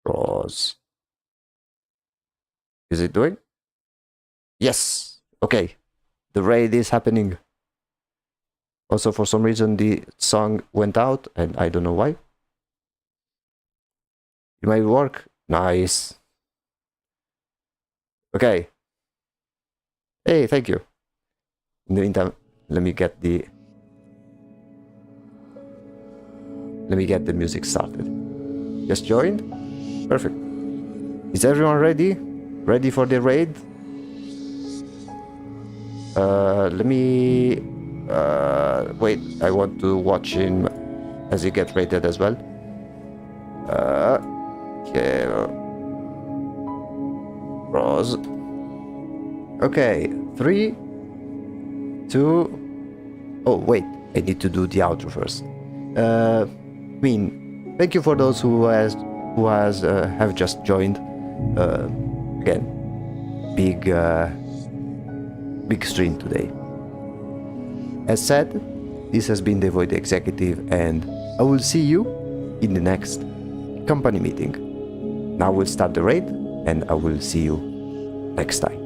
draws. Is it doing? Yes. Okay. The raid is happening. Also, for some reason, the song went out, and I don't know why. It might work. Nice. Okay. Hey, thank you. In the meantime, let me get the music started. Just joined? Perfect. Is everyone ready? Ready for the raid? Let me wait, I want to watch him as he gets raided as well. Okay. Rose. Okay, 3, 2. Oh wait, I need to do the outro first. Queen, thank you for those who have just joined. Again, big stream today. As said, this has been the Void Executive, and I will see you in the next company meeting. Now we'll start the raid, and I will see you next time.